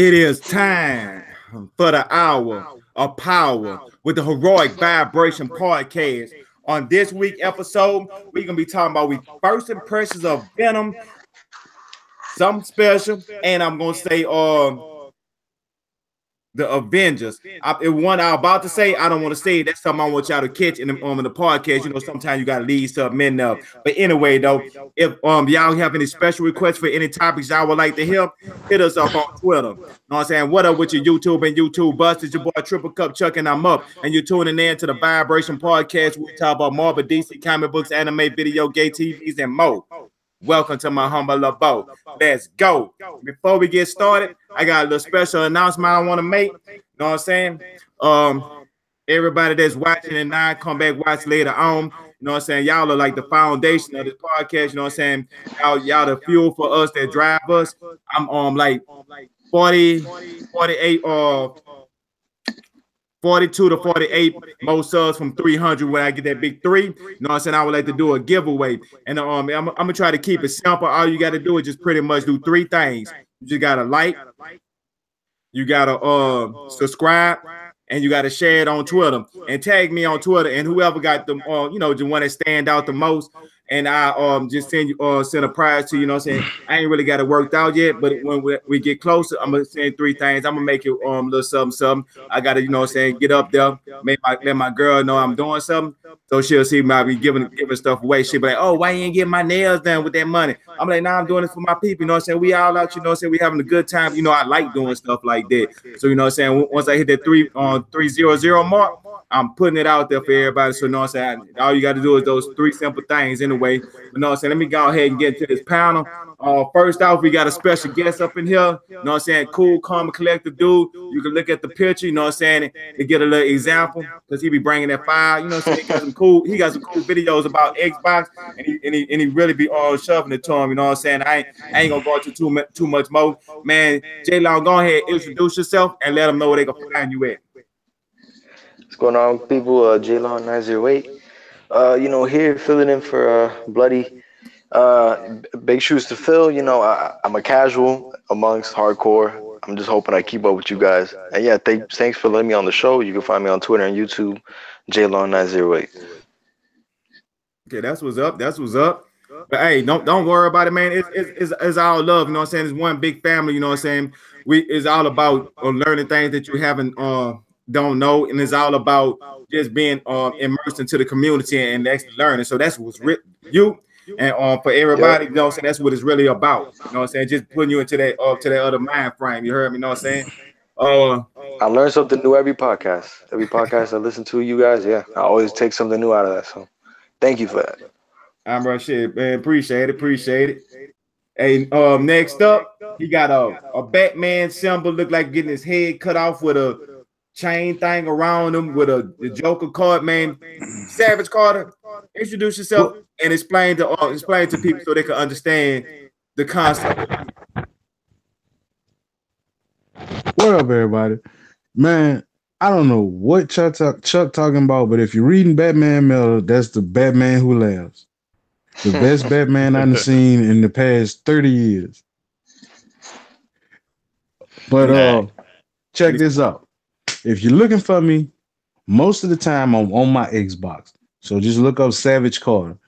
It is time for the hour of power with the Heroic Vibration Podcast. On this week episode, we're gonna be talking about we first impressions of Venom, something special, and I'm gonna say the Avengers. One I'm about to say, I don't want to say it. That's something I want y'all to catch in the podcast. You know, sometimes you gotta leave stuff men up. But anyway, though, if y'all have any special requests for any topics y'all would like to hear, hit us up on Twitter. You know what I'm saying? What up with your YouTube and YouTube bust? It's your boy Triple Cup Chuck and I'm up. And you're tuning in to the Vibration Podcast. We talk about Marvel, DC, comic books, anime, video, gay TVs, and more. Welcome to my humble abode. Let's go. Before we get started, I got a little special announcement I want to make. You know what I'm saying? Everybody that's watching and now come back watch later on. You know what I'm saying? Y'all are like the foundation of this podcast. You know what I'm saying? Y'all the fuel for us that drive us. I'm like 40, 48 42 to 48 most subs from 300 when I get that big 3. You know what I'm saying? I would like to do a giveaway. And I'm gonna try to keep it simple. All you gotta do is just pretty much do 3 things. You just gotta like, you gotta subscribe, and you gotta share it on Twitter and tag me on Twitter. And whoever got the the one that stand out the most, and I just send a prize to you. You know what I'm saying? I ain't really got it worked out yet, but when we get closer, I'm gonna send 3 things. I'm gonna make it little something. I gotta, you know what I'm saying, get up there, let my girl know I'm doing something. So she'll see me, I'll be giving stuff away. She'll be like, oh, why you ain't getting my nails done with that money? I'm like, nah, I'm doing it for my people. You know what I'm saying? We all out, you know what I'm saying? We having a good time. You know, I like doing stuff like that. So, you know what I'm saying? Once I hit that 300 mark, I'm putting it out there for everybody. So, you know what I'm saying? All you got to do is those 3 simple things anyway. You know what I'm saying? Let me go ahead and get into this panel. First off, we got a special guest up in here. You know what I'm saying? Cool, calm, and collective dude. You can look at the picture, you know what I'm saying, and get a little example because he be bringing that fire. You know what I'm saying? He got some cool videos about Xbox, and he really be all shoving it to him. You know what I'm saying? I ain't gonna go into too much more. Man, J-Long, go ahead, introduce yourself and let them know where they can find you at. What's going on, people? J-Long 908. Here filling in for Bloody. Big shoes to fill. You know, I'm a casual amongst hardcore. I'm just hoping I keep up with you guys. And yeah, thanks for letting me on the show. You can find me on Twitter and YouTube, J-Long 908. Okay, that's what's up. That's what's up. But hey, don't worry about it, man. It's all love. You know what I'm saying? It's one big family. You know what I'm saying? It's all about learning things that you haven't don't know, and it's all about just being immersed into the community and actually learning. So that's what's you. And for everybody, you know what I'm saying, that's what it's really about. You know what I'm saying? Just putting you into that other mind frame. You heard me? You know what I'm saying? I learn something new every podcast. Every podcast I listen to, you guys, I always take something new out of that. So thank you for that. I'm right, shit, man. Appreciate it. Hey, next up, he got a Batman symbol, look like getting his head cut off with a chain thing around him with the Joker card, man. Savage Carter, introduce yourself and explain to people so they can understand the concept. What up, everybody? Man, I don't know what Chuck talking about, but if you're reading Batman Miller, that's the Batman who laughs. The best Batman I've seen in the past 30 years. But check this out. If you're looking for me, most of the time I'm on my Xbox. So just look up Savage Carter.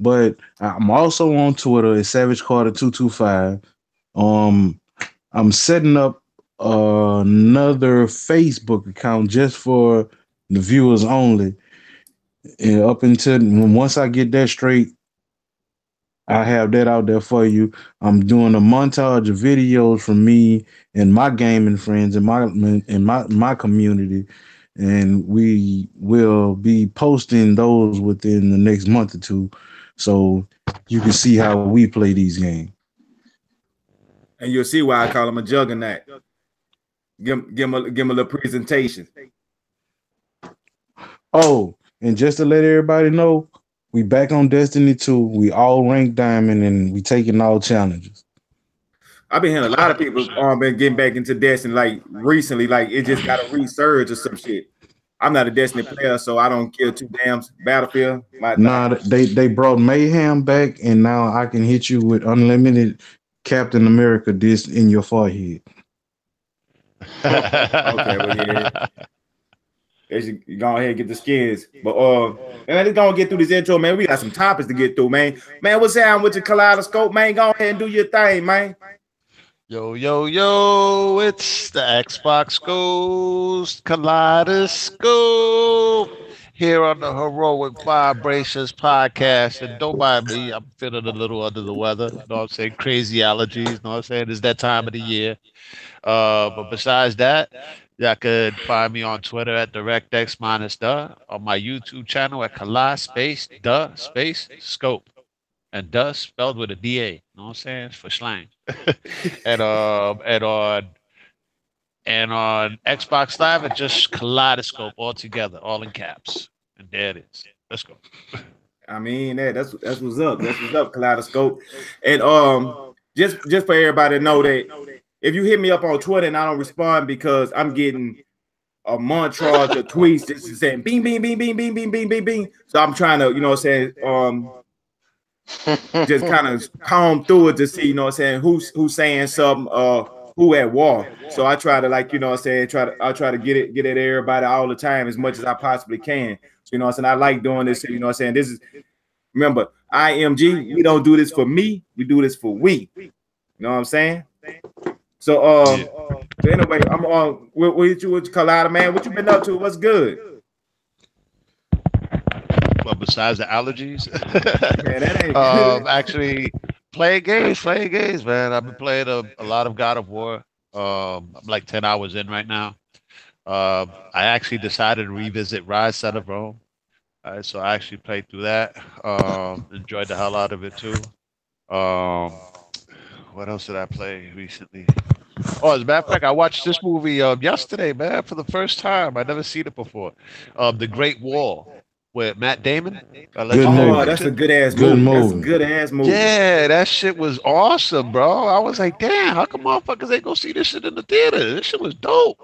But I'm also on Twitter at Savage Carter 225. I'm setting up another Facebook account just for the viewers only. And up until once I get that straight, I have that out there for you. I'm doing a montage of videos from me and my gaming friends and my community, and we will be posting those within the next month or 2, so you can see how we play these games. And you'll see why I call him a juggernaut. Give him a little presentation. Oh, and just to let everybody know, we back on Destiny 2. We all ranked diamond and we taking all challenges. I've been hearing a lot of people been getting back into Destiny like recently, like it just got a resurge or some shit. I'm not a Destiny player, so I don't care too damn Battlefield. They brought Mayhem back, and now I can hit you with unlimited Captain America disc in your forehead. Okay, well yeah. They should go ahead and get the skins. But man, let's go and get through this intro, man. We got some topics to get through, man. Man, what's happening with your kaleidoscope, man? Go ahead and do your thing, man. Yo, yo, yo, it's the Xbox Ghost Kaleidoscope here on the Heroic Vibrations podcast. And don't mind me, I'm feeling a little under the weather. You know what I'm saying? Crazy allergies. You know what I'm saying? It's that time of the year. But besides that, y'all could find me on Twitter at DirectX minus the, on my YouTube channel at Kali space the space scope. And dust spelled with a DA. You know what I'm saying? It's for slang. And on Xbox Live, it's just Kaleidoscope all together, all in caps. And there it is. Let's go. I mean, that's what's up. That's what's up, kaleidoscope. And just for everybody to know that if you hit me up on Twitter and I don't respond because I'm getting a montage of tweets just saying bing, bing, bing, bing, bing, bing, bing, bing, bing. So I'm trying to, you know what I'm saying, just kind of comb through it to see, you know what I'm saying, who's saying something, who at war. So I try to, like, you know what I'm saying, I try to get at everybody all the time as much as I possibly can. So, you know what I'm saying, I like doing this, you know what I'm saying. This is, remember, IMG, we don't do this for me, we do this for we. You know what I'm saying? So so anyway, I'm on with you Colada, man. What you been up to? What's good? Well, besides the allergies, Man, that ain't good. actually playing games, man. I've been playing a lot of God of War. I'm like 10 hours in right now. I actually decided to revisit Rise Son of Rome. So I actually played through that. Enjoyed the hell out of it too. What else did I play recently? Oh, as a matter of fact, I watched this movie yesterday, man, for the first time. I'd never seen it before. The Great Wall with Matt Damon. Good Oh, movie. that's a good ass Good movie. That's a movie. good ass movie. Yeah, that shit was awesome, bro. I was like, damn, how come motherfuckers ain't go see this shit in the theater? This shit was dope.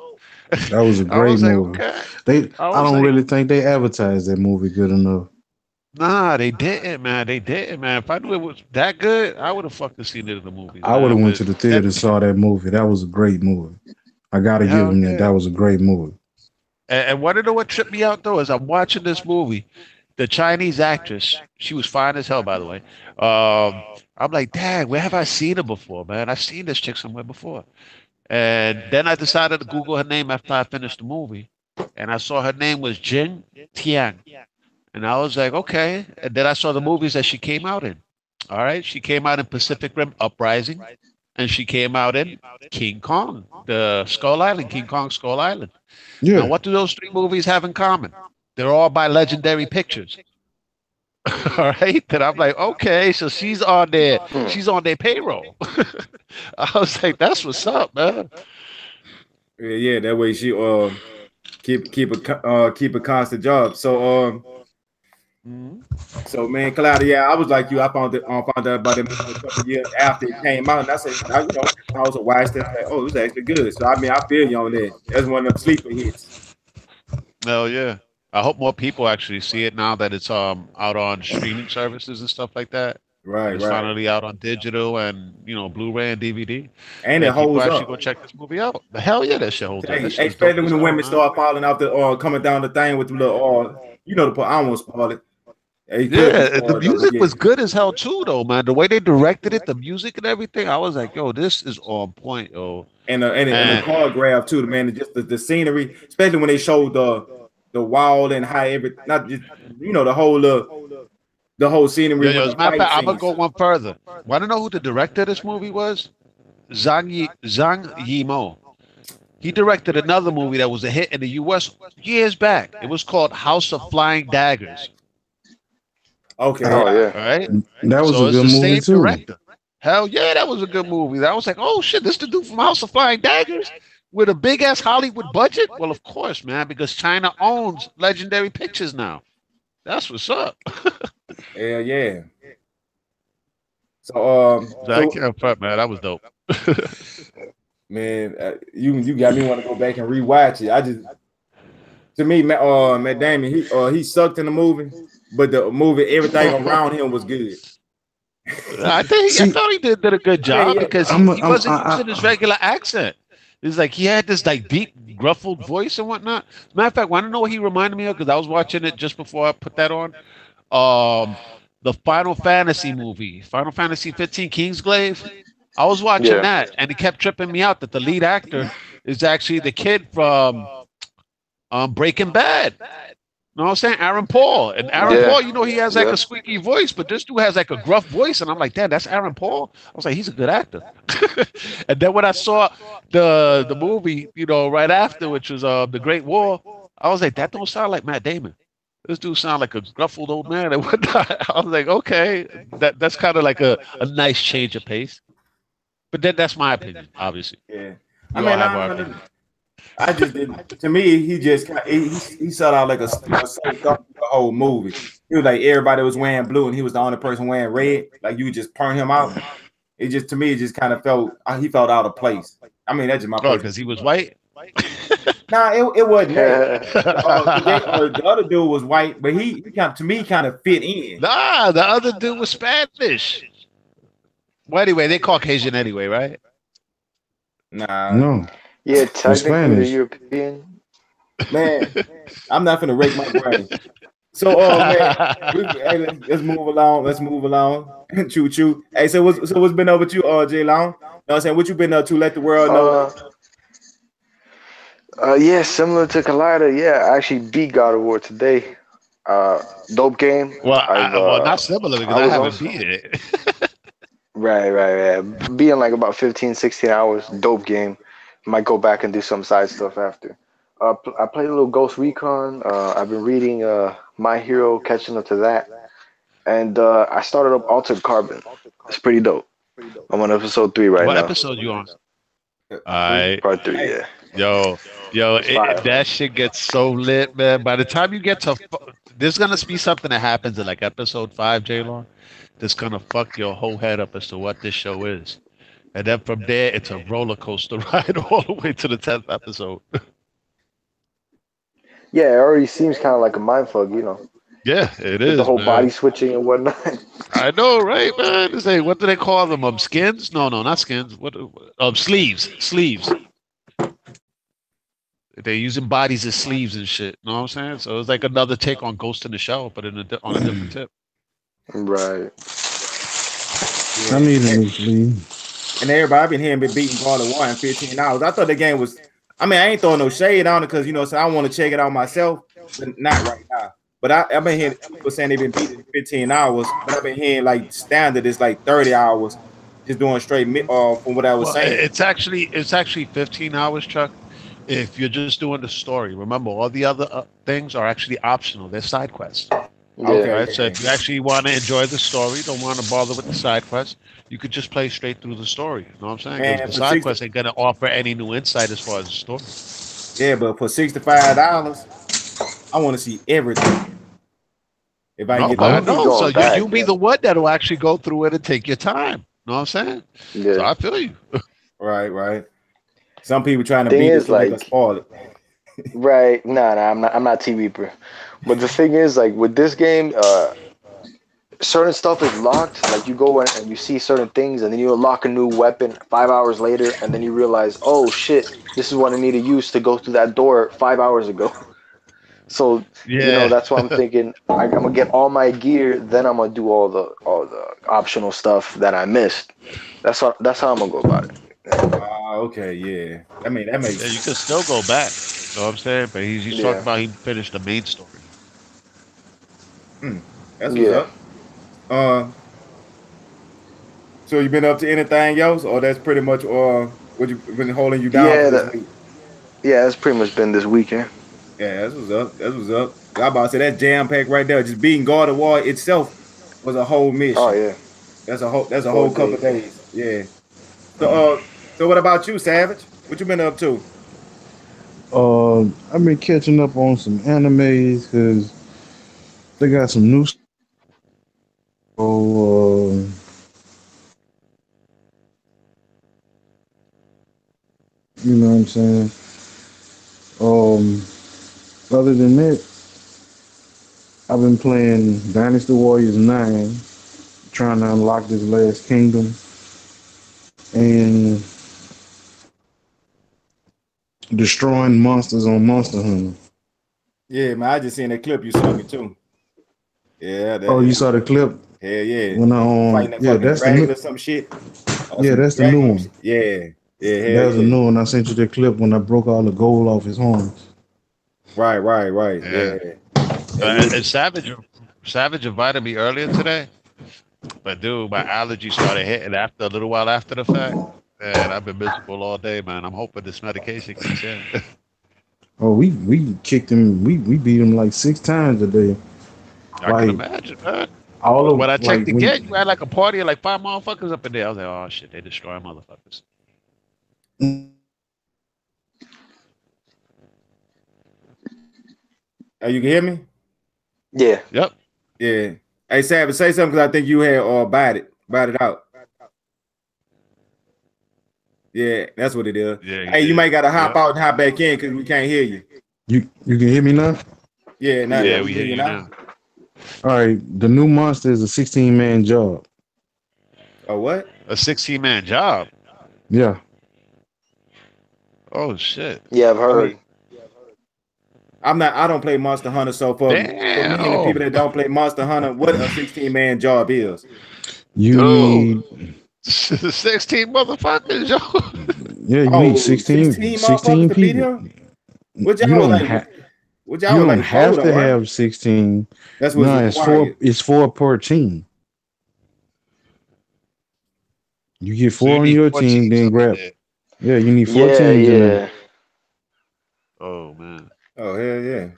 That was a I great was like, movie. okay. I I was don't like, really think they advertised that movie good enough. nah, they didn't, man. They didn't, man. If I knew it was that good, I would have fucking seen it in the movies, I would have man. went But to the theater and saw that movie. That was a great movie. I gotta give hell him that. yeah. That was a great movie. And want to know what tripped me out though is I'm watching this movie. The Chinese actress, she was fine as hell, by the way. I'm like, dang, where have I seen her before, man? I've seen this chick somewhere before. And then I decided to Google her name after I finished the movie, and I saw her name was Jin Tian, and I was like, okay. And then I saw the movies that she came out in. All right, she came out in Pacific Rim Uprising, and she came out in King Kong, the Skull Island, King Kong Skull Island. Now, Yeah, what do those three movies have in common? They're all by Legendary Pictures. All right. Then I'm like, okay, so she's on their payroll. I was like, that's what's up, man. Yeah, that way she keep a constant job. Mhm. So man, Claudia, yeah, I was like you. I found out about it a couple of years after it came out, and I said, you know, I was a wise step. Like, oh, it was actually good. So I mean, I feel you on that. That's one of them sleeper hits. Hell yeah. I hope more people actually see it now that it's out on streaming services and stuff like that. And Right, it's right. finally out on digital and Blu-ray and DVD. And it And people holds actually up. go check this movie out. The hell yeah, that shit holds up. Hey, That shit was dope especially when as the hell, women man. start falling off the coming down the thing with the little you know I won't spoil it. It could be Yeah, the spoiled though, but music yeah. was good as hell too, though, man. The way they directed it, the music and everything, I was like, yo, this is on point, yo. And the And choreograph too, man. Just the scenery, especially when they showed the wall and how every not just the whole scenery yo, with as the a matter of fight fact, I'm gonna scenes. go one further. Want to know who the director of this movie was? Zhang Yimou. He directed another movie that was a hit in the U.S. years back. It was called House of Flying Daggers. Okay, Oh yeah. yeah. All right. that was a So it's good the movie same too. director. Hell yeah, that was a good movie. I was like, oh shit, this the dude from House of Flying Daggers with a big ass Hollywood budget? Well, of course, man, because China owns Legendary Pictures now. That's what's up. Yeah, yeah. So So I can't front, man. That was dope. man, you got me want to go back and rewatch it. I just to me, Matt Damon, he sucked in the movie, but the movie everything around him was good. I See, thought he did a good I mean, job yeah, because I'm, he I'm wasn't using his regular accent. It's like he had this like deep, gruffled voice and whatnot. Matter of fact, want to know what he reminded me of? Because I was watching it just before I put that on. Um, the Final Fantasy movie, Final Fantasy 15, Kingsglaive. I was watching Yeah. that, and it kept tripping me out that the lead actor is actually the kid from Breaking Bad. You know what I'm saying? Aaron Paul. And Aaron Yeah. Paul, he has like a Yep. squeaky voice, but this dude has like a gruff voice. And I'm like, damn, that's Aaron Paul. I was like, he's a good actor. And then when I saw the movie, right after, which was The Great War, I was like, that don't sound like Matt Damon. This dude sound like a gruffled old man and whatnot. I was like, okay, that's kind of like a nice change of pace. But then that's my opinion, obviously. Yeah. I We all mean, have our opinion. I just didn't. To me, he just he started out like a safe thought the whole movie. He was like everybody was wearing blue, and he was the only person wearing red. Like you would just turn him out. It just to me, it just kind of felt he felt out of place. I mean, that's just my Oh, personal. because he was white? Nah, it wasn't that. Yeah. The other dude was white, but he kind of, to me kind of fit in. Nah, the other dude was Spanish. Well, anyway, they Caucasian anyway, right? Nah, No, Yeah, I'm technically the Spanish. European. man, I'm not gonna rake my brain. So, man, hey, let's move along. Let's move along. Choo choo. Hey, so what's been up with you, J Long? You know what I'm saying? What you been up to? Let the world know. Uh, yeah, similar to Collider. Yeah, I actually beat God of War today. Uh, dope game. well, not similar because I I was haven't also beat it. right. Being like about 15, 16 hours. Dope game. Might go back and do some side stuff after. I played a little Ghost Recon. I've been reading My Hero, catching up to that, and I started up Altered Carbon. It's pretty dope. I'm on episode 3 right What now. episode you on? Three. I Part 3, Hey, yeah. yo It's fire. that shit gets so lit, man. By the time you get to there's gonna be something that happens in like episode 5, J Long, that's gonna fuck your whole head up as to what this show is. And then from there, it's a roller coaster ride all the way to the 10th episode. Yeah, it already seems kind of like a mindfuck. Yeah, it With the is, whole body man. switching and whatnot. I know, right, man? It's like, what do they call them? Skins? No, not skins. What? Sleeves. Sleeves. They're using bodies as sleeves and shit. You know what I'm saying? So it's like another take on Ghost in the Shell, but on a different tip. Right. I yeah. need a new sleeve. And everybody, I've been hearing me beating God of War in 15 hours. I thought the game was. I mean, I ain't throwing no shade on it because so I want to check it out myself, but not right now. But I've been hearing people saying they've been beating in 15 hours, but I've been hearing like standard is like 30 hours, just doing straight from what I was Well, saying. it's actually 15 hours, Chuck. If you're just doing the story, remember all the other things are actually optional. They're side quests, Yeah. Okay, right? So if you actually want to enjoy the story, don't want to bother with the side quests, you could just play straight through the story. You know what I'm saying? Because man, the for side 60, quests ain't gonna offer any new insight as far as the story. yeah, but for $65, I want to see everything. If I can No, get I'm the I gonna be know. So going you back. be Yeah. the one that'll actually go through it and take your time. You know what I'm saying? So Yeah. I feel you. right. Some people trying to Thing beat it is, so they can like, spoil it. right? Nah. I'm not T Reaper. But the thing is, like, with this game, certain stuff is locked. Like, you go in and you see certain things, and then you unlock a new weapon 5 hours later, and then you realize, oh shit, this is what I need to use to go through that door 5 hours ago. So, Yeah. that's why I'm thinking I'm gonna get all my gear, then I'm gonna do all the optional stuff that I missed. That's how I'm gonna go about it. Yeah. Okay, yeah. I mean, that makes Yeah, you can still go back. You know what I'm saying? But he's talking Yeah. about he finished the main story. that's what's Yeah. up. Uh, so you been up to anything else, or that's pretty much what you been holding you down for Yeah. this week? Yeah. That's pretty much been this weekend. Yeah, that's what's up. That's what's up. I about to say that jam pack right there. Just beating God of War itself was a whole Oh mission. yeah. That's a four whole couple of days. days. Yeah. So so what about you, Savage? What you been up to? I've been catching up on some animes because they got some new. So, you know what I'm saying? Um, Other than that, I've been playing Dynasty Warriors 9, trying to unlock this last kingdom. And destroying monsters on Monster Hunter. Yeah, man, I just seen that clip you sent me too. Yeah, Oh, you saw the clip hell yeah. when I Fighting that yeah, fucking that's the dragon new or some shit. Or yeah, some that's the new dragon. one. Yeah. Yeah, hell That was the yeah. new one. I sent you the clip when I broke all the gold off his horns. Right. Yeah. Yeah. Yeah. And Savage invited me earlier today, but dude, my allergy started hitting after a little while after the fact. And I've been miserable all day, man. I'm hoping this medication kicks in. Oh, we kicked him. We beat him like 6 times a day. I can Like imagine, man. all When of I like checked when again, you had like a party of like 5 motherfuckers up in there. I was like, oh shit, they destroy motherfuckers. Oh, you can hear me? Yeah. Yep. Yeah. Hey, Savage, say something because I think you had bite it out. Yeah, that's what it is. Yeah, Hey, you might gotta hop yep. out and hop back in because we can't hear you. you can hear me now. Yeah, now Yeah, we we hear hear you you now. now. All right, the new monster is a 16-man job. Oh, what? A 16-man job. Yeah, Oh shit. Yeah, I've I mean, heard. I don't play Monster Hunter, so for me and the people Damn. that don't play Monster Hunter, what a 16-man job is. you Dude. need 16 motherfuckers, yo. yeah, you need Oh, 16, 16 motherfuckers 16 to beat people. him? What You y'all was don't like? have What you y'all was don't like four have though, to right? have 16. That's what's No, required. it's four per team. You get So you 4 on need your 4 team, teams then up in grab. there. Yeah, you need 4 Yeah, teams in there. yeah. Oh man. Oh hell yeah.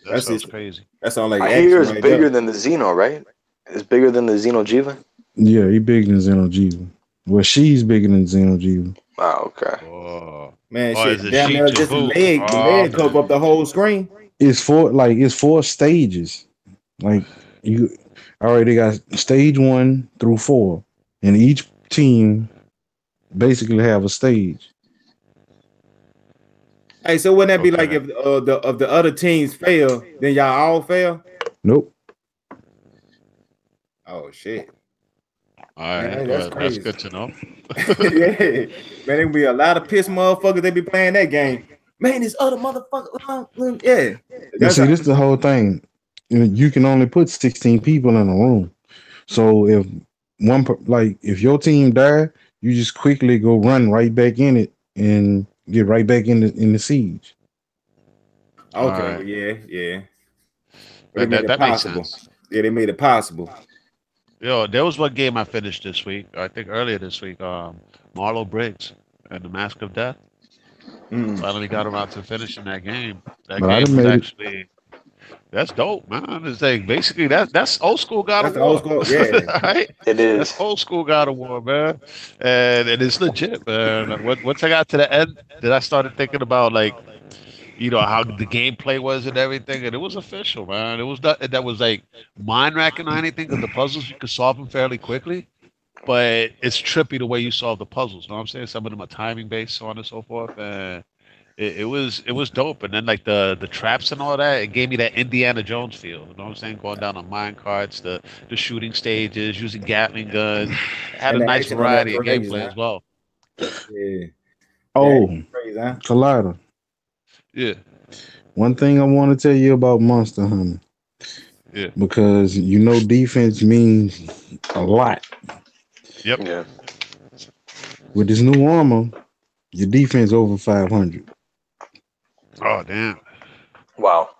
That That's sounds it. crazy. That's all like I hear action it's right bigger there. than the Xeno, right? It's bigger than the Xeno Jiva. Yeah, he bigger than Xeno'jiva. Well, she's bigger than Xeno'jiva. Oh, okay. Oh. Man, Oh, is shit, it damn Sheik near just Javu? the Oh leg cover man. up the whole screen. It's four stages. Like you already got stage 1 through 4, and each team basically have a stage. Hey, so wouldn't that be like Okay. if the other teams fail, then y'all all fail? Nope. Oh shit. All Man, right. that's Well, that's crazy. good to know. Yeah. Man, there be a lot of pissed motherfuckers that be playing that game. Man, this other motherfucker. Yeah. And That's see, how this is the whole thing. You can only put 16 people in a room. So if if your team die, you just quickly go run right back in it and get right back in the siege. All okay, right. yeah. But they But made it that makes possible. sense. Yeah, they made it possible. Yo, there was one game I finished this week. I think earlier this week. Marlo Briggs and the Mask of Death. Mm. Finally got around to finishing that game. That But I game done was made it. actually that's dope, man. It's like basically that's old school God That's of the old War, school. Yeah. right? It That's is. old school God of War, man. And it's legit, man. Once I got to the end, then I started thinking about like how the gameplay was and everything, and it was official, man. It was not that was like mind racking or anything because the puzzles you could solve them fairly quickly. But it's trippy the way you solve the puzzles. You know what I'm saying? Some of them are timing based, so on and so forth. And it was dope. And then like the traps and all that, it gave me that Indiana Jones feel. You know what I'm saying? Going down on mine carts, the shooting stages, using Gatling guns. It had a And the nice action on that variety of crazy, gameplay huh? as well. Yeah. The Oh, action crazy, huh? Collider. Yeah, One thing I want to tell you about Monster Hunter, yeah, because defense means a lot. yep. Yeah. With this new armor, your defense over 500. Oh damn. Wow.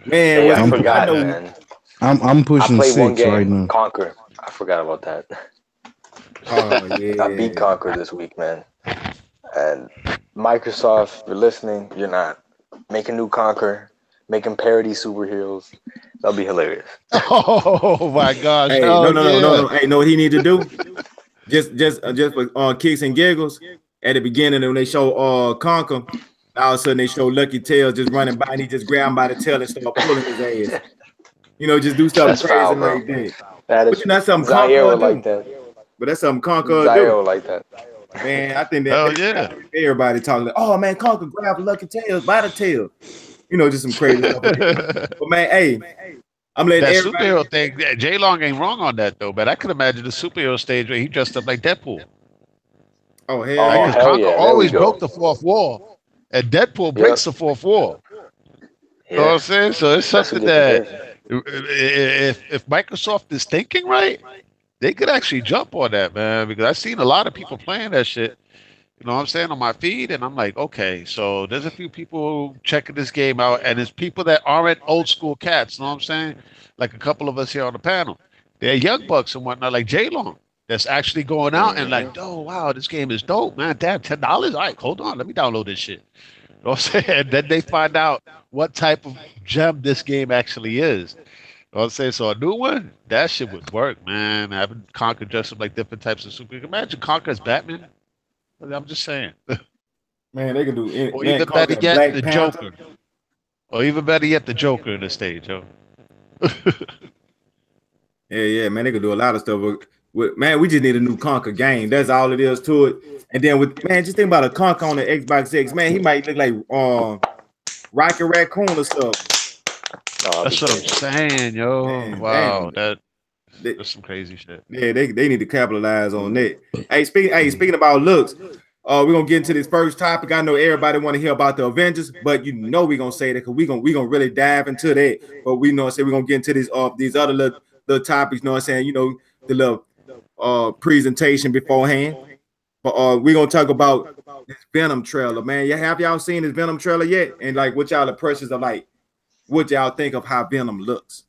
Man, Hey, I well, I'm I forgot, know. man. I'm I pushing played one 6 right game, now. Conquer. I forgot about that. Oh I beat yeah. Conquer this week, man. And Microsoft, if you're listening, you're not. Make a new Conquer. Making parody superheroes. That'll be hilarious. Oh my gosh. Hey, Hell no. yeah. Hey, know what he need to do? Just for kicks and giggles. At the beginning, when they show Conquer, all of a sudden they show Lucky Tail just running by, and he just grab him by the tail and start pulling his ass. Just do something That's crazy foul, bro. like that. That But is that's something Zaire Conquer will would like do. that. But that's something Conquer will Zaire do. would like that. Man, I think that Hell yeah. everybody talking like, oh man, Conquer grab Lucky Tail by the tail. Just some crazy stuff like that. But man, hey, I'm letting That everybody. superhero thing, J Long ain't wrong on that though, but I could imagine the superhero stage where he dressed up like Deadpool. Oh hell Right? Oh Because yeah. hell Conquer yeah, there we always broke go. the fourth wall, and Deadpool breaks Yep. the fourth wall. You know what I'm Yeah, saying? So it's that's a something good that comparison. if Microsoft is thinking right, they could actually jump on that, man. Because I've seen a lot of people playing that shit. You know what I'm saying, on my feed, and I'm like, okay, so there's a few people checking this game out, and it's people that aren't old school cats. You know what I'm saying? Like a couple of us here on the panel, they're young bucks and whatnot, like J Long, that's actually going out and like, Hmm. oh wow, this game is dope, man. Damn, $10. All right, hold on, let me download this shit. You know what I'm saying? And then they find out what type of gem this game actually is. You know what I'm saying? So a new one, that shit would work, man. Having Conquer dress up like different types of super. Imagine Conquer as Batman. I'm just saying. Man, they can do any, Or man. even better Conquer yet, Black the Panther. Joker. Or even better yet, the Joker in the stage, yo. Yeah, yeah, man. They can do a lot of stuff. Man, we just need a new Conquer game. That's all it is to it. And then with man, just think about a Conquer on the Xbox X. Man, he might look like Rocket Raccoon or something. No, that'd be That's what I'm crazy. saying, yo. Man, Wow, damn. They, that's some crazy shit. yeah, they need to capitalize on that. Speaking about looks, we're gonna get into this first topic. I know everybody want to hear about the Avengers, but you know we're gonna say that because we gonna really dive into that. But we know say we're gonna get into these other little topics, you know what I'm saying? You know, the little presentation beforehand. But we're gonna talk about this Venom trailer, man. Have y'all seen this Venom trailer yet? And like what y'all impressions of like what y'all think of how Venom looks?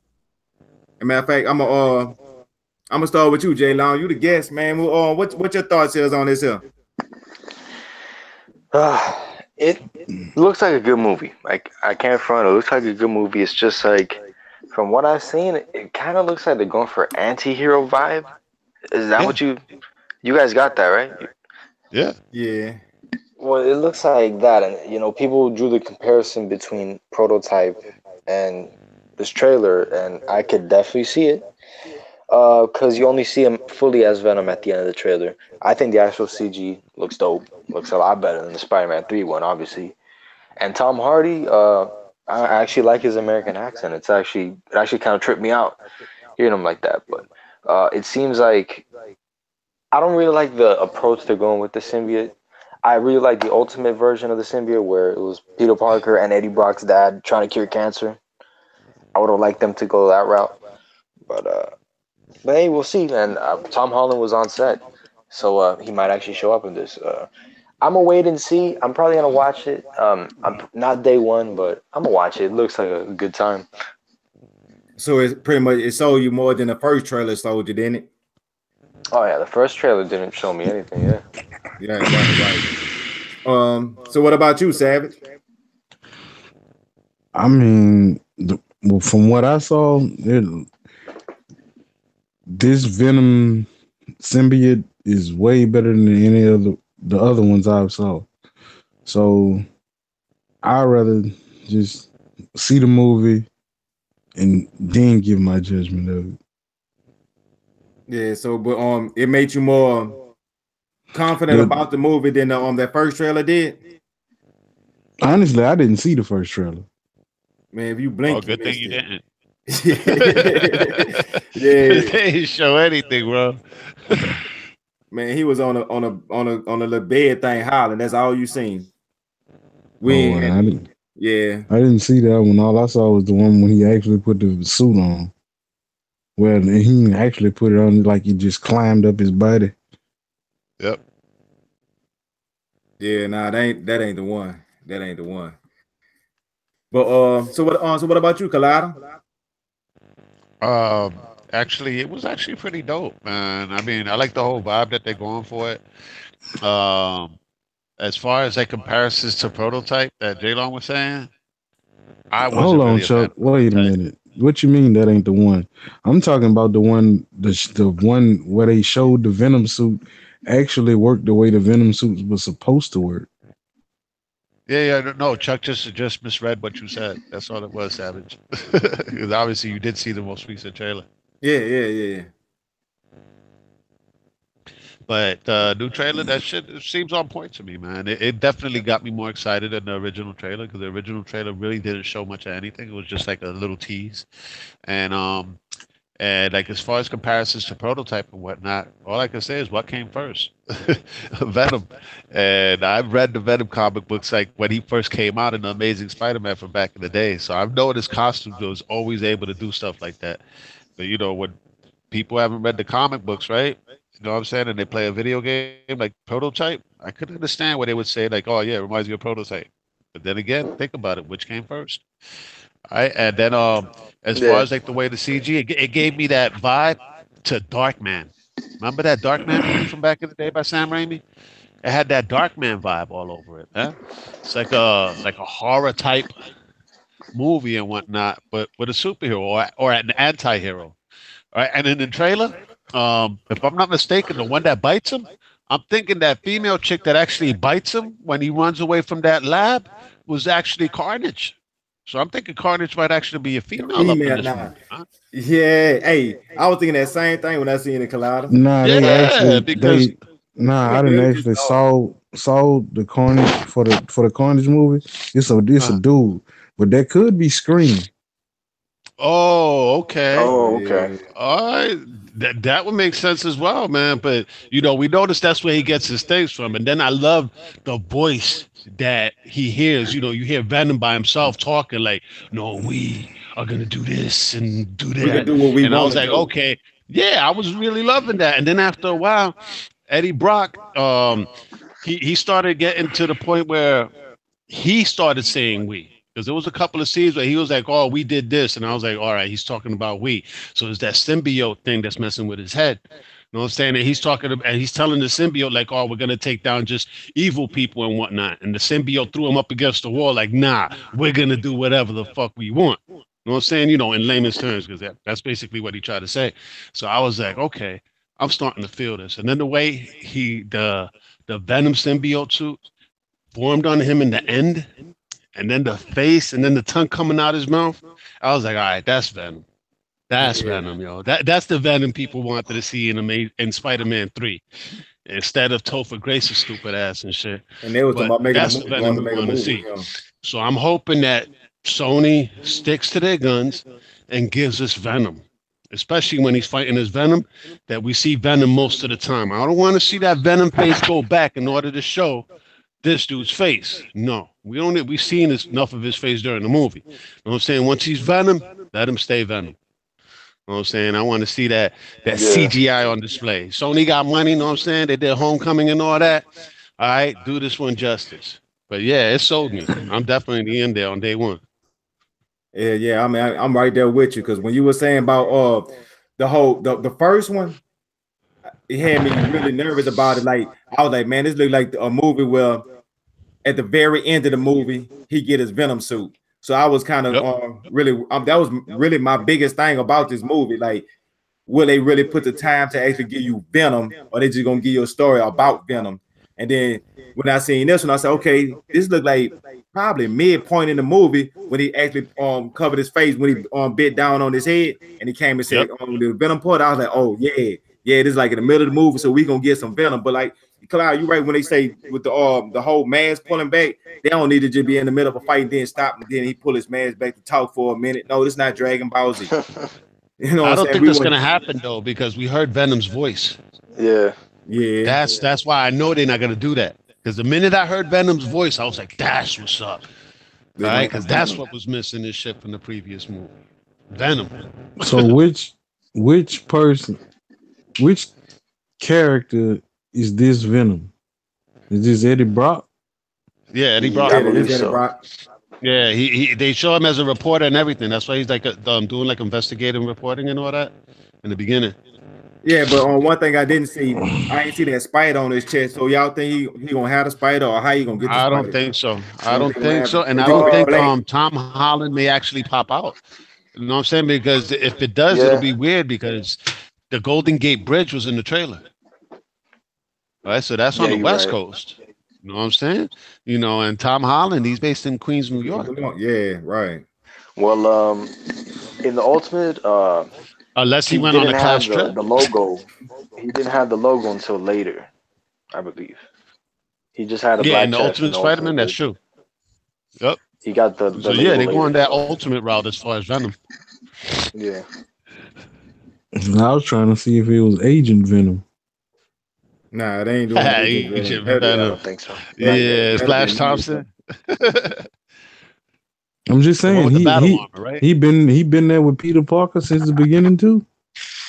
As a matter of fact, I'm gonna start with you, Jay Long. You the guest, man. Well, what your thoughts is on this here? It looks like a good movie. Like I can't front. It looks like a good movie. It's just like from what I've seen, it kind of looks like they're going for anti-hero vibe. Is that Yeah, what you guys got that right? yeah. Yeah, Well, it looks like that, and people drew the comparison between prototype and this trailer, and I could definitely see it. Because you only see him fully as Venom at the end of the trailer. I think the actual CG looks dope. Looks a lot better than the Spider-Man 3 one, obviously. And Tom Hardy, I actually like his American accent. It actually kind of tripped me out hearing him like that. But it seems like I don't really like the approach they're going with the symbiote. I really like the ultimate version of the symbiote where it was Peter Parker and Eddie Brock's dad trying to cure cancer. I would have liked them to go that route, but hey, we'll see. And Tom Holland was on set, so he might actually show up in this. I'm gonna wait and see. I'm probably gonna watch it. I'm not day one, but I'm gonna watch it. It looks like a good time. so it's pretty much it sold you more than the first trailer sold you, didn't it? Oh yeah, the first trailer didn't show me anything. Yeah. Yeah, right. So what about you, Savage? I mean, well, from what I saw, this Venom symbiote is way better than any of the other ones I've saw. So I'd rather just see the movie and then give my judgment of it. Yeah, so but it made you more confident The, about the movie than that first trailer did. honestly, I didn't see the first trailer. Man, if you Oh, blink, you good thing missed you it. didn't. Yeah, They didn't show anything, bro. man, he was on a little bed thing hollering. That's all you seen. Oh, We well, and yeah, I didn't see that one. All I saw was the one when he actually put the suit on. Well, he actually put it on like he just climbed up his body. Yep. yeah. Nah, that ain't the one. That ain't the one. But so what about you, Kalada? Um, Actually, it was actually pretty dope, man. I mean, I like the whole vibe that they're going for it. As far as like comparisons to Prototype that J-Long was saying, I Hold wasn't on, really a fan Chuck. of Wait a Prototype. minute. What you mean that ain't the one? I'm talking about the one, the one where they showed the Venom suit actually worked the way the Venom suit was supposed to work. Yeah, yeah, no, Chuck just misread what you said. That's all it was, Savage. Because obviously you did see the most recent trailer. Yeah. But new trailer, that shit it seems on point to me, man. It definitely got me more excited than the original trailer because the original trailer really didn't show much of anything. It was just like a little tease, and And like as far as comparisons to Prototype and whatnot, all I can say is what came first, Venom. And I've read the Venom comic books like when he first came out in the Amazing Spider-Man from back in the day. So I've known his costumes was always able to do stuff like that. But you know, when people haven't read the comic books, right? You know what I'm saying? And they play a video game like Prototype, I could understand why they would say like, "Oh yeah, it reminds me of Prototype." But then again, think about it: which came first? All right, and then as far Yeah. as like the way the CG, it gave me that vibe to Darkman. Remember that Darkman movie from back in the day by Sam Raimi? It had that Darkman vibe all over it. Huh? It's like a horror type movie and whatnot, but with a superhero or an anti-hero. All right, and in the trailer, if I'm not mistaken, the one that bites him, I'm thinking that female chick that actually bites him when he runs away from that lab was actually Carnage. So I'm thinking Carnage might actually be a The female up in female, this nah. movie. Huh? Yeah, hey, I was thinking that same thing when I seen the Collider. Nah, they Yeah, actually because they nah, I It didn't was just actually sold the Carnage for the Carnage movie. It's a uh, dude, but that could be Scream. oh, okay. oh Oh, okay. yeah. All right, that would make sense as well, man. But you know, we noticed that's where he gets his things from, and then I love the voice that he hears. You know, you hear Venom by himself talking like, "No, we are gonna do this and do We can that," do what we and I want was to like, do. "Okay, yeah," I was really loving that. And then after a while, Eddie Brock, he started getting to the point where he started saying we. Because there was a couple of scenes where he was like, "Oh, we did this," and I was like, "All right, he's talking about we." So it's that symbiote thing that's messing with his head. You know what I'm saying? And he's talking and he's telling the symbiote like, "Oh, we're gonna take down just evil people and whatnot." And the symbiote threw him up against the wall like, "Nah, we're gonna do whatever the fuck we want." You know what I'm saying? You know, in layman's terms, because that's basically what he tried to say. So I was like, okay, I'm starting to feel this. And then the way the Venom symbiote suit formed on him in the end, and then the face, and then the tongue coming out his mouth. I was like, all right, that's Venom. That's Yeah. Venom, yo. That's the Venom people wanted to see in Spider-Man 3 instead of Topher Grace's stupid ass and shit. And they was talking But about making a that's the movie, going Venom to we make a want to movie see. with him. So I'm hoping that Sony sticks to their guns and gives us Venom, especially when he's fighting as Venom, that we see Venom most of the time. I don't want to see that Venom face go back in order to show this dude's face. No, we've seen enough of his face during the movie. You know what I'm saying? Once he's Venom, let him stay Venom. You know what I'm saying? I want to see that Yeah. CGI on display. Sony got money, you know what I'm saying? They did Homecoming and all that. All right, do this one justice. But yeah, it sold me. I'm definitely in there on day one. Yeah, yeah. I mean, I'm right there with you because when you were saying about the first one, it had me really nervous about it. Like I was like, man, this looked like a movie where at the very end of the movie he get his Venom suit. So I was kind of Yep. really that was really my biggest thing about this movie. Like, will they really put the time to actually give you Venom, or they just gonna give you a story about Venom? And then when I seen this one, I said, okay, this looked like probably midpoint in the movie when he actually covered his face when he bit down on his head and he came and said Yep. the Venom part. I was like, oh yeah, yeah, this is like in the middle of the movie, so we gonna get some Venom. But like Cloud, you right when they say with the whole mask pulling back, they don't need to just be in the middle of a fight and then stop and then he pull his mask back to talk for a minute. No, it's not Dragon Ball Z. You know what I I'm don't saying? think We that's want, gonna happen though, because we heard Venom's voice. Yeah. yeah. That's why I know they're not gonna do that. Because the minute I heard Venom's voice, I was like, that's what's up. They're All gonna right, have because that's Venom. what was missing this shit from the previous movie. Venom. So which person, which character is this Venom? Is this Eddie Brock? Yeah, Eddie Yeah, I Brock. Yeah, this believe is Eddie so. Brock. Yeah, he they show him as a reporter and everything. That's why he's like doing like investigative reporting and all that in the beginning. Yeah, but on one thing I didn't see, I ain't see that spider on his chest. So y'all think he gonna have the spider or how he gonna get the I don't spider? think so. You I don't don't think he gonna think have so, it? and Is I he gonna don't be Uh, think black? Tom Holland may actually pop out. You know what I'm saying? Because if it does, it'll yeah. be weird because the Golden Gate Bridge was in the trailer. Right, so that's on Yeah, the you're West right. Coast. You know what I'm saying? You know, and Tom Holland, he's based in Queens, New York. Yeah, right. Well, in the Ultimate, Unless he he went on didn't a class have trip. the logo. He didn't have the logo until later, I believe. He just had a Yeah, in black the chest in Ultimate the Spider-Man, Ultimate that's Bridge. true. Yep. He got So the yeah, label they go on later. that So Ultimate route as far as Venom. yeah. I was trying to see if it was Agent Venom. Nah, they ain't doing Agent Venom. Agent Yeah, I Venom. don't think so. Yeah, That'd be Flash another Thompson. I'm just The one saying with the battle armor, right? he been there with Peter Parker since the beginning too.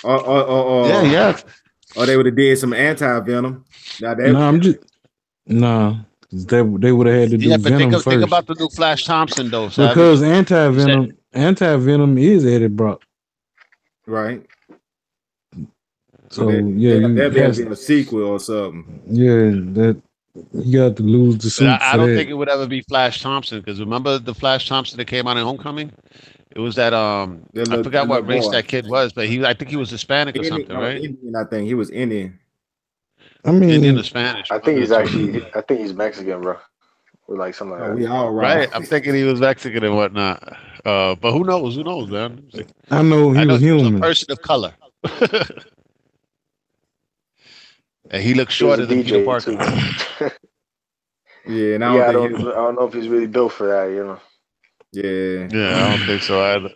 Yeah, yeah. or they would have did some anti Venom. Now that No, I'm just nah. They would have had to Yeah, do but Venom think first about the new Flash Thompson though, because Savage. He said, anti venom is Eddie Brock. right. So So yeah, you that better be has a sequel or something. yeah that you got to lose the but suit I for don't that. think it would ever be Flash Thompson because remember the Flash Thompson that came out in Homecoming? It was that I That forgot little what race boy. that kid was, but I think he was Hispanic or Indian, something, no, right? Indian, I think he was Indian. I Indian or mean, Spanish, I one think of the he's two. actually. I think he's Mexican, bro, or like something Oh, like we all Right? wrong. I'm thinking he was Mexican and whatnot. But who knows? Who knows, man? I know I he know was he was a human. person of color. And he looks that. He was a shorter than Peter DJ Parker. too. Yeah, and I don't Yeah, I think don't. he. I don't know if he's really built for that. You know. Yeah, Yeah, I don't think so either.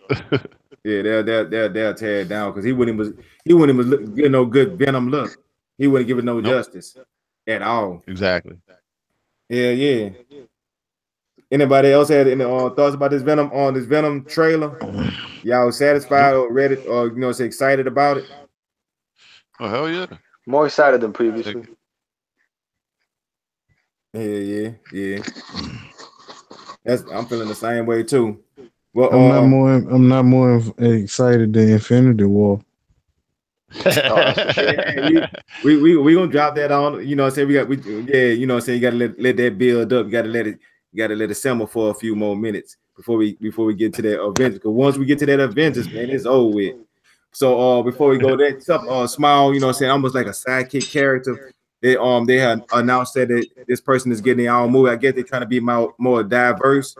yeah, they'll tear it down because he wouldn't even look, get no good Venom look. He wouldn't give it no Nope, justice at all. exactly. Yeah, yeah. Anybody else had any thoughts about this Venom trailer? Y'all was satisfied Nope. or read it or say excited about it? Oh hell yeah. More excited than previously. Yeah, yeah, yeah. I'm feeling the same way too. Well, I'm not more excited than Infinity War. Oh, that's for sure. yeah, we gonna drop that on. You know, what I'm saying you know, what I'm saying you gotta let that build up. You gotta let it simmer for a few more minutes before we get to that Avengers. Because once we get to that Avengers, man, it's over with. So before we go there, some small, you know, what I'm saying almost like a sidekick character. They had announced that this person is getting their own movie. I guess they're trying to be more diverse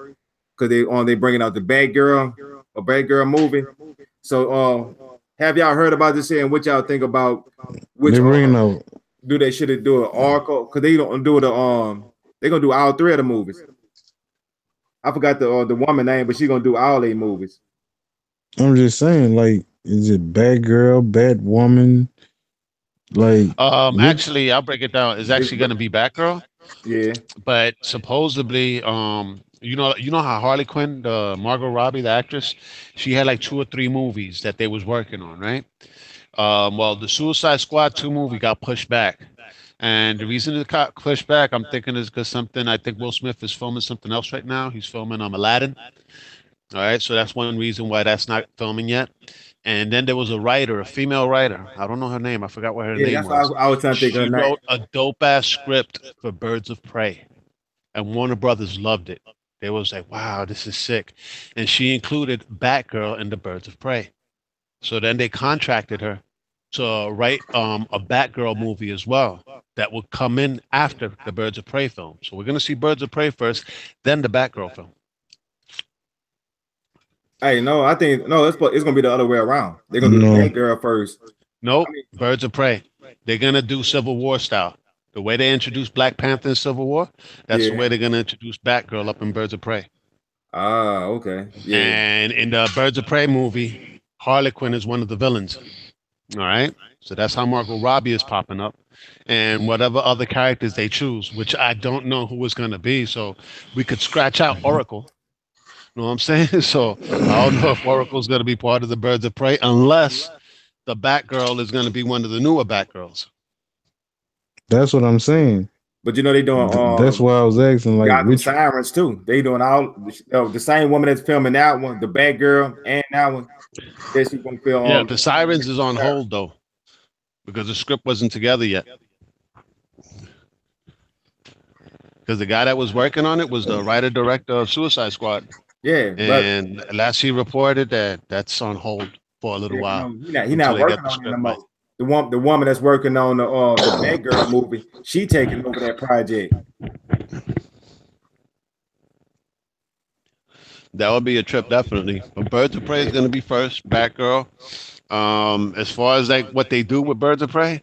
because they bringing out the Bad Girl movie. So have y'all heard about this here and what y'all think about which They're bringing out. do they should do an arc because they don't do they're gonna do all three of the movies. I forgot the woman name, but she's gonna do all eight movies. I'm just saying, like, is it Bad Girl, Bad Woman? Like, what? Actually, I'll break it down. It's actually going to be Batgirl, Yeah, but supposedly, you know how Harley Quinn, the Margot Robbie, the actress, she had like 2 or 3 movies that they was working on, right? Well, the Suicide Squad 2 movie got pushed back. And the reason it got pushed back, I'm thinking, is because I think Will Smith is filming something else right now. He's filming Aladdin. All right, so that's one reason why that's not filming yet. And then there was a writer, a female writer. I don't know her name. I forgot what her yeah, name that's why was. I was trying to think of her She name. wrote a dope ass script for Birds of Prey, and Warner Brothers loved it. They was like, "Wow, this is sick," and she included Batgirl in the Birds of Prey. So then they contracted her to write a Batgirl movie as well that would come in after the Birds of Prey film. So we're gonna see Birds of Prey first, then the Batgirl film. Hey, no, I think no, it's gonna be the other way around. They're gonna do the No, Bad Girl first. Nope, I mean, Birds of Prey. They're gonna do Civil War style. The way they introduced Black Panther in Civil War, that's the yeah. way they're gonna introduce Batgirl up in Birds of Prey. Ah, okay. Yeah. And in the Birds of Prey movie, Harley Quinn is one of the villains. All right. So that's how Margot Robbie is popping up. And whatever other characters they choose, which I don't know who it's going to be. So we could scratch out Oracle. You know what I'm saying? So I don't know if Oracle's going to be part of the Birds of Prey unless the Batgirl is going to be one of the newer Batgirls. that's what I'm saying. But you know they doing That's why I was asking, like, Gotham which Sirens too. They doing all the same woman that's filming that one, the Bad Girl, and that one. That she's gonna film Yeah, the Sirens is on hold though because the script wasn't together yet. Because the guy that was working on it was the writer director of Suicide Squad. yeah, but And last he reported that that's on hold for a little yeah, while he until not they get working the on it no script right. more. The woman that's working on the Bad Girl movie, she taking over that project. That would be a trip, definitely. But Birds of Prey is going to be first. Batgirl. As far as like what they do with Birds of Prey,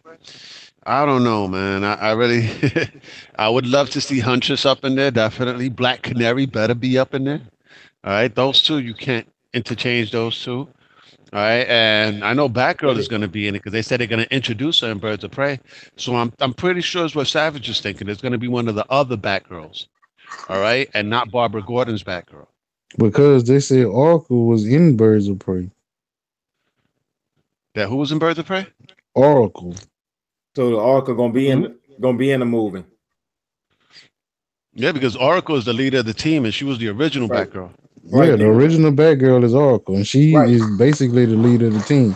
I don't know, man. I really, I would love to see Huntress up in there. Definitely, Black Canary better be up in there. All right, those two you can't interchange those two. All right, and I know Batgirl is going to be in it because they said they're going to introduce her in Birds of Prey. So I'm pretty sure it's what Savage is thinking. It's going to be one of the other Batgirls. All right, and not Barbara Gordon's Batgirl. Because they said Oracle was in Birds of Prey. That who was in Birds of Prey? Oracle. So the Oracle gonna be in the movie. Yeah, because Oracle is the leader of the team, and she was the original Right. Batgirl. Yeah, Right the there. original Batgirl is Oracle, and she Right. is basically the leader of the team.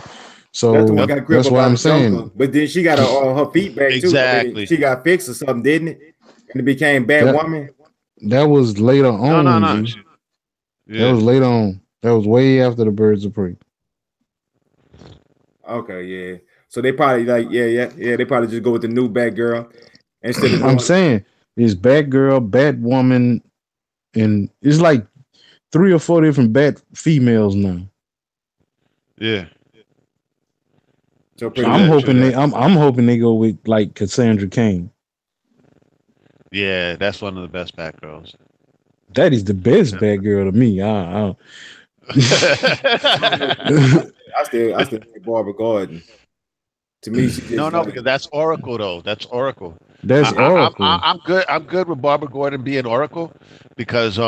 That's the So one Yep, got grip that's up why by I'm the Joker. saying But then she got her feet back too. I mean, exactly. she got fixed or something, didn't it? And it became that Batwoman. that was later No, no, on, no. G. That Yeah. was later on. That was way after the Birds of Prey. Okay, yeah. So they probably like, yeah. They probably just go with the new Batgirl instead of I'm doing. saying it's Batgirl, Batwoman, and it's like 3 or 4 different Bat females now. Yeah. So True pretty I'm much. that. True hoping they that. I'm hoping they go with like Cassandra Cain. Yeah, that's one of the best Batgirls. That is the best Batgirl to me. I don't know. I still think Barbara Gordon. To me, she No, just no, like because that's Oracle though. That's Oracle. That's Oracle. I'm good. I'm good with Barbara Gordon being Oracle because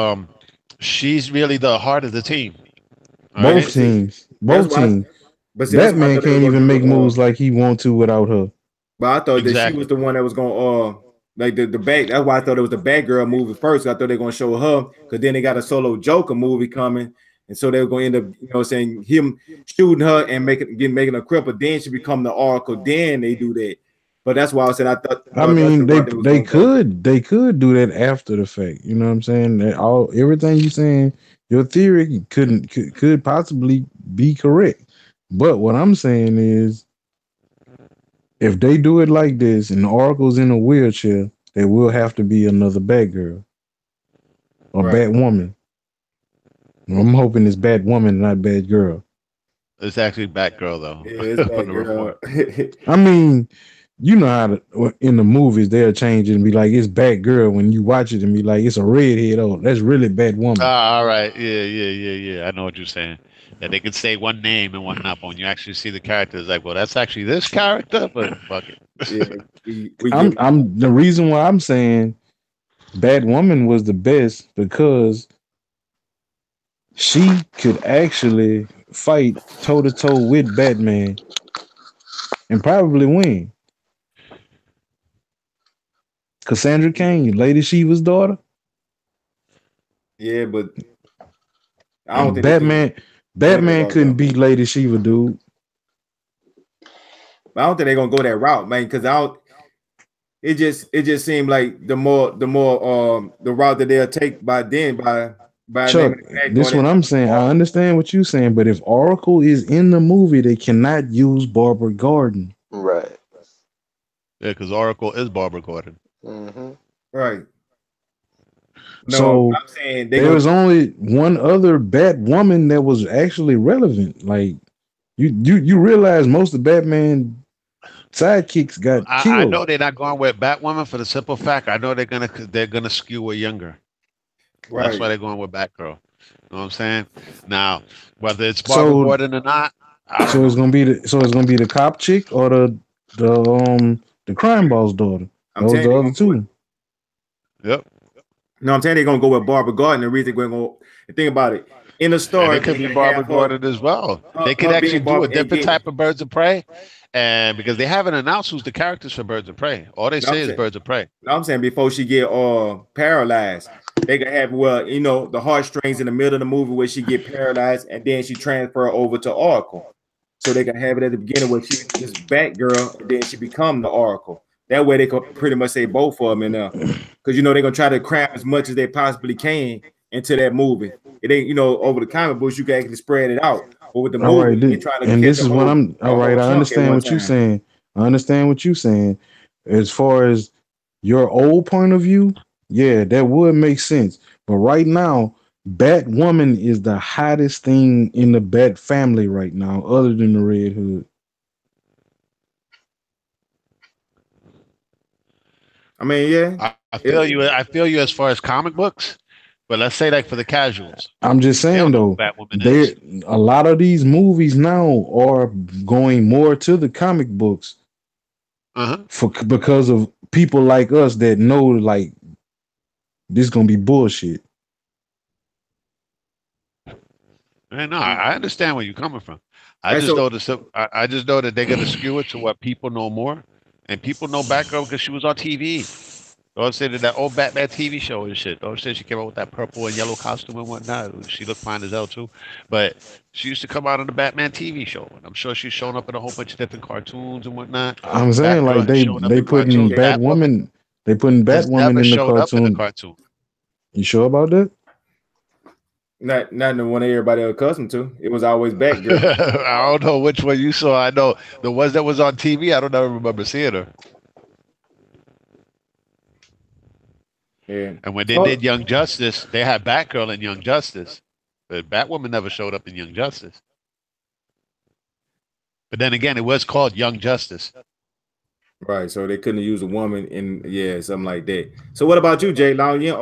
she's really the heart of the team. All Both right. see. teams. That's Both why. teams. But see, that's why I Batman thought they were can't gonna even do. make moves like he want to without her. But I thought that she was Exactly. the one that was gonna like the bag. That's why I thought it was the Batgirl movie first. I thought they were gonna show her because then they got a solo Joker movie coming, and so they were gonna end up, saying him shooting her and making a cripple. Then she become the Oracle. Then they do that. But that's why I said I thought that's mean, the route they was they gonna go. could do that after the fact. You know what I'm saying? That all everything you saying, your theory could possibly be correct. But what I'm saying is, if they do it like this and the Oracle's in a wheelchair, there will have to be another Batgirl or Right. Batwoman. I'm hoping it's Batwoman, not Batgirl. It's actually Batgirl Yeah, though. it's For the report. Batgirl. I mean, you know how in the movies they'll change it and be like it's Batgirl when you watch it and be like it's a redhead. Oh, that's really Batwoman. Ah, all right. Yeah, yeah, yeah, yeah. I know what you're saying. Yeah, they could say one name and whatnot, but when you actually see the character, it's like, well, that's actually this character, but fuck Yeah, it. we I'm give I'm the reason why I'm saying Batwoman was the best because she could actually fight toe to toe with Batman and probably win. Cassandra Cain, Lady Shiva's daughter, yeah, but I don't and think they do. Go ahead, Batman boss couldn't up. beat Lady Shiva, dude. But I don't think they're gonna go that route, man. Because I don't. It just seemed like the more the route that they'll take by Chuck, naming the back this going what into I'm saying. I Oracle. understand what you're saying, but if Oracle is in the movie, they cannot use Barbara Gordon. Right. Yeah, because Oracle is Barbara Gordon. Hmm. Right. No, So I'm saying they're there gonna was only one other Batwoman that was actually relevant. Like you realize most of Batman sidekicks got I killed. know they're not going with Batwoman for the simple fact I know they're gonna skew her younger. That's right. why they're going with Batgirl. You know what I'm saying? Now, whether it's Barbara So Gordon or not, I don't so it's know. gonna be the cop chick or the crime boss daughter. I'm Those telling the you they're other gonna go with two. Yep. no, I'm telling you they're gonna go with Barbara Gordon. The reason they're gonna go and think about it. In the And story, it they could be can Barbara have Gordon as well. They could her actually being do a Barbara and different then type of Birds of Prey, and because they haven't announced who's the characters for Birds of Prey, all they no, I'm say is saying Birds of Prey. no, I'm saying before she get paralyzed, they can have the heartstrings in the middle of the movie where she get paralyzed and then she transfer over to Oracle. So they can have it at the beginning where she just Batgirl and then she become the Oracle. That way they could pretty much say both of them in there. Because they're gonna try to cram as much as they possibly can into that movie. It ain't, over the comic books, you can actually spread it out. But with the All right, movie, they're trying to and catch this a is what whole I'm all a right. whole I chunk at understand one what you're time. saying. I understand what you're saying. As far as your old point of view, yeah, that would make sense. But right now, Batwoman is the hottest thing in the Bat family right now, other than the Red Hood. I mean, yeah. I feel you. I feel you as far as comic books, But let's say like for the casuals, I'm just they saying don't know who though, Batwoman they is. a lot of these movies now are going more to the comic books Uh-huh. for because of people like us that know like this gonna be bullshit. And no, I understand where you're coming from. I And just so know I just know that they're gonna skew it to what people know more, and people know Batgirl because she was on TV. Don't say that old Batman TV show and shit. Don't say she came out with that purple and yellow costume and whatnot. She looked fine as hell too, but she used to come out on the Batman TV show, and I'm sure she's shown up in a whole bunch of different cartoons and whatnot. I'm saying Batgirl like has shown up they in putting cartoons. okay, Batwoman has Batwoman never in the showed up in the cartoon. cartoon. You sure about that? not the one everybody accustomed to. It was always Batgirl. I don't know which one you saw. I know the ones that was on TV. I don't ever remember seeing her. Yeah. And when they did So Young Justice, they had Batgirl in Young Justice, but Batwoman never showed up in Young Justice. But then again, it was called Young Justice. right, so they couldn't use a woman in something like that. So what about you, Jay Long? Yeah,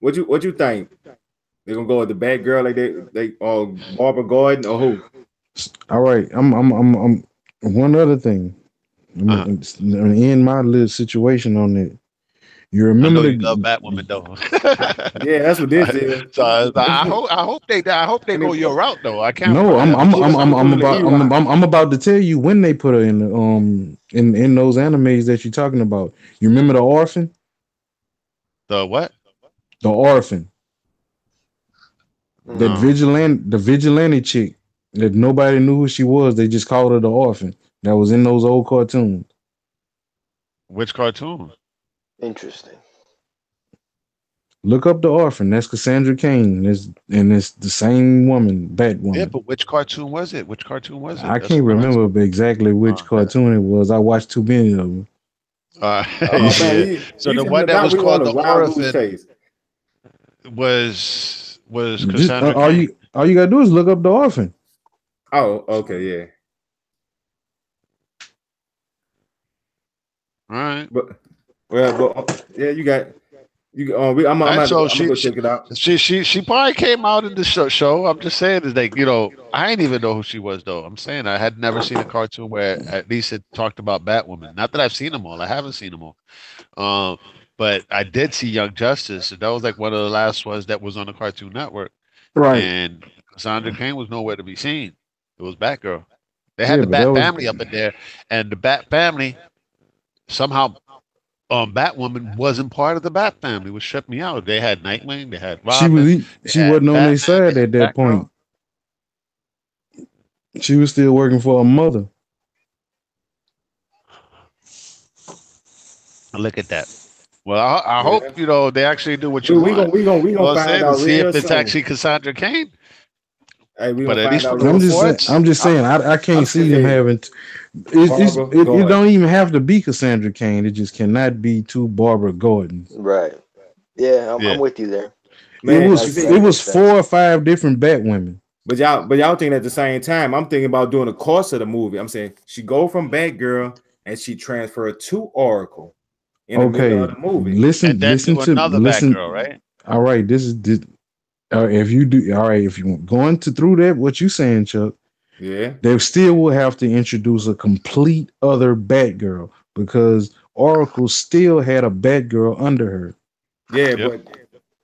what you think? They're gonna go with the Batgirl like they Barbara Gordon or who? All right. I'm one other thing. I'm Uh-huh. gonna end my little situation on it. You I remember know you love the Batwoman though. Yeah, that's what this is. So I hope they I go mean, your route though. I can't no, front. I'm I I'm mean, I'm I'm I'm, I'm pulling the about Ewok. I'm about to tell you when they put her in the in those animes that you're talking about. You remember the what? the orphan, that Hmm. No. vigilante chick that nobody knew who she was. They just called her the orphan. That was in those old cartoons. Which cartoon? Interesting. Look up the orphan. That's Cassandra Cain. It's the same woman, Yeah, Batwoman. but which cartoon was it? Which cartoon was it? I That's can't what I'm asking. remember exactly which Yeah. cartoon it was. I watched too many of them. Oh man, Yeah. So the one that now was we on called a the wild goose Orphan chase. was Just Cassandra Cain. all you gotta do is look up the orphan. Oh, okay, yeah. All right. But yeah, you got you. I'm All gonna right. have to go. So I'm gonna she go she check it out. she probably came out in the show. I'm just saying is like I didn't even know who she was though. I'm saying I had never seen a cartoon where at least it talked about Batwoman. Not that I've seen them all. I haven't seen them all. Um, but I did see Young Justice, and that was like one of the last ones that was on the Cartoon Network. Right. And Cassandra Cain was nowhere to be seen. It was Batgirl. They had Yeah, the but that Bat was family up in there, and the Bat family somehow Batwoman wasn't part of the Bat family, which tripped me out. They had Nightwing, they had Robin, they she had wasn't on their Batman, they side had at that Batgirl. point. She was still working for her mother. Look at that. Well, I hope Yeah, they actually do what we you we gonna want. we gonna we You know gonna what I'm find saying? To out see real if it's soon. actually Cassandra Cain. Hey, we But gonna at find least out from the real soon. I'm reports, just saying I I'm can't see them saying having Barbara it Gordon. don't even have to be Cassandra Cain. It just cannot be two Barbara Gordons. Right. Yeah, I'm yeah. with you there. Man, you That see, It makes was sense. 4 or 5 different Batwomen. but y'all thinking at the same time. I'm thinking about doing the course of the movie. I'm saying she go from Batgirl and she transferred to Oracle in the middle of Okay, the movie. And then do another Batgirl, listen. right? All right, this if you do all right, if you going to through that, what you saying, Chuck? Yeah, They still will have to introduce a complete other Batgirl because Oracle still had a Batgirl under her. yeah, Yep. but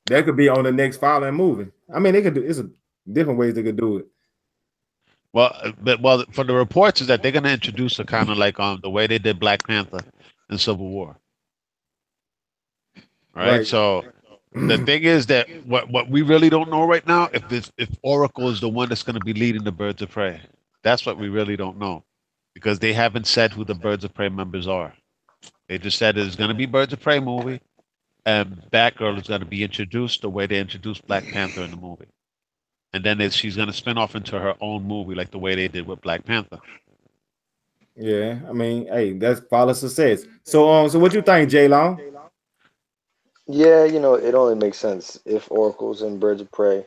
that could be on the next following movie. I mean, they could do. It's a different ways they could do it. Well, for the reports is that they're gonna introduce her kind of like the way they did Black Panther in Civil War, right? Right. So the thing is that what we really don't know right now if Oracle is the one that's gonna be leading the Birds of Prey. That's what we really don't know because they haven't said who the Birds of Prey members are. They just said it's gonna be Birds of Prey movie and Batgirl is gonna be introduced the way they introduced Black Panther in the movie. And then she's gonna spin off into her own movie, like the way they did with Black Panther. Yeah, I mean, hey, that's follow success. So what you think, J Long? Yeah, it only makes sense if Oracles and Birds of Prey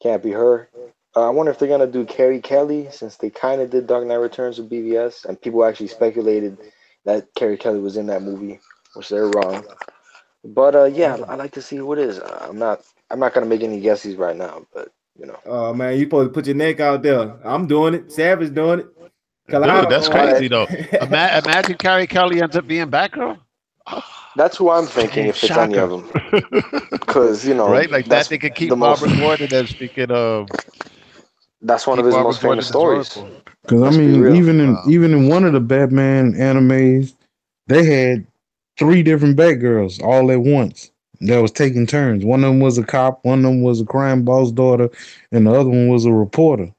can't be her. I wonder if they're gonna do Carrie Kelly since they kind of did Dark Knight Returns with BVS, and people actually speculated that Carrie Kelly was in that movie, which they're wrong. But yeah, I like to see who it is. I'm not gonna make any guesses right now, but you know. Oh man, you supposed to put your neck out there. I'm doing it. Savage doing it. Dude, Kalila, that's All right, crazy though. Imagine Carrie Kelly ends up being Batgirl. that's who I'm thinking Damn, if it's any of shocker. them, because Right? Like that, that's they could the keep most. Barbara Gordon as speaking of That's one of keep his Barbara most famous Gordon as stories. Oracle. Because I Let's be mean, real. Wow. even in one of the Batman animes, they had three different Batgirls all at once. That was taking turns. One of them was a cop, one of them was a crime boss daughter, and the other one was a reporter.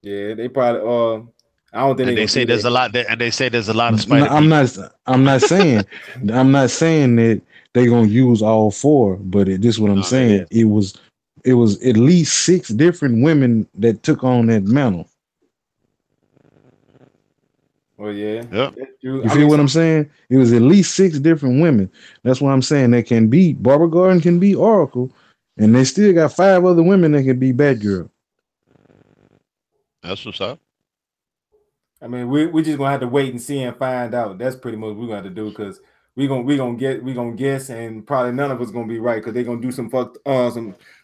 yeah, they probably. I don't think And they're they gonna say do there's a that. lot and they say there's a lot of No, spider people. I'm not saying I'm not saying that they gonna use all four, but this is what I'm No, yeah. saying. It was at least six different women that took on that mantle. Well, yeah, Yep. that's true. You I feel mean, what so, I'm saying? It was at least six different women. That's what I'm saying. That can be Barbara Gordon can be Oracle, and they still got five other women that can be Batgirl. That's what's up. I mean, we just gonna have to wait and see and find out. That's pretty much what we're gonna have to do because we gonna guess and probably none of us gonna be right because they're gonna do some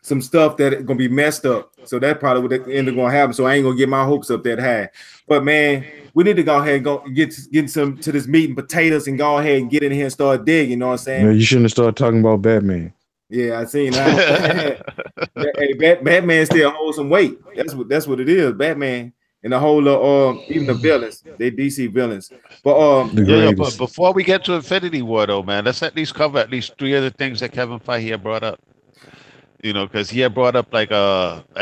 some stuff that gonna be messed up. So that's probably what the end up gonna happen. So I ain't gonna get my hopes up that high. But man, we need to go ahead and go get some to this meat and potatoes and go ahead and get in here and start digging. You know what I'm No, saying? you shouldn't have started talking about Batman. Yeah, I seen that. Hey, Batman still holds some weight. That's what it is. Batman and the whole even the villains, they DC villains. But The Yeah, but greatest. before we get to Infinity War, though, man, let's at least cover at least three of the things that Kevin Feige had brought up. You know, because he had brought up like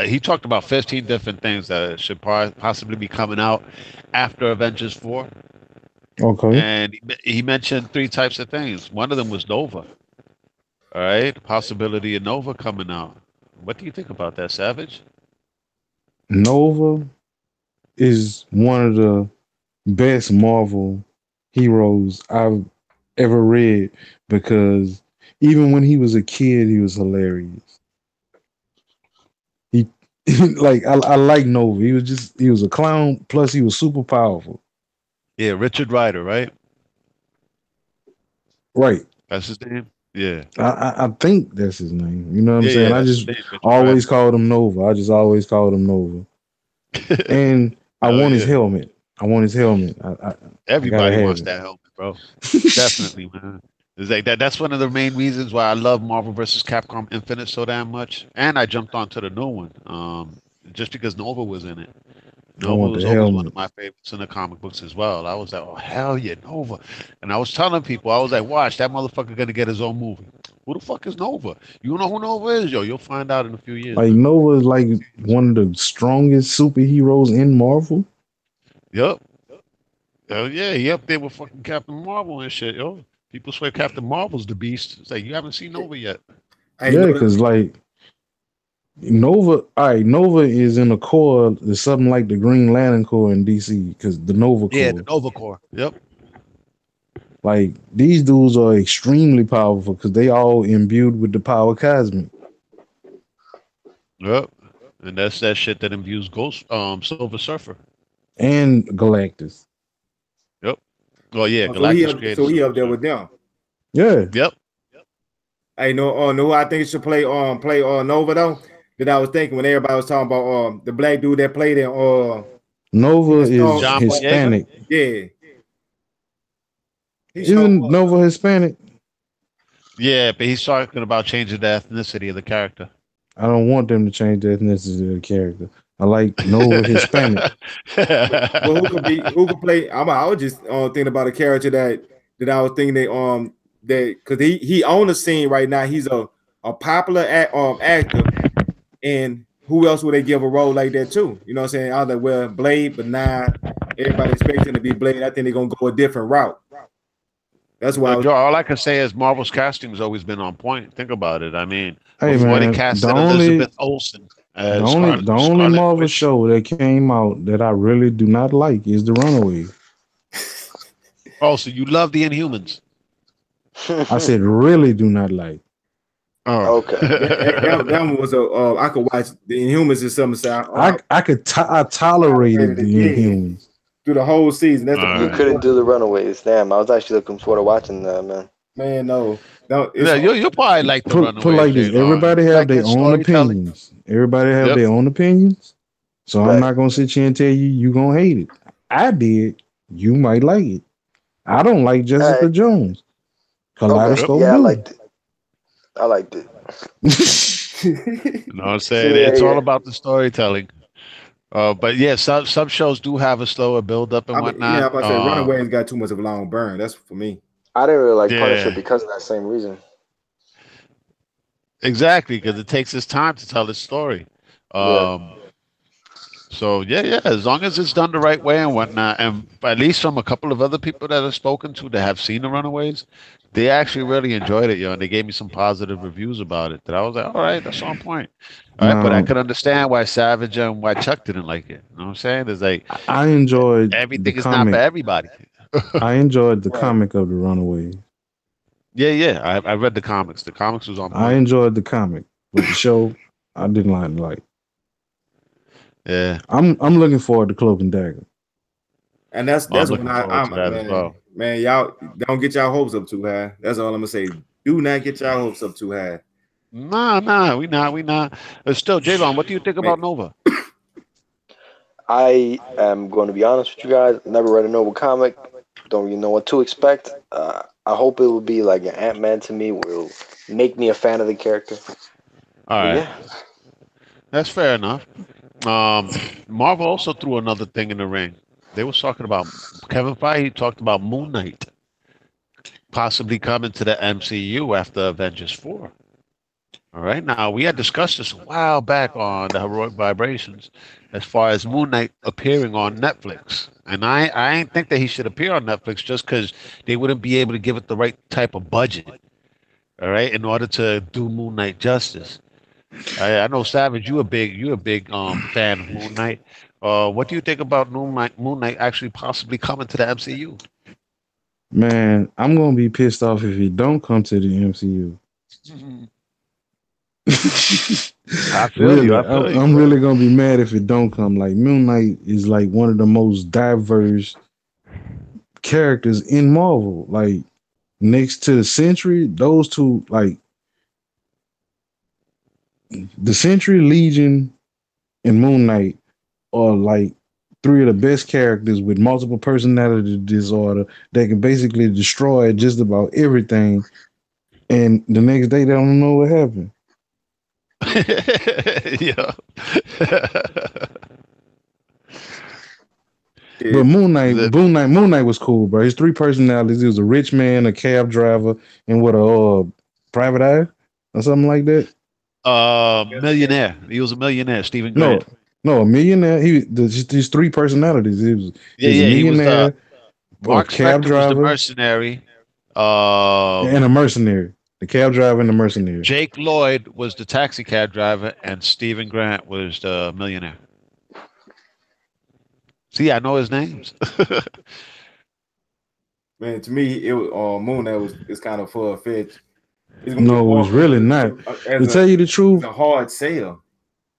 he talked about 15 different things that should possibly be coming out after Avengers 4, Okay. and he mentioned three types of things. One of them was Nova. All right, the possibility of Nova coming out. What do you think about that, Savage? Nova is one of the best Marvel heroes I've ever read because even when he was a kid, he was hilarious. He like I like Nova. He was a clown, plus he was super powerful. Yeah, Richard Rider, right? Right. That's his name. Yeah, I think that's his name. You know what I'm yeah, saying? yeah. I That's his just name, Richard always Rider. called him Nova. I just always called him Nova. And I Hell want his yeah. helmet. I want his helmet. I gotta Everybody have wants it. that helmet, bro. Definitely, man. It's like that. That's one of the main reasons why I love Marvel versus Capcom Infinite so damn much. And I jumped onto the new one, just because Nova was in it. I Nova want was the always one of helmet. my favorites in the comic books as well. I was like, oh hell yeah, Nova. And I was telling people, I was like, watch that motherfucker gonna get his own movie. Who the fuck is Nova? You know who Nova is, yo? You'll find out in a few years, Like man. Nova is like one of the strongest superheroes in Marvel. Yep. Hell yeah, he up there with fucking Captain Marvel and shit, yo. People swear Captain Marvel's the beast. It's like you haven't seen Nova yet. I Yeah, know that. because like Nova, all right, Nova is in a core that's something like the Green Lantern Corps in DC, because the Nova Yeah, the Corps. Nova Corps. Yep. Like these dudes are extremely powerful because they all imbued with the power cosmic Yep. And that's that shit that imbues Ghost Silver Surfer. and Galactus. Yep. Oh yeah, Oh, so he Galactus up, created so he Silver up there with Surfer. them. Yeah, Yep. I know who I think should play Nova though. That I was thinking when everybody was talking about the black dude that played in Nova the is song. John Boyega. Hispanic. Yeah, he showed Isn't up. Nova Hispanic? Yeah, but he's talking about changing the ethnicity of the character. I don't want them to change the ethnicity of the character. I like Nova Hispanic. But who could play? I was just thinking about a character that I was thinking that because he on the scene right now. He's a popular actor, and who else would they give a role like that to? You know what I'm saying? I was like, well, Blade, but nah, everybody expecting to be Blade. I think they're gonna go a different route. That's why I was Joe, all I can say is Marvel's casting has always been on point. Think about it. I mean, Hey before they man, casted Elizabeth Olsen as the only Scarlet Marvel Witch, show that came out that I really do not like is The Runaway. oh, so you love the Inhumans? I said really do not like. Oh, Okay. that one was I could watch the Inhumans or something. So I I tolerated tolerated it. the Yeah, Inhumans. through the whole season. That's the You Alright. only couldn't one. do the Runaways. Damn, I was actually looking forward to watching that, man. Man, no, no, it's Yeah, you probably like the Put Runaways, like this. J Law. Everybody You have like their good own storytelling. opinions. Everybody have Yep. their own opinions. So I'm Right. not gonna sit here and tell you gonna hate it. I did. You might like it. I don't like All right. Jessica Jones. Okay. Yep. Kaleidoscope Yeah, I do. liked it. I liked it. You know what I'm So saying? yeah, It's all yeah. about the storytelling. But yeah, some shows do have a slower build up and I mean, yeah, whatnot. I'm about to say Runaways got too much of a long burn. That's for me. I didn't really like Punisher Yeah, because of that same reason. exactly, because it takes its time to tell its story. Yeah. Um, so yeah, as long as it's done the right way and whatnot, and at least from a couple of other people that I've spoken to that have seen the Runaways, they actually really enjoyed it, and they gave me some positive reviews about it. That I was like, all right, that's on point. All right, but I Now could understand why Savage and why Chuck didn't like it. You know what I'm saying? It's like I enjoyed the everything is not for comic. everybody. I enjoyed the Right. comic of the Runaways. Yeah. I read the comics. The comics was on I point. enjoyed the comic, but the show I didn't like. Yeah, I'm looking forward to Cloak and Dagger. And that's well, I'm that's when looking forward to I'm that as man, well. man, y'all don't get y'all hopes up too high. That's all I'm gonna say. Do not get y'all hopes up too high. Nah, we not. Still, Jalon, what do you think Man, about Nova? I am going to be honest with you guys. Never read a Noble comic. Don't really know what to expect. I hope it will be like an Ant Man to me, where it'll make me a fan of the character. All But right, yeah, that's fair enough. Marvel also threw another thing in the ring. They was talking about Kevin Feige talked about Moon Knight possibly coming to the MCU after Avengers 4. All right. Now we had discussed this a while back on the Heroic Vibrations, as far as Moon Knight appearing on Netflix, and I ain't think that he should appear on Netflix just because they wouldn't be able to give it the right type of budget. All right, in order to do Moon Knight justice. I know Savage, you a big fan of Moon Knight. What do you think about Moon Knight actually possibly coming to the MCU? Man, I'm gonna be pissed off if he don't come to the MCU. I feel you. Really, I feel you. I'm really gonna be mad if it don't come. Like Moon Knight is like one of the most diverse characters in Marvel. Like next to the Sentry, those two, like the Sentry, Legion, and Moon Knight, are like three of the best characters with multiple personality disorder that can basically destroy just about everything. And the next day, they don't know what happened. Yeah. yeah, But The- Moon Knight was cool, bro. His three personalities. He was a rich man, a cab driver, and what a private eye or something like that. millionaire. He was a millionaire, Stephen No, Grant. no, a millionaire. These three personalities. He was a Yeah. He was the millionaire, a Mark cab Spector was the driver, mercenary. and a mercenary. The cab driver and the mercenary. Jake Lloyd was the taxi cab driver, and Stephen Grant was the millionaire. See, I know his names. man. To me, it was Moon that was it's kind of far fetched. It's gonna be No, it's hard for really him not. To as tell you the it's truth, a hard sell.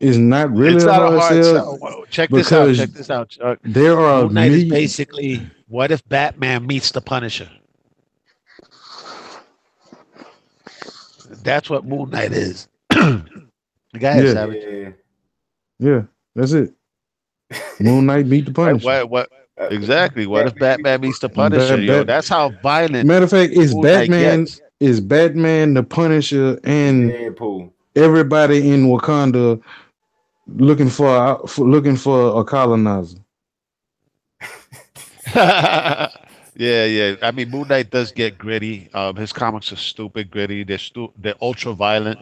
it's not really It's a not a hard hard sell sell. Whoa, check this out. because Check this out, Chuck. there are Moon Knight is million. basically what if Batman meets the Punisher? That's what Moon Knight is. Go ahead, Yeah, Savage. Yeah. yeah, that's it. Moon Knight beat the Right? Punisher. What? Exactly. What if Batman Batman meets the Punisher? Yo, Bat, that's how violent Matter of fact, Moon Knight gets. Is Batman, the Punisher, and Deadpool. everybody in Wakanda looking for a colonizer. Yeah. I mean, Moon Knight does get gritty. His comics are stupid gritty. They're ultra violent.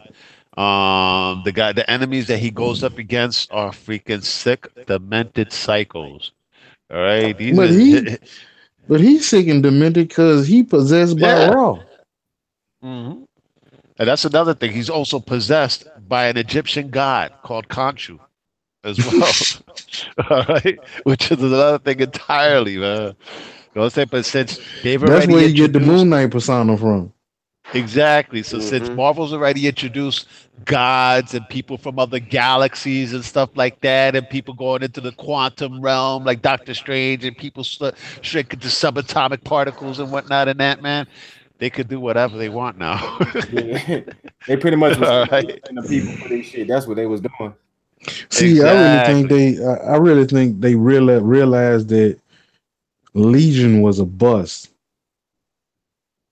The enemies that he goes up against are freaking sick, demented psychos. All right, these But he are but he's sick and demented because he possessed by yeah. Raw. hmm And that's another thing. He's also possessed by an Egyptian god called Khonshu as well. All right, which is another thing entirely, man. You know what I'm saying? But since they've That's already where you get the introduced Moon Knight persona from. Exactly. So since Hmm. Marvel's already introduced gods and people from other galaxies and stuff like that, and people going into the quantum realm like Doctor Strange, and people shrink into subatomic particles and whatnot, and that man, they could do whatever they want now. Yeah, they pretty much was All right. scapegoating the people for this shit. That's what they was doing. See, Exactly. I really think they realized that Legion was a bust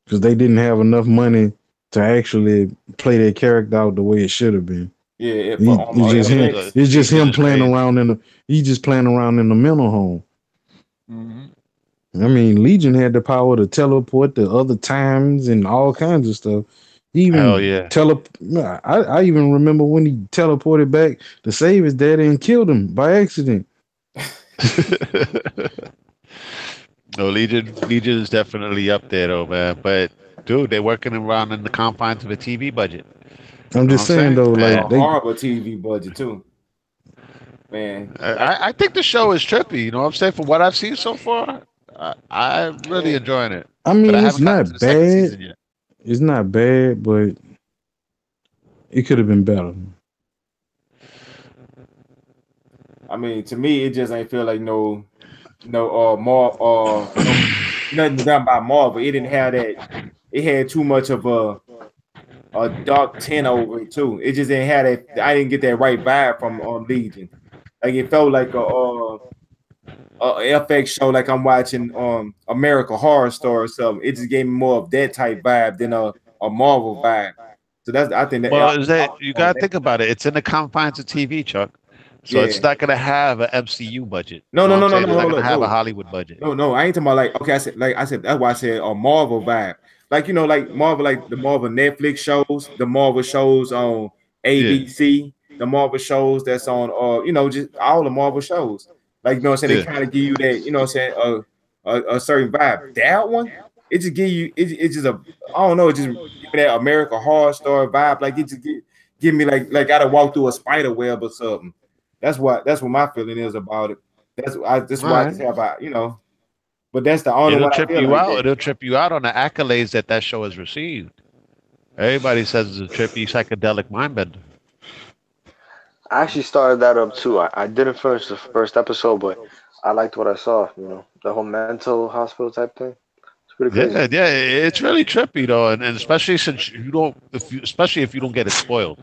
because they didn't have enough money to actually play their character out the way it should have been. Yeah, for It's just him. FX. It's just Legion him is playing crazy. around in the. He's just playing around in the mental home. Hmm. I mean, Legion had the power to teleport to other times and all kinds of stuff. He Hell even yeah. I even remember when he teleported back to save his daddy and killed him by accident. No, Legion is definitely up there though, man. But dude, they're working around in the confines of a TV budget. I'm You know what just I'm saying saying? though, A like And they. horrible TV budget too, man. I think the show is trippy. You know what I'm saying? From what I've seen so far, I'm really Yeah. enjoying it. I But I mean, it's haven't gotten to not the second bad. season yet. It's not bad, but it could have been better. I mean, to me, it just ain't feel like more no nothing done by Marvel. It didn't have that. It had too much of a dark tint over it too. It just didn't have that. I didn't get that right vibe from Legion. Like it felt like a FX show, like I'm watching American Horror Story or something. It just gave me more of that type vibe than a Marvel vibe. So that's I think that Well, is that you on gotta that. think about it? It's in the confines of TV, Chuck. So Yeah. it's not gonna have an MCU budget. No, You know no, what I'm no, no, saying? It's no, not no, gonna no, have a no. Hollywood budget. No, no, I ain't talking about like okay. I said that's why I said a Marvel vibe. Like like Marvel, like the Marvel Netflix shows, the Marvel shows on Yeah, ABC, the Marvel shows that's on just all the Marvel shows. Like what I'm saying, they yeah. kind of give you that what I'm saying a certain vibe. That one, it just give you it's just a I don't know, it just give me that American Horror Story vibe. Like it just give me like I gotta walk through a spider web or something. That's what my feeling is about it. That's All why I just right. have but that's the only It'll one I trip feel you like out. that. It'll trip you out on the accolades that show has received. Everybody says it's a trippy psychedelic mind bender. I actually started that up too. I didn't finish the first episode, but I liked what I saw. The whole mental hospital type thing. It's pretty crazy. Yeah, yeah, it's really trippy though, and especially since you don't, especially if you don't get it spoiled.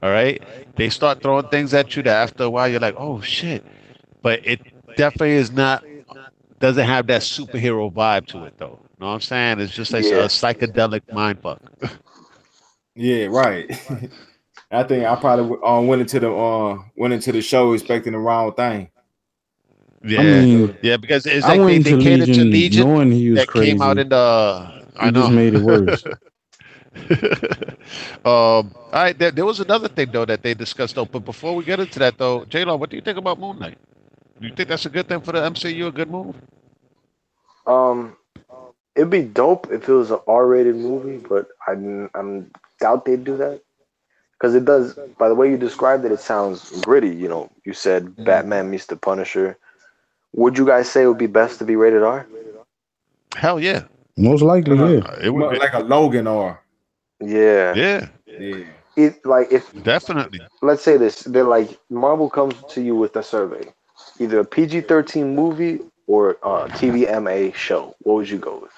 All right, they start throwing things at you that after a while you're like, oh shit, but it definitely is not doesn't have that superhero vibe to it though. You know what I'm saying? It's just like a Yeah. psychedelic mind fuck. Yeah, right. I think I probably went into the show expecting the wrong thing. I Yeah, mean, yeah, because it's I like went they into catered to Legion Legion knowing he was that came out crazy. in the. I It just know. made it worse. All right, there was another thing though that they discussed though. But before we get into that though, J-Lo, what do you think about Moon Knight? Do you think that's a good thing for the MCU? A good move? Um, it'd be dope if it was an R-rated movie, but I'm doubt they'd do that because it does. By the way you described it, it sounds gritty. You said Mhm. Batman meets the Punisher. Would you guys say it would be best to be rated R? Hell yeah, Most likely, Uh, yeah. it would be. like a Logan or Yeah. Yeah, yeah. It like if definitely. let's say this, they're like Marvel comes to you with a survey, either a PG-13 movie or a TVMA show. What would you go with?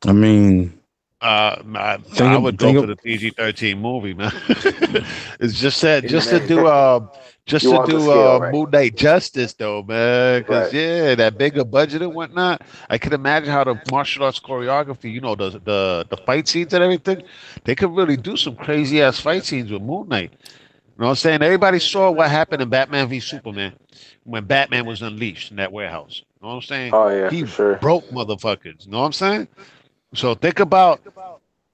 I mean, I would go think for of the PG-13 movie, man. It's just that Yeah, man. You just to want the do scale, right? Moon Knight justice though, man. Because Right. yeah, that bigger budget and whatnot. I can imagine how the martial arts choreography, the fight scenes and everything, they could really do some crazy ass fight scenes with Moon Knight. You know what I'm saying? Everybody saw what happened in Batman v Superman when Batman was unleashed in that warehouse. You know what I'm saying? Oh yeah, for He sure. broke motherfuckers. You know what I'm saying? So think about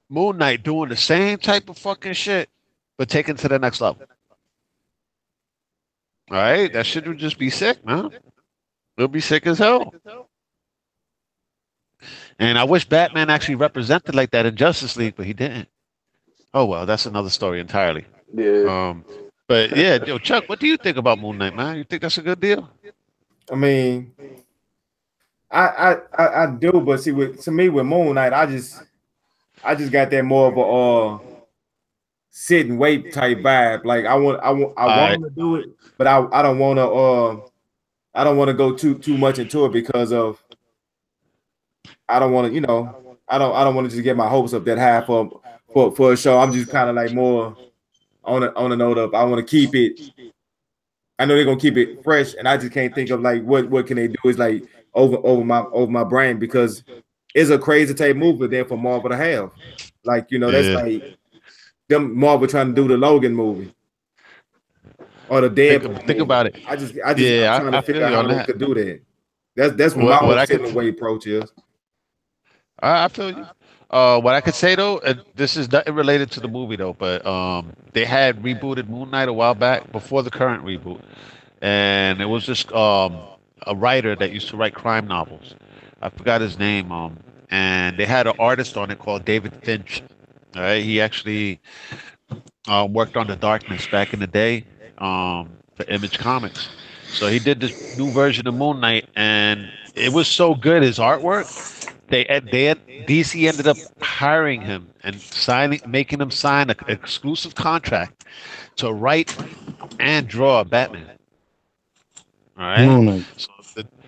Moon Knight doing the same type of fucking shit, but taken to the next level. All right, that shit would just be sick, man. It'll be sick as hell. And I wish Batman actually represented like that in Justice League, but he didn't. Oh well, that's another story entirely. Yeah. Um, but yeah, yo, Chuck, what do you think about Moon Knight, man? You think that's a good deal? I mean, I do, but see, to me with Moon Knight, I just got that more of a sit and wait type vibe. Like I All want right. them to do it, but I don't want to I don't want to go too much into it because of I don't want to I don't want to just get my hopes up that high for a show. I'm just kind of like more on a note of I want to keep it. I know they're gonna keep it fresh, and I just can't think of like what can they do. It's like over my brain because it's a crazy type movie there for Marvel to have. Like that's Yeah. like them Marvel trying to do the Logan movie or the Deadpool Think movie. about it. I'm Yeah, trying to I feel figure out you how on they that. could do that. That's what my What whole I could, sitting away approach is. I feel you. What I could say though, this is nothing related to the movie though, but they had rebooted Moon Knight a while back before the current reboot, and it was just a writer that used to write crime novels. I forgot his name. And they had an artist on it called David Finch. All right, he actually worked on The Darkness back in the day for Image Comics. So he did this new version of Moon Knight, and it was so good his artwork. DC ended up hiring him and making him sign an exclusive contract to write and draw Batman. All right. Moon Knight. So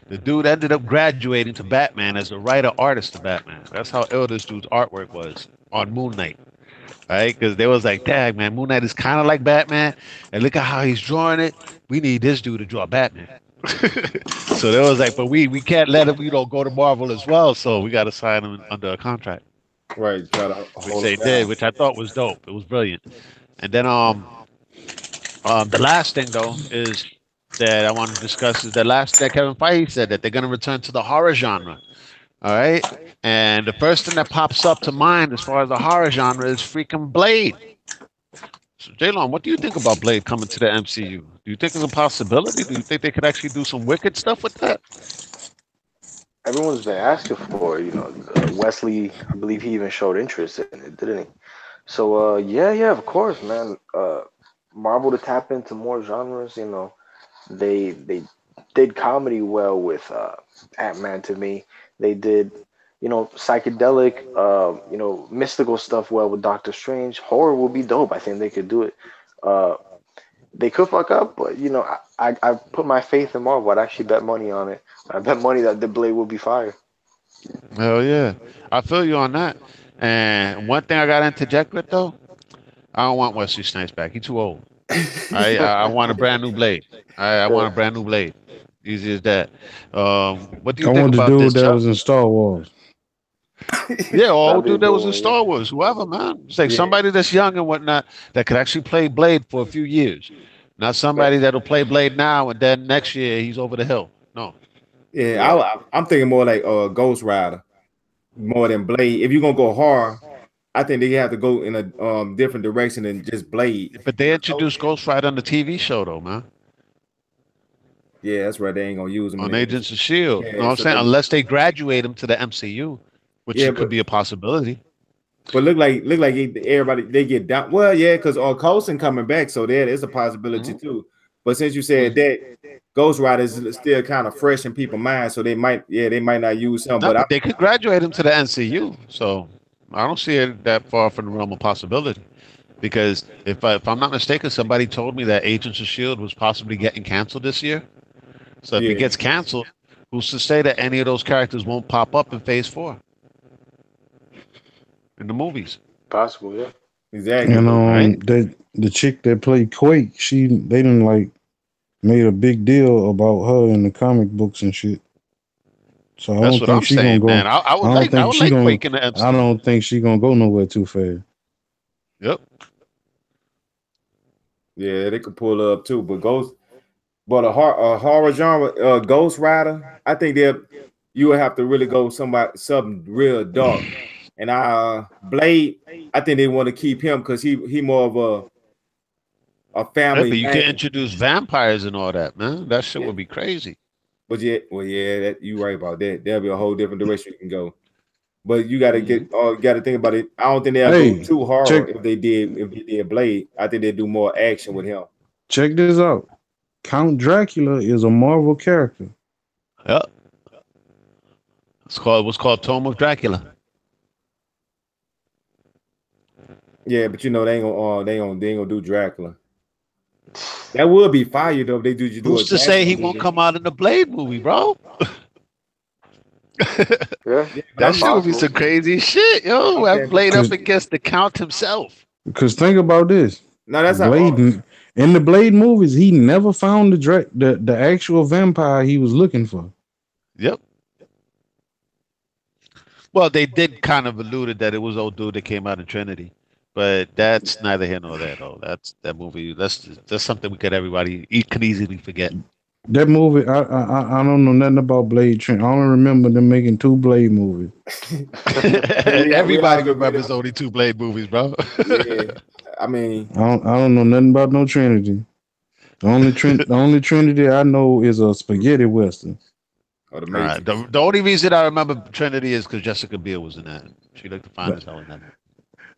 the dude ended up graduating to Batman as a writer artist to Batman. That's how ill this dude's artwork was on Moon Knight. Right? Because they was like, dang, man, Moon Knight is kind of like Batman. And look at how he's drawing it. We need this dude to draw Batman. So they was like, but we can't let him, go to Marvel as well. So we got to sign him under a contract, Right, try to which hold they them did, down. which I thought was dope. It was brilliant. And then the last thing though is that I want to discuss is the last that Kevin Feige said that they're going to return to the horror genre. All right. And the first thing that pops up to mind as far as the horror genre is freaking Blade. So, Jaylon, what do you think about Blade coming to the MCU? Do you think it's a possibility? Do you think they could actually do some wicked stuff with that? Everyone's been asking for it. Wesley, I believe he even showed interest in it, didn't he? So, yeah, of course, man. Marvel to tap into more genres. They did comedy well with Ant-Man to me. They did, psychedelic, mystical stuff well with Doctor Strange. Horror will be dope. I think they could do it. Uh, they could fuck up, but I put my faith in Marvel. I'd actually bet money on it. I bet money that the Blade will be fire. Hell yeah. I feel you on that. And one thing I got to interject with, though, I don't want Wesley Snipes back. He's too old. I want a brand new Blade. I want a Yeah. brand new Blade. Easy as that. What do I you think want the about dude this, that Chuck? was in Star Wars. Yeah, all That'd be a dude that good was in one. Yeah. Star Wars, whoever, man. It's like Yeah, somebody that's young and whatnot that could actually play Blade for a few years. Not somebody that'll play Blade now and then next year he's over the hill. No. yeah. Yeah. I'm thinking more like Ghost Rider more than Blade. If you're gonna go horror, I think they have to go in a different direction than just Blade. But they introduced Ghost Rider on the TV show though, man. Yeah, that's right. They ain't gonna use them in On the Agents of Shield. You know yeah. what I'm So saying? they Unless they graduate him to the MCU, which yeah, it could be a possibility. but look like everybody they get down. Well, yeah, because Coulson coming back, so there is a possibility Hmm. too. But since you said that Ghost Rider is still kind of fresh in people's minds, so they might not use him. No, But I but they could graduate him to the NCU. So I don't see it that far from the realm of possibility. Because if I'm not mistaken, somebody told me that Agents of Shield was possibly getting canceled this year. So if it yeah gets canceled, who's to say that any of those characters won't pop up in Phase 4 in the movies? Possible. Yeah. exactly. And But Right? that the chick that played Quake, they didn't like made a big deal about her in the comic books and shit. So I That's don't what think I'm she gonna saying, go. man. I I would don't like I think would she like gonna. Quake in the I MCU. don't think she gonna go nowhere too fast. Yep. yeah, they could pull up too. But a horror genre, Ghost Rider, I think that you would have to really go something real dark. And Blade, I think they want to keep him because he more of a Right, family but you can thing. introduce vampires and all that, man. That shit Yeah. would be crazy. But yeah, well, yeah, that you right about that. There'll be a whole different direction you can go. But you got to Hmm. think about it. I don't think they'll go Hey, too check horror if they did Blade. I think they do more action with him. check this out. Count Dracula is a Marvel character. Yep. It's called what's called Tome of Dracula. Yeah, but you know they ain't gonna do Dracula. That would be fire though if they do you do a Who's to say Dracula he won't movie. come out in the Blade movie, bro? Yeah, Yeah, but That that's I'm shit would be possible. some crazy shit, yo. I'm I saying, Blade up Cause, against the Count himself. cause think about this. no, that's not Blade in the Blade movies, he never found the actual vampire he was looking for. Yep. Well, they did kind of alluded that it was old dude that came out in Trinity, but that's neither here nor there, though. That's that movie. That's something we could everybody could easily forget. That movie, I don't know nothing about Blade Trinity. I only remember them making two Blade movies. I mean, we all Everybody could agree remembers only two Blade movies, bro. yeah. I mean, I don't know nothing about no Trinity. The only Trinity I know is a spaghetti western. or the All right. Matrix. The only reason I remember Trinity is because Jessica Biel was in that. She looked fine The, as hell in that.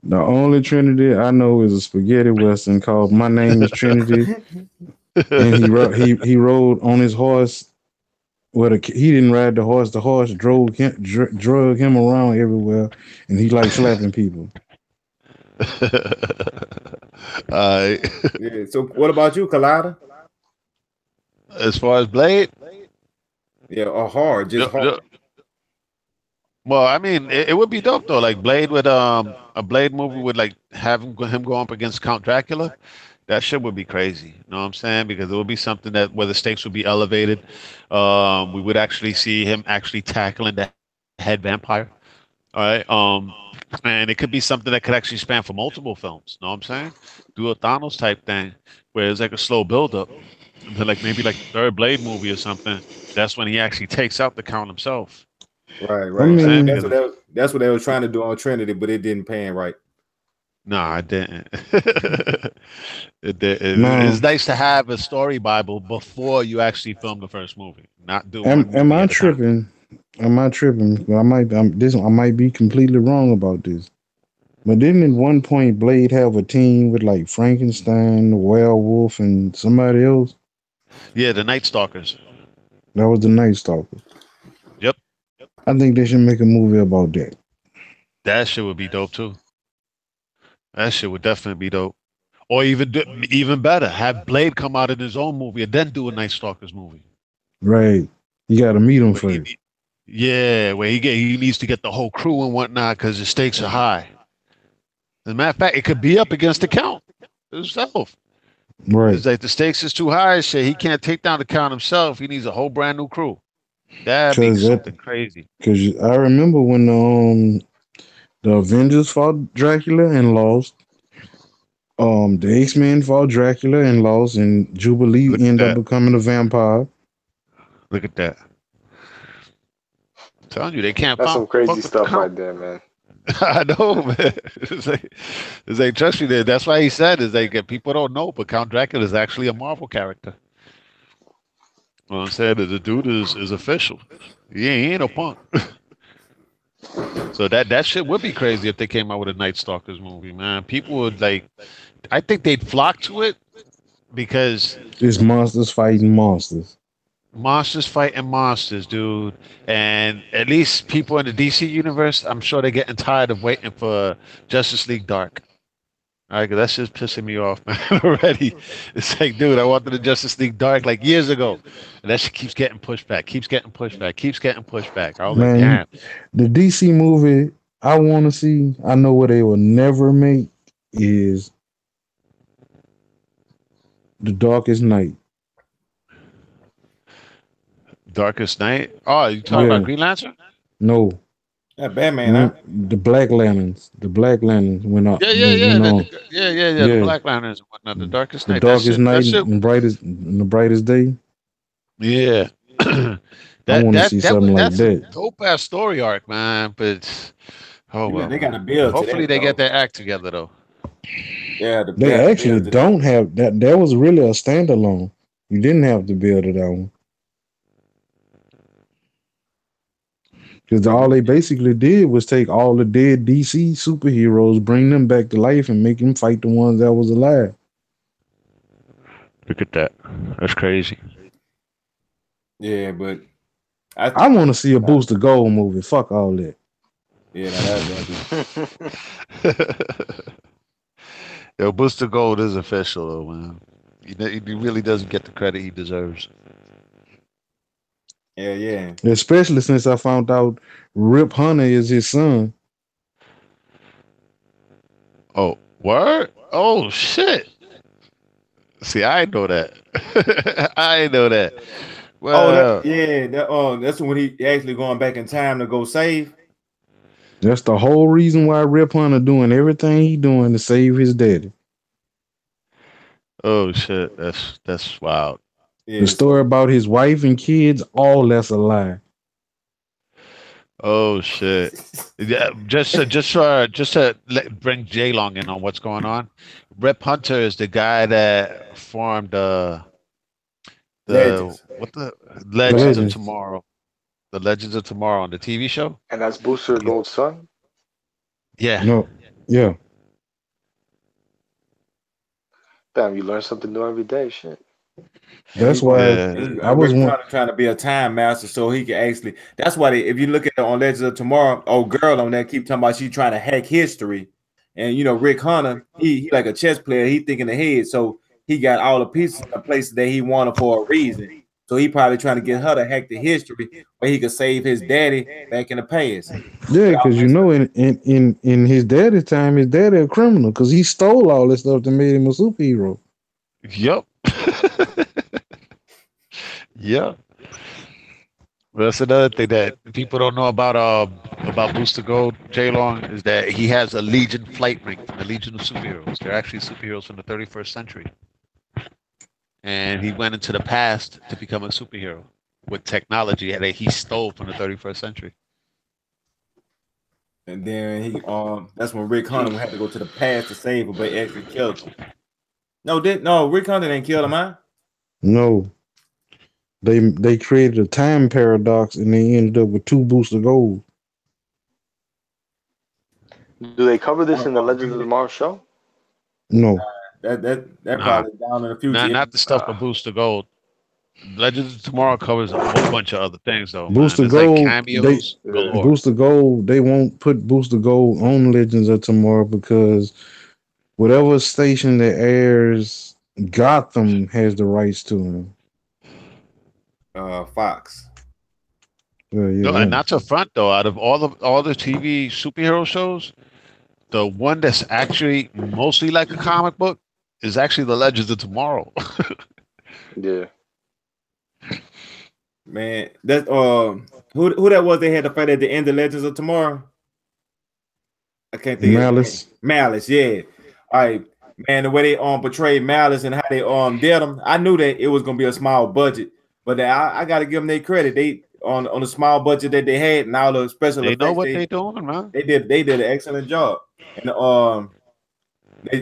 the only Trinity I know is a spaghetti western called My Name Is Trinity, and he rode on his horse. Well, he didn't ride the horse. The horse drug him around everywhere, and he liked slapping people. uh, Yeah. So what about you, Collider? as far as Blade, Yeah, or hard, just yep, hard. yep. Well, I mean, it would be dope though. Like Blade with a Blade movie with like having him go up against Count Dracula. That shit would be crazy. You know what I'm saying? Because it would be something that where the stakes would be elevated. We would actually see him actually tackling the head vampire. All right. And it could be something that could actually span for multiple films. You know what I'm saying? Do a Thanos type thing where it's like a slow build up. Until like maybe like the third Blade movie or something. That's when he actually takes out the Count himself. Right, I You know what I'm right. saying? mean, Because That's what they was trying to do on Trinity, but it didn't pan right. no, I didn't. no. It's nice to have a story Bible before you actually film the first movie, not do Am one am movie I at a time. tripping? Am I tripping? Well, I might be completely wrong about this. But didn't at one point Blade have a team with like Frankenstein, the werewolf, and somebody else? Yeah, the Night Stalkers. That was the Night Stalker. Yep, I think they should make a movie about that. that shit would be dope too. That shit would definitely be dope. Or even better, have Blade come out in his own movie and then do a Night Stalkers movie. Right. You got to meet him Where first. yeah, where he needs to get the whole crew and whatnot because the stakes are high. As a matter of fact, it could be up against the Count himself. Right. It's like the stakes is too high. Shit, he can't take down the Count himself. He needs a whole brand new crew. That'd be Cause that, something crazy. cause I remember when the Avengers fought Dracula and lost. The X-Men fought Dracula and lost, and Jubilee Look at ended up that. becoming a vampire. Look at that. I'm telling you, they can't That's some crazy fuck with the stuff Count. right there, man. I know, man. It's like trust me. That's why he said is like people don't know, but Count Dracula is actually a Marvel character. What I'm saying is the dude is official. He ain't no punk. So that shit would be crazy if they came out with a Night Stalkers movie, man. People would like. I think they'd flock to it because It's monsters fighting monsters. monsters fighting monsters, dude. And at least people in the DC universe, I'm sure they're getting tired of waiting for Justice League Dark. All right, 'cause that's just pissing me off, man, already. It's like, dude, I wanted the Justice League Dark like years ago. And that shit keeps getting pushed back, keeps getting pushed back, keeps getting pushed back. I was like, Man, damn. the DC movie I want to see, I know what they will never make is The Darkest Night. Darkest Night. Oh, you talking about Yeah, Green Lantern? no, That Batman, huh? The Black Lanterns. The Black Lanterns Yeah, yeah, yeah. went on. Yeah. The Yeah, Black Lanterns and whatnot. The Darkest The Night. That Darkest shit. Night That shit. and the brightest day. Yeah. I want to see something like That's a that. dope ass story arc, man. But oh Yeah, well. they got to build to Hopefully that they get though. their act together though. Yeah, they They have to actually build to that. don't have that. That was really a standalone. You didn't have to build it out because all they basically did was take all the dead DC superheroes, bring them back to life, and make them fight the ones that was alive. Look at that. That's crazy. Yeah, but I want to see a Booster Gold movie. Fuck all that. yeah, now that'd be. Yo, Booster Gold is official, though, man. He really doesn't get the credit he deserves. Yeah, yeah. Especially since I found out Rip Hunter is his son. Oh, word? Oh, shit. See, I know that. I know that. Oh, that Well, yeah. That's when he actually going back in time to go save. That's the whole reason why Rip Hunter doing everything he doing to save his daddy. oh shit, that's wild. The Yeah. story So about his wife and kids, all that's a lie. Oh shit. Yeah, just to bring Jay Long in on what's going on. Rip Hunter is the guy that formed the legends. what the The Legends of legends. Tomorrow. The Legends of Tomorrow on the TV show. And that's Booster He- Gold's son. yeah. No, yeah. Damn, you learn something new every day. Shit. And That's he going why Yeah. and he, I was Rick one. Conner trying to be a time master so he can actually. That's why if you look at it on Legends of Tomorrow, old girl on there keep talking about she trying to hack history, and Rick Hunter, he like a chess player. He thinking ahead, so he got all the pieces in the places that he wanted for a reason. So he probably trying to get her to hack the history where he could save his daddy back in the past. Yeah, But because in his daddy's time, his daddy a criminal because he stole all this stuff that made him a superhero. Yep. Yep. Well, that's another thing that people don't know about Booster Gold, Jay Long, is that he has a Legion flight rank from the Legion of Superheroes. They're actually superheroes from the 31st century. And he went into the past to become a superhero with technology that he stole from the 31st century. and then that's when Rick Hunter had to go to the past to save him, but he actually killed him. No, Rick Hunter didn't kill him, huh? No, they created a time paradox and they ended up with two booster gold. Do they cover this in the Oh, Legends of Tomorrow show? No, that Nah, probably down in the future. not the stuff with Booster Gold. Legends of Tomorrow covers a whole bunch of other things, though, man. booster There's like gold. They cameos Yeah. galore. booster gold. They won't put booster gold on Legends of Tomorrow because whatever station that airs Gotham has the rights to him. Fox. No, and Yeah. not to front though. Out of all the TV superhero shows, the one that's actually mostly like a comic book is actually the Legends of Tomorrow. Yeah. Man, that who that was they had to fight at the end of Legends of Tomorrow? I can't think of his name. Malice. Malice, yeah. All right, man, the way they portrayed Malice and how they did them, I knew that it was gonna be a small budget, but I gotta give them their credit. They on the small budget that they had and all the special They know effects what they're doing, man. they did an excellent job. And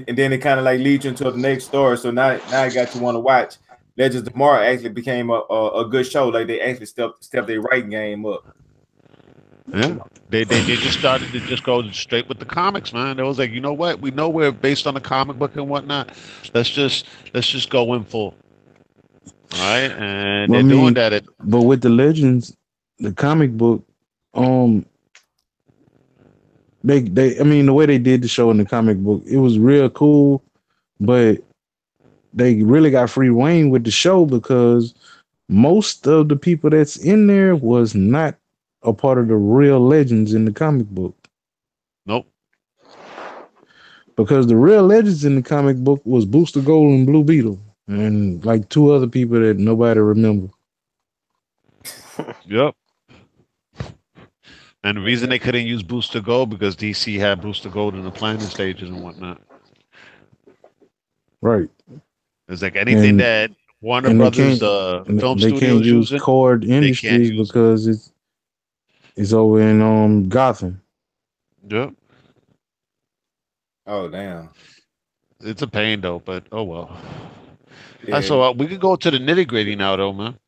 and then it kind of like leads you into the next story. So now I got you want to watch. Legends of Tomorrow actually became a good show. Like they actually stepped their writing game up. Yeah, they just started to just go straight with the comics, man. They was like, you know what? We know we're based on the comic book and whatnot. Let's just go in full. All right, and Well, they're I doing mean, that. but with the Legends, the comic book, um, I mean, the way they did the show in the comic book, it was real cool, but they really got free reign with the show because most of the people that's in there was not a part of the real legends in the comic book. Nope. Because the real legends in the comic book was Booster Gold and Blue Beetle, and like two other people that nobody remember. Yep. And the reason they couldn't use Booster Gold because DC had Booster Gold in the planning stages and whatnot. Right. It's like anything And that Warner and Brothers, the film they can't studios use using, Cord they can't Industries use. because it's over in Gotham. Yep. Oh damn. It's a pain though, but oh well. Yeah. So we could go to the nitty gritty now, though, man.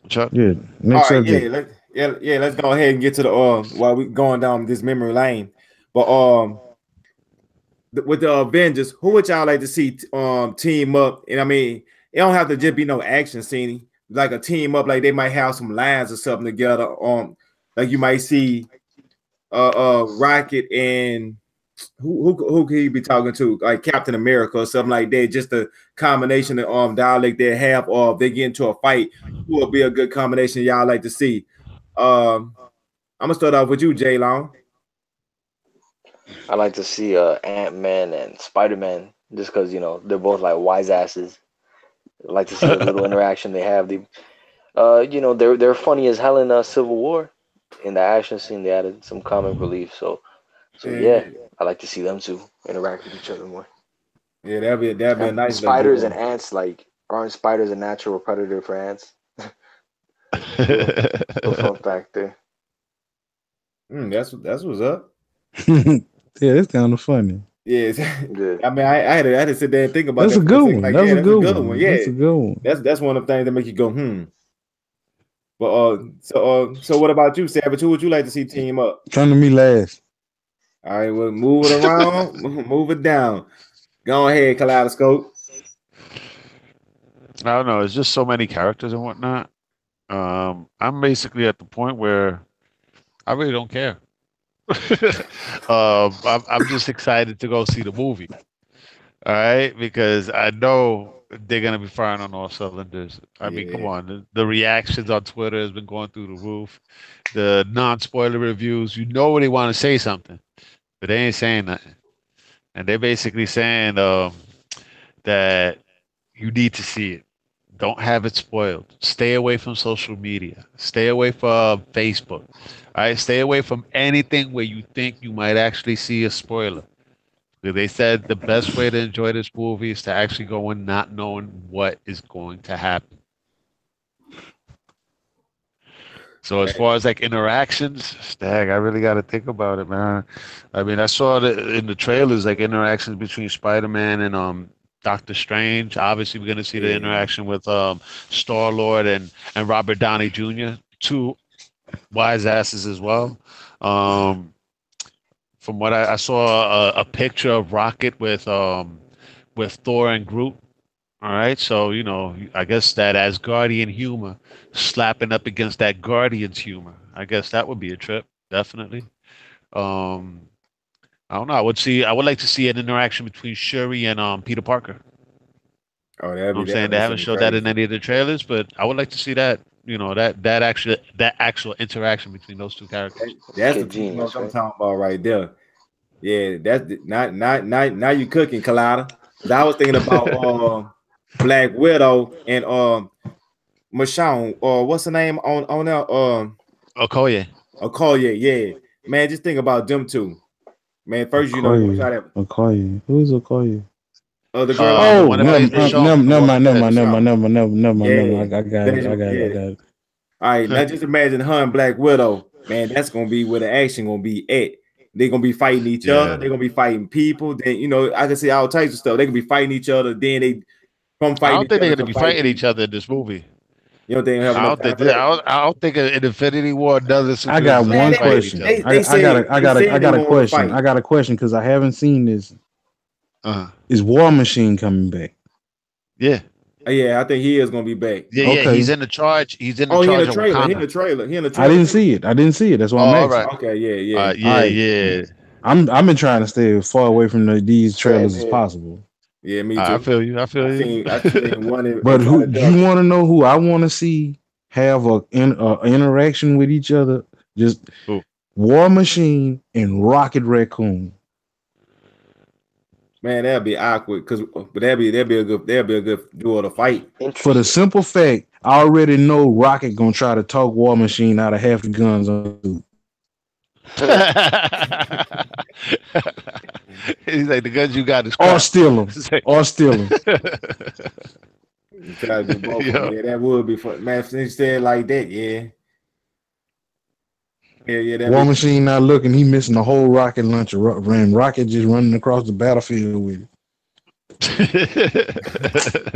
Chuck. Yeah. All Next right. subject. Let's go ahead and get to the while we going down this memory lane. But with the Avengers, who would y'all like to see team up? And I mean, it don't have to just be no action scene. Like a team up, like they might have some lines or something together. Like you might see Rocket and who could he be talking to? Like Captain America or something like that. Just a combination of dialect they have, or if they get into a fight, who will be a good combination y'all like to see? I'm gonna start off with you, Jay Long. I like to see Ant-Man and Spider-Man just because they're both like wise asses. I like to see the little interaction they have. They're funny as hell in Civil War. In the action scene, they added some comic relief. So Yeah, yeah, yeah, I like to see them two interact with each other more. yeah. That'd be a And nice little spiders and duo. ants, like, aren't spiders a natural predator for ants? Little fun fact there. That's what's up. Yeah, it's kind of funny. Yes, Good. I mean, I had to sit there and think about That's that a for a good second. one. Like, That's yeah, a that's a good good one. one. Yeah, That's a good one. that's one of the things that make you go, hmm. But so what about you, Savage? Who would you like to see team up? Come to me last. All right, well, move it around, move it down. Go ahead, Kaleidoscope. I don't know. It's just so many characters and whatnot. I'm basically at the point where I really don't care. I'm just excited to go see the movie. All right, because I know they're gonna be firing on all cylinders. I mean, come Yeah, on, the reactions on Twitter has been going through the roof. The non-spoiler reviews, they want to say something, but they ain't saying nothing, and they're basically saying that you need to see it. Don't have it spoiled. Stay away from social media. Stay away from Facebook. All right, stay away from anything where you think you might actually see a spoiler. They said the best way to enjoy this movie is to actually go in not knowing what is going to happen. So as far as like interactions, stag, I really got to think about it, man. I mean, I saw in the trailers like interactions between Spider-Man and Doctor Strange. Obviously, we're gonna see the yeah. interaction with Star Lord and Robert Downey Jr. Two wise asses as well. Um, from what I saw, a picture of Rocket with Thor and Groot. All right, so I guess that Asgardian humor slapping up against that Guardian's humor. I guess that would be a trip, definitely. Um, I don't know. I would like to see an interaction between Shuri and Peter Parker. Oh, I'm saying that'd they be haven't something showed that in crazy. any of the trailers, but I would like to see that. That actual interaction between those two characters. That's the Kid team ups genius, I'm right? talking about right there. Yeah, not now you cooking, Colada. Because I was thinking about Black Widow and Michonne, or what's the name on there? Okoye. Okoye, yeah. Man, just think about them two. Man, first you gonna Okoye. try that Okoye. Who's Okoye? the girl on The Oh, one that never, plays yeah, Michonne from The never Walking mind, never Dead. mind, never mind, Michonne. never mind. Yeah. I got it. I Yeah. got it. All right, now just imagine her and Black Widow. Man, that's gonna be where the action gonna be at. They're gonna be fighting each other. Yeah. They're gonna be fighting people. Then I can see all types of stuff. They can be fighting each other. Then they from I fighting don't each think they're other going to to be fight fighting each people. other in this movie. You don't think they have I enough don't time think for this, that? I don't think an Infinity War does this I situation got like Man, one fighting each question. other. they said I they got a want to question. fight. I got a question because I haven't seen this. Uh-huh. Is War Machine coming back? Yeah. Yeah, I think he is gonna be back. Yeah, yeah. He's Okay. in the charge. He's in the Oh, he in the charge of trailer. He in Wakanda. the trailer. He in the I trailer didn't too. see it. I didn't see it. That's why Oh, I'm all asking. right. Okay, yeah. All Yeah, right. yeah. I've been trying to stay as far away from these Same trailers as here. possible. Yeah, me I too. feel you. I I feel you. seen I seen one But inside who the you dumpster. want to know who I want to see have a interaction with each other? Just Who? War Machine and Rocket Raccoon. Man, that'd be awkward but that'd be a good duo to fight. For the Interesting. simple fact, I already know Rocket gonna try to talk War Machine out of half the guns on the dude. He's like, the guns you got is Or crap. steal them. It's like- Or steal them. Try to do both of them. Yo. Yeah, that would be fun. Man, if they said like that, yeah. Yeah, that'd War be Machine not looking, he missing the whole rocket launcher. Ran Rocket just running across the battlefield with it.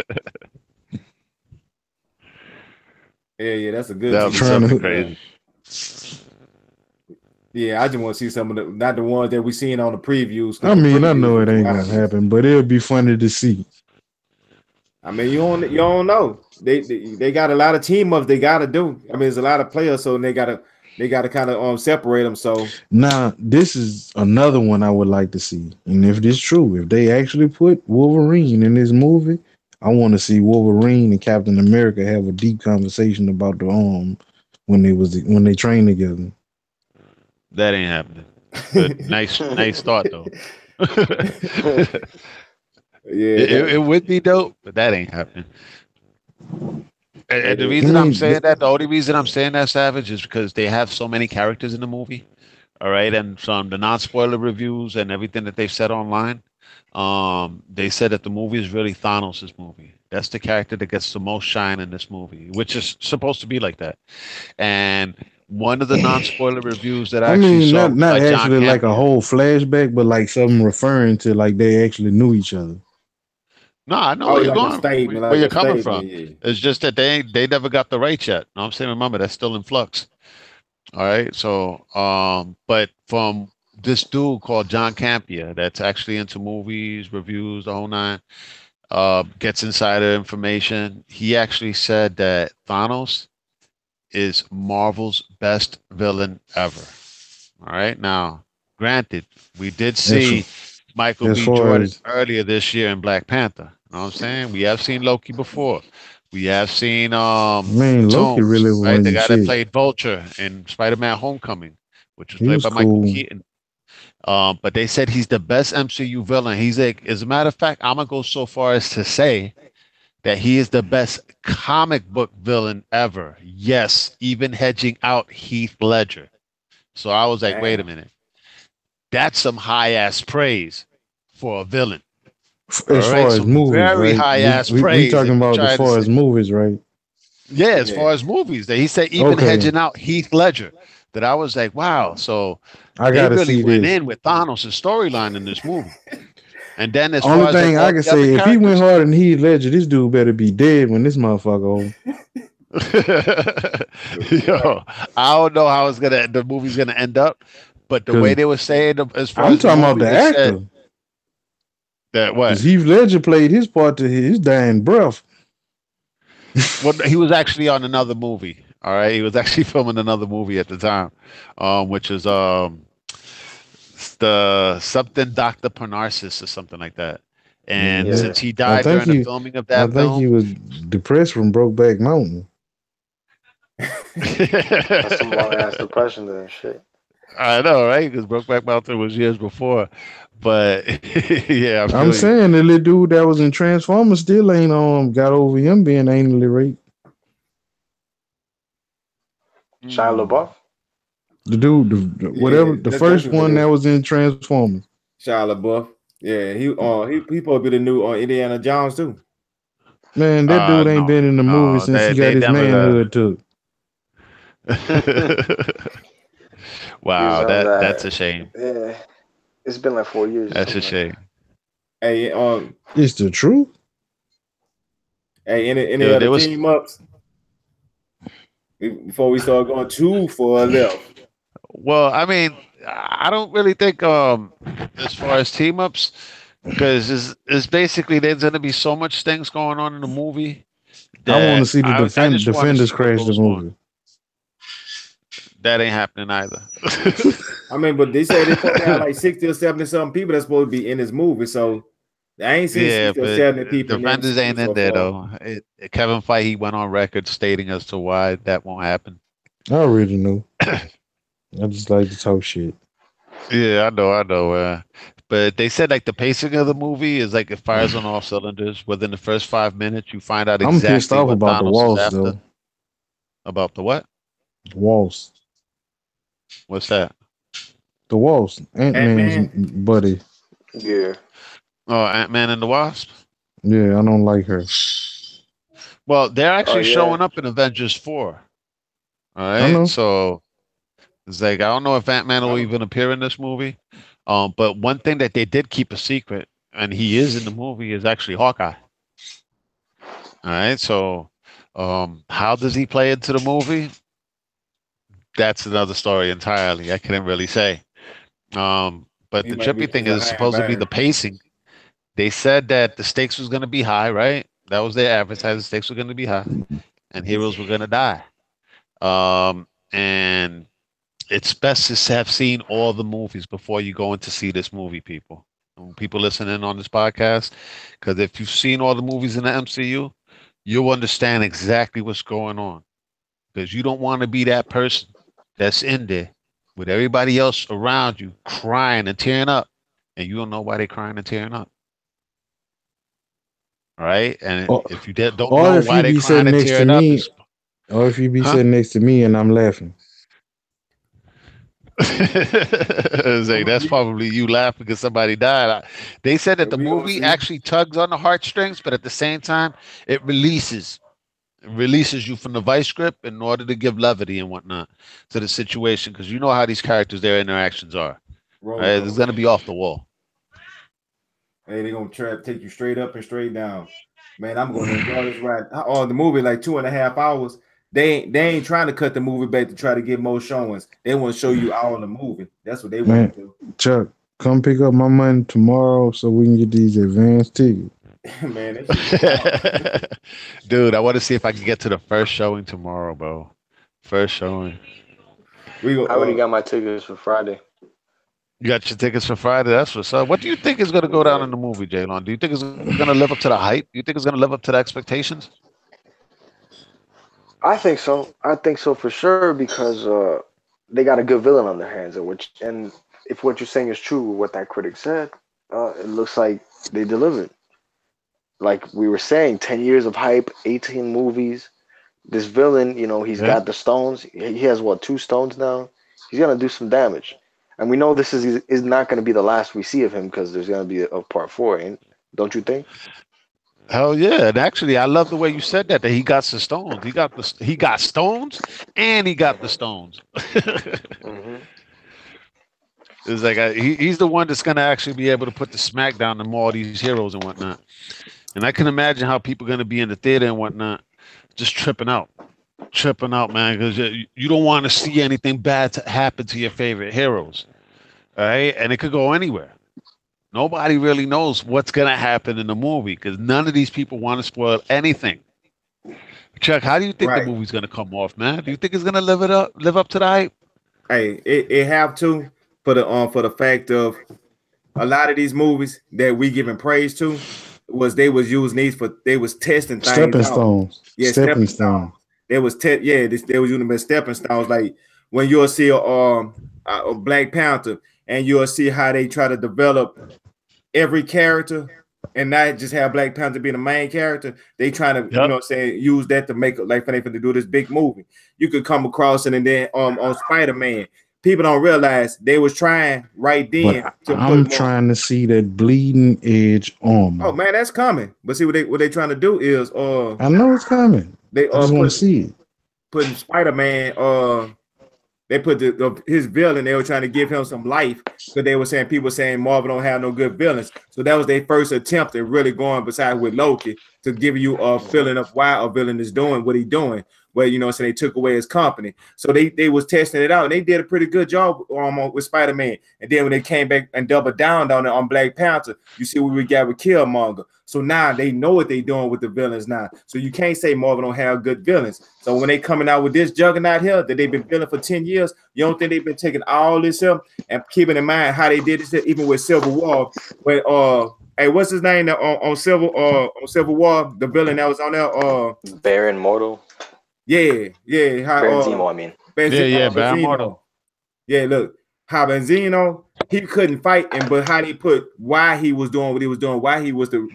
yeah, that's a good That would team. be Trying something to crazy. Yeah, I just want to see some of not the ones that we seen on the previews. I The mean, I previews know it was ain't gonna wild. happen, but it'll be funny to see. I mean, you don't know. They got a lot of team ups they gotta do. I mean, there's a lot of players, so they gotta they got to kind of separate them. So Now, this is another one I would like to see. And if this true, if they actually put Wolverine in this movie, I want to see Wolverine and Captain America have a deep conversation about the when they trained together. That ain't happening. But nice thought though. yeah, It would be dope, but that ain't happening. And the I reason I'm mean, saying that, the only reason I'm saying that, Savage, is because they have so many characters in the movie. All right, and from the non-spoiler reviews and everything that they've said online, they said that the movie is really Thanos' movie. That's the character that gets the most shine in this movie, which is supposed to be like that. And one of the non-spoiler reviews that I I actually mean, saw not was not by John actually like a Campea. whole flashback, but like something referring to like they actually knew each other. No, I know oh, where you're like a going, statement, where like you're a coming statement. from. Yeah. It's just that they never got the rights yet. No, I'm saying, remember, that's still in flux. All right. So, but from this dude called John Campea, that's actually into movies, reviews, the whole nine, gets insider information. He actually said that Thanos is Marvel's best villain ever. All right. Now, granted, we did As see Michael as B. far Jordan as earlier this year in Black Panther. You know what I'm saying? We have seen Loki before. We have seen I mean, Loki Tone, really right? The wasn't guy that shit. played Vulture in Spider-Man Homecoming, which was He played was by Michael cool. Keaton. But they said he's the best MCU villain. He's like, as a matter of fact, I'm gonna go so far as to say that he is the best comic book villain ever. Yes, even hedging out Heath Ledger. So I was like, wait a Damn. minute, that's some high ass praise for a villain. As All right, far as some movies, very right? high We ass we, we praise. talking If you about as try to far say, as movies, right? yeah, as Yeah. far as movies, that he said even Okay, hedging out Heath Ledger. That I was like, wow. So I they gotta really see went this. in with Thanos' storyline in this movie. And then as Only far as like thing all I can the other say, if he went characters, harder than Heath Ledger, this dude better be dead when this motherfucker over. yo, I don't know how the movie's gonna end up, but the way Cause they were saying as far I'm as the talking about movie, the they said actor. that Cause what? Heath Ledger played his part to his dying breath. Well, he was actually on another movie. All right, he was actually filming another movie at the time, which is the something Doctor Parnassus or something like that. Yeah, And Yeah, since he I died think during the he, filming of I that think he film, was depressed from Brokeback Mountain. that's some long ass depression and shit. I know, right? Because Brokeback Mountain was years before, but yeah, I I'm feel you. saying the little dude that was in Transformers still ain't got over him being anally raped. Shia Mm. LaBeouf. The dude, Yeah, whatever, the that's first who it one that is. was in Transformers. Shia LaBeouf. Yeah, he supposed to be the new Indiana Jones too. Man, that dude ain't No, been in the movie no, since he got they his never. manhood took. He was Wow, on that's that. a shame. Yeah, it's been like 4 years or That's a something like shame. that. Hey, It's the truth. any There other was team ups before we start going too far left? well, I mean, I don't really think as far as team ups because it's basically there's going to be so much things going on in the movie I want to that see the I just want to defenders see what crash the goes on. movie. That ain't happening either. I mean, but they say they supposed to have like 60 or 70 something people that's supposed to be in this movie. So I ain't seen Yeah, 60 or but 70 people in the Defenders MCU ain't in so there far. though. Kevin Feige went on record stating as to why that won't happen. I already know. I just like to talk shit. Yeah, I know. But they said like the pacing of the movie is like it fires on all cylinders. Within the first 5 minutes, you find out I'm pissed exactly off what about the Thanos is walls after. though. About the what? The walls. What's that? The walls. Ant Man's Ant-Man. buddy. Yeah. Oh, Ant-Man and the Wasp. Yeah, I don't like her. Well, they're Oh actually yeah. showing up in Avengers 4. All I right, know. so it's like I don't know if Ant-Man will Oh, even appear in this movie. But one thing that they did keep a secret, and he is in the movie, is actually Hawkeye. All right, so how does he play into the movie? That's another story entirely. I couldn't really say. But he the might be trippy thing just a is hang supposed to be the banger. pacing. They said that the stakes was going to be high, right? That was their advertising. Stakes were going to be high, and heroes were going to die. And it's best to have seen all the movies before you go in to see this movie, people. People listening on this podcast, because if you've seen all the movies in the MCU, you'll understand exactly what's going on. Because you don't want to be that person that's in there with everybody else around you crying and tearing up, and you don't know why they're crying and tearing up. Right? And Or, if you don't or know if why you they're be crying sitting and next to tearing up, me, it's or if you be huh? sitting next to me and I'm laughing. Say, that's probably you laughing because somebody died. They said that the We gonna movie see. actually tugs on the heartstrings, but at the same time, it releases you from the vice grip in order to give levity and whatnot to the situation. Because you know how these characters, their interactions are. Roller Right? It's coaster. gonna be off the wall. Hey, they gonna try to take you straight up and straight down. Man, I'm gonna enjoy this ride. Oh, the movie like 2.5 hours. They ain't trying to cut the movie back to try to get more showings. They want to show you all the movie. That's what they want Man, to Chuck, come pick up my money tomorrow so we can get these advance tickets. do. Man, that shit wild. Dude, I want to see if I can get to the first showing tomorrow, bro. First showing. We go. I already got my tickets for Friday. You got your tickets for Friday. That's what's up. What do you think is going to go down in the movie, Jalen? Do you think it's going to live up to the hype? Do you think it's going to live up to the expectations? I think so. I think so for sure because they got a good villain on their hands, and if what you're saying is true, what that critic said, it looks like they delivered. Like we were saying, 10 years of hype, 18 movies. This villain, he's Yeah. got the stones. He has what, two stones now? He's gonna do some damage, and we know this is not gonna be the last we see of him because there's gonna be a part four. And don't you think? Hell yeah. And actually, I love the way you said that he got the stones. He got stones and he got the stones. Hmm. It's like he's the one that's going to actually be able to put the smack down on all these heroes and whatnot. And I can imagine how people are going to be in the theater and whatnot, just tripping out, man, because you don't want to see anything bad to happen to your favorite heroes. All right. And it could go anywhere. Nobody really knows what's going to happen in the movie because none of these people want to spoil anything. Chuck, how do you think the Right. movie's going to come off, man? Do you think it's going to live up to the hype? Hey, it have to for the fact of a lot of these movies that we giving praise to they was using these for they was testing things Stepping out. stones. Yeah, Stepping stepping stones. stones. They was they was using them as stepping stones. Like when you'll see a Black Panther and you'll see how they try to develop every character and not just have Black Panther be the main character. They trying to, Yep. use that to make like when they to do this big movie. You could come across it and then on Spider-Man. People don't realize they was trying right But then to put I'm more. trying to see that bleeding edge Oh armor. man, that's coming. But see what they trying to do is I know it's coming. they I just want to see it. putting Spider-Man they put his villain. They were trying to give him some life because they were saying people saying Marvel don't have no good villains. So that was their first attempt at really going beside with Loki to give you a feeling of why a villain is doing what he's doing. Well, so they took away his company. So they was testing it out and they did a pretty good job with Spider-Man. And then when they came back and doubled down on it on Black Panther, you see what we got with Killmonger. So now they know what they're doing with the villains now. So you can't say Marvel don't have good villains. So when they coming out with this juggernaut here that they've been villain for 10 years, you don't think they've been taking all this up and keeping in mind how they did this even with Civil War when hey, what's his name on Civil War, the villain that was on there Baron Mortal, yeah how Baron Zemo. I mean, Yeah, Baron Mortal. Benzino. Yeah, look, how Benzino, he couldn't fight him, but how they put why he was doing what he was doing, why he was the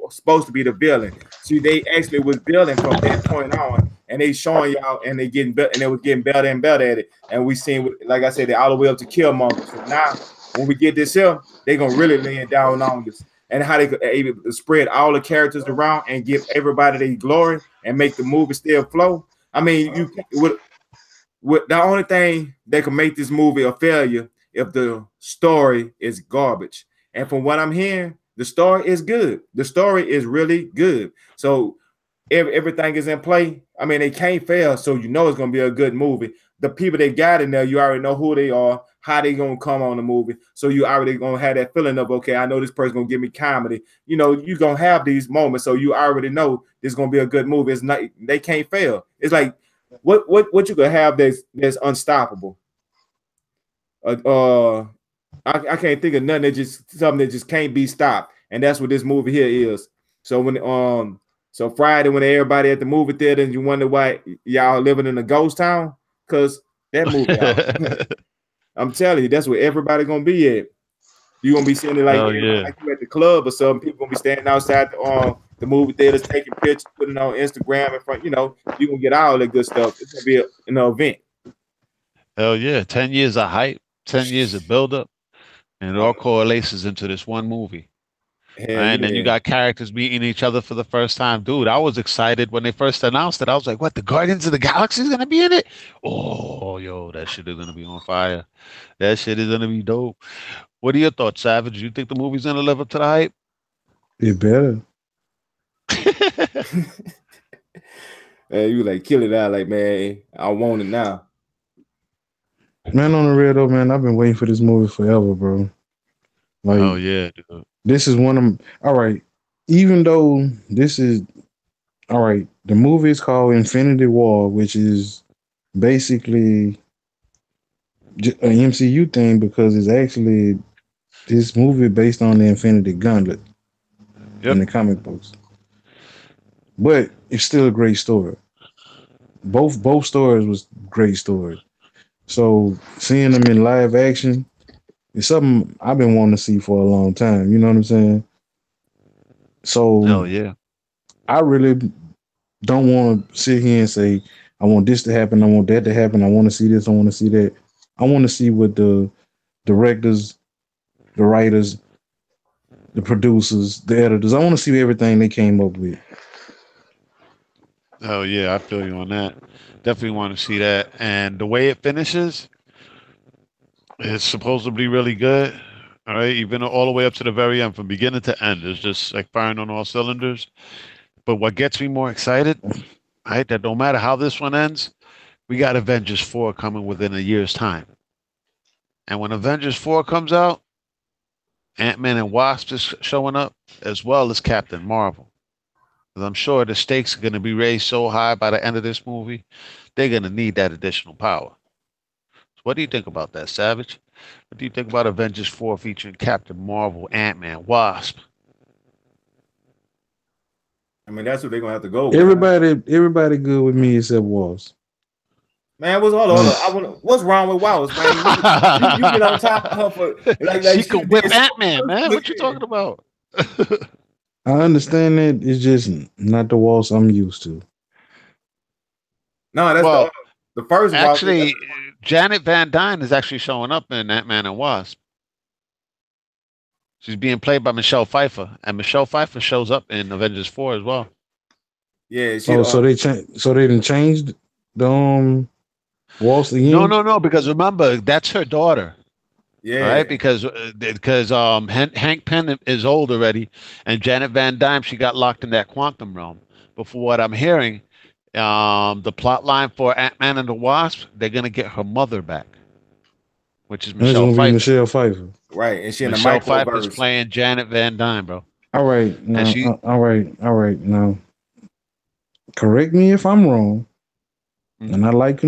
supposed to be the villain. See, they actually was building from that point on, and they showing y'all, and they getting better, and they was getting better and better at it. And we seen, like I said, they all the way up to Killmonger. So now, when we get this here, they gonna really lay it down on this, and how they could able to spread all the characters around and give everybody their glory and make the movie still flow. I mean, you with the only thing that can make this movie a failure if the story is garbage. And from what I'm hearing, the story is good. The story is really good. So if everything is in play, I mean, they can't fail. So you know it's gonna be a good movie. The people they got in there, you already know who they are, how they gonna come on the movie. So you already gonna have that feeling of okay, I know this person gonna give me comedy. You're gonna have these moments, so you already know this is gonna be a good movie. It's not they can't fail. It's like what you could have that's unstoppable. uh I can't think of nothing that just something that just can't be stopped. And that's what this movie here is. So when so Friday when everybody at the movie theater and you wonder why y'all living in a ghost town, because that movie out. I'm telling you, that's where everybody gonna be at. You're gonna be sitting there Hell yeah. like you at the club or something. People gonna be standing outside the movie theaters taking pictures, putting it on Instagram in front. You gonna get all that good stuff. It's gonna be an event. Hell yeah. 10 years of hype, 10 years of buildup, and it all correlates into this one movie. Hell And then you yeah. got characters meeting each other for the first time. Dude, I was excited when they first announced it. I was like, what, the Guardians of the Galaxy is going to be in it? Oh, yo, that shit is going to be on fire. That shit is going to be dope. What are your thoughts, Savage? You think the movie's going to live up to the hype? It better. You like kill it out, like, man, I want it now. Man, on the real though, man, I've been waiting for this movie forever, bro. Like, Oh, yeah, dude. this is one of all right. Even though this is all right, the movie is called Infinity War, which is basically an MCU thing because it's actually this movie based on the Infinity Gauntlet in the comic books. But it's still a great story. Both stories was great stories. So seeing them in live action is something I've been wanting to see for a long time. You know what I'm saying? So Hell yeah. I really don't want to sit here and say I want this to happen, I want that to happen, I want to see this, I want to see that. I want to see what the directors, the writers, the producers, the editors. I want to see everything they came up with. Oh yeah, I feel you on that. Definitely want to see that. And the way it finishes, it's supposed to be really good. All right, even all the way up to the very end, from beginning to end, it's just like firing on all cylinders. But what gets me more excited, right, that no matter how this one ends, we got Avengers 4 coming within a year's time. And when Avengers 4 comes out, Ant-Man and Wasp is showing up, as well as Captain Marvel. Because I'm sure the stakes are going to be raised so high by the end of this movie, they're going to need that additional power. So what do you think about that, Savage? What do you think about Avengers 4 featuring Captain Marvel, Ant-Man, Wasp? I mean, that's what they're gonna have to go with. Everybody good with me except Walls. Man, hold on. What's wrong with Wallace, man? You get on top of her for like she could whip Ant-Man, man. What you talking about? I understand that. It's just not the Walls I'm used to. No, that's the first. Actually, Janet Van Dyne is actually showing up in Ant-Man and Wasp. She's being played by Michelle Pfeiffer, and Michelle Pfeiffer shows up in Avengers 4 as well. Yeah. So they changed. So they didn't change the Walls again. No, because remember that's her daughter. Yeah. Right, because Hank Pym is old already, and Janet Van Dyne, she got locked in that quantum realm. But for what I'm hearing, the plot line for Ant-Man and the Wasp, they're gonna get her mother back, which is Michelle Pfeiffer. Michelle Pfeiffer. Right, and she in Michelle the Pfeiffer's playing Janet Van Dyne, bro. All right, all right. Now, correct me if I'm wrong. Mm-hmm. And I like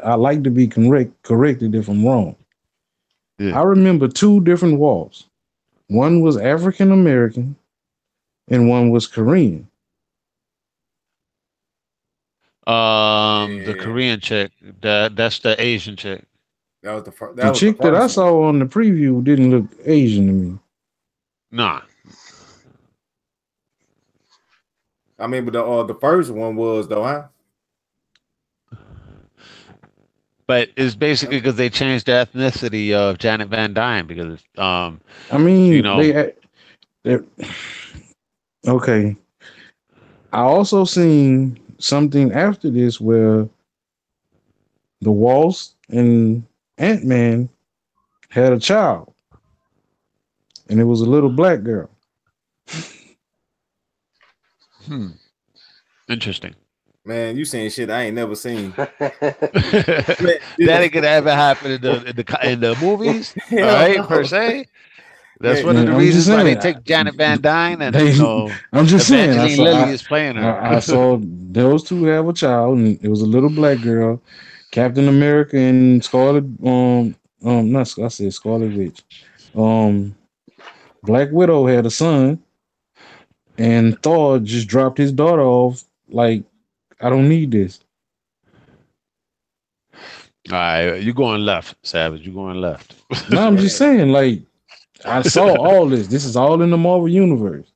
I like to be corrected if I'm wrong. Yeah. I remember two different walls. One was African American, and one was Korean. The Korean chick, that's the Asian chick. That was the first. The chick that I saw on the preview didn't look Asian to me. Nah. I mean, but the first one was though, huh? But it's basically because they changed the ethnicity of Janet Van Dyne because I mean, okay. I also seen something after this where the Wasp and Ant-Man had a child, and it was a little black girl. Interesting. Man, you saying shit I ain't never seen. That ain't gonna ever happen in the movies, all right, per se. That's one of the reasons why they take Janet Van Dyne and I'm just saying Lilly is playing her. I saw those two have a child, and it was a little black girl, Captain America and Scarlet not I said Scarlet Witch. Um Black Widow had a son and Thor just dropped his daughter off like I don't need this. All right, you going left, Savage. You going left. No, I'm just saying, like I saw all this. This is all in the Marvel universe.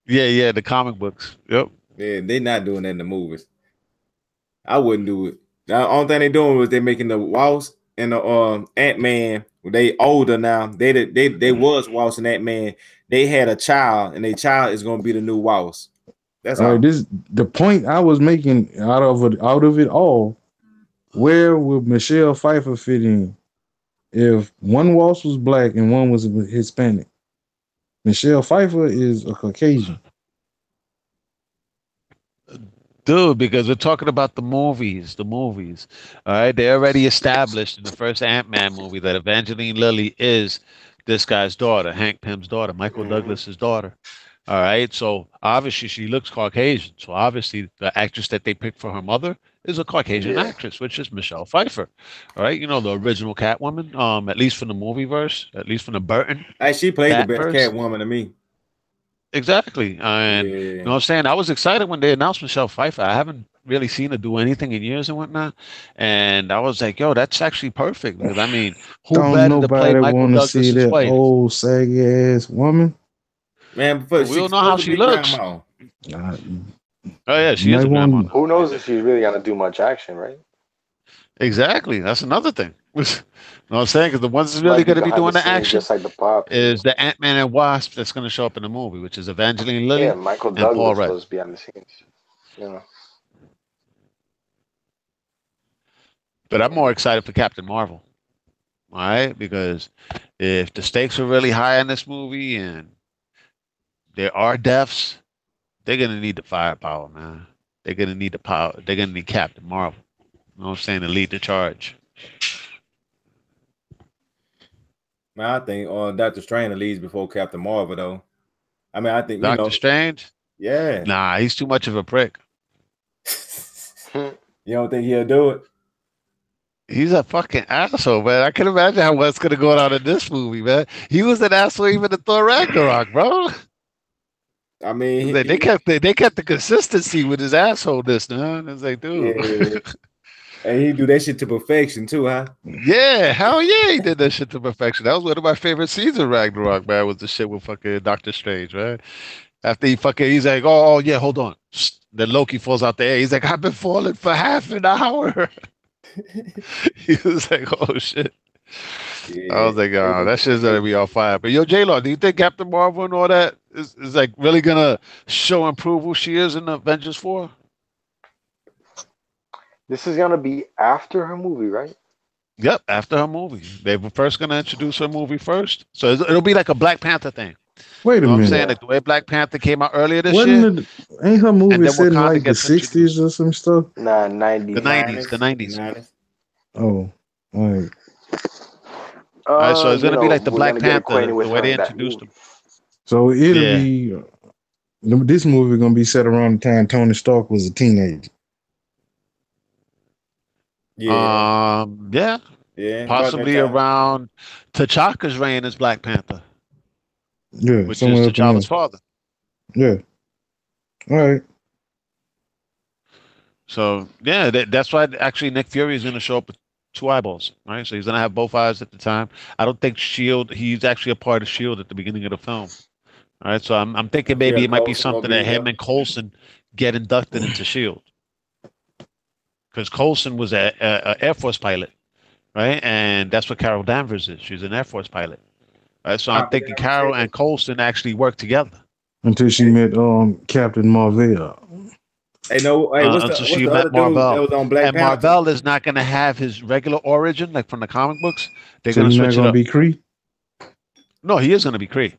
Yeah, yeah, the comic books. Yep. Yeah, they not doing that in the movies. I wouldn't do it. The only thing they doing was they making the Wasp and the Ant-Man. They older now. They was Wasp and Ant-Man. They had a child, and their child is gonna be the new Wasp. That's All all. right, this the point I was making out of it all. Where would Michelle Pfeiffer fit in if one Walsh was black and one was Hispanic? Michelle Pfeiffer is a Caucasian. Dude, because we're talking about the movies, the movies. All right, they already established in the first Ant-Man movie that Evangeline Lilly is this guy's daughter, Hank Pym's daughter, Michael Douglas's daughter. All right, so obviously she looks Caucasian. So obviously the actress that they picked for her mother is a Caucasian Yeah. actress, which is Michelle Pfeiffer. All right, you know the original Catwoman, at least from the movie verse, at least from the Burton Hey, she played the best Batverse. Catwoman to me. Exactly. And you know what I'm saying? I was excited when they announced Michelle Pfeiffer. I haven't really seen her do anything in years and whatnot. And I was like, yo, that's actually perfect. Because I mean, who Don't better to play nobody Michael want to see Douglas's that wife? old saggy ass woman. Man, Well, but we she's don't know how supposed to she be looks. grandma. Uh, Oh yeah, she you is might a grandma. want. Who knows if she's really gonna do much action, right? Exactly. That's another thing. You know what I'm saying? Because the ones that's really Might be going to be behind doing the the scenes, action just like the pop. is the Ant-Man and Wasp that's going to show up in the movie, which is Evangeline Lilly Yeah, Michael and Paul Douglas Rudd. was behind the scenes. You know. But I'm more excited for Captain Marvel. All right, because if the stakes are really high in this movie and there are deaths, they're gonna need the firepower, man. They're gonna need the power. They're gonna need Captain Marvel. You know what I'm saying, to lead the charge. Man, I think Doctor Strange leads before Captain Marvel though. I mean, I think Doctor Strange? yeah. Nah, he's too much of a prick. You don't think he'll do it? He's a fucking asshole, man. I can imagine how what's gonna go on in this movie, man. He was an asshole even in Thor Ragnarok, bro. I mean, They kept the consistency with his assholeness, man. It's like, dude. yeah. And he do that shit to perfection too, huh? Yeah, hell yeah, he did that shit to perfection. That was one of my favorite scenes of Ragnarok, man, was the shit with fucking Doctor Strange, man. After he's like, oh yeah, hold on. Then Loki falls out the air. He's like, I've been falling for half an hour. He was like, oh shit. Yeah. I was like, oh, that shit's gonna be on fire. But yo, J-Lo, do you think Captain Marvel and all that is like really gonna show and prove who she is in Avengers 4? This is gonna be after her movie, right? Yep, after her movie. They were first gonna introduce her movie first. So it'll be like a Black Panther thing. Wait a You know what I'm minute. saying? Like the way Black Panther came out earlier this year. Ain't her movie And then set in Wakanda like the gets 60s or some stuff? Nah, 90s. The 90s. The 90s. Oh, all right. All right, so it's You gonna be know, like the we're Black gonna get Panther, acquainted the with way her they in that introduced movie. him. So it'll Yeah. be this movie gonna be set around the time Tony Stark was a teenager. Yeah. Yeah, Yeah. possibly around T'Chaka's reign as Black Panther, Yeah, which somewhere is up in T'Challa's there. father. Yeah. All right. So yeah, that's why actually Nick Fury is going to show up with two eyeballs, right? So he's going to have both eyes at the time. I don't think Shield. He's actually a part of Shield at the beginning of the film. All right, so I'm thinking maybe it might be something that him and Coulson get inducted into Shield, because Coulson was a Air Force pilot, right? And that's what Carol Danvers is. She's an Air Force pilot, right? So I'm thinking Carol and Coulson actually work together Until she met Captain Marvel. Hey, no, hey, what's until the she other met dude Marvel. that was on Black And Panther? Marvel is not going to have his regular origin like from the comic books. They're So going to he's not switch it gonna up. be Kree? No, he is going to be Kree,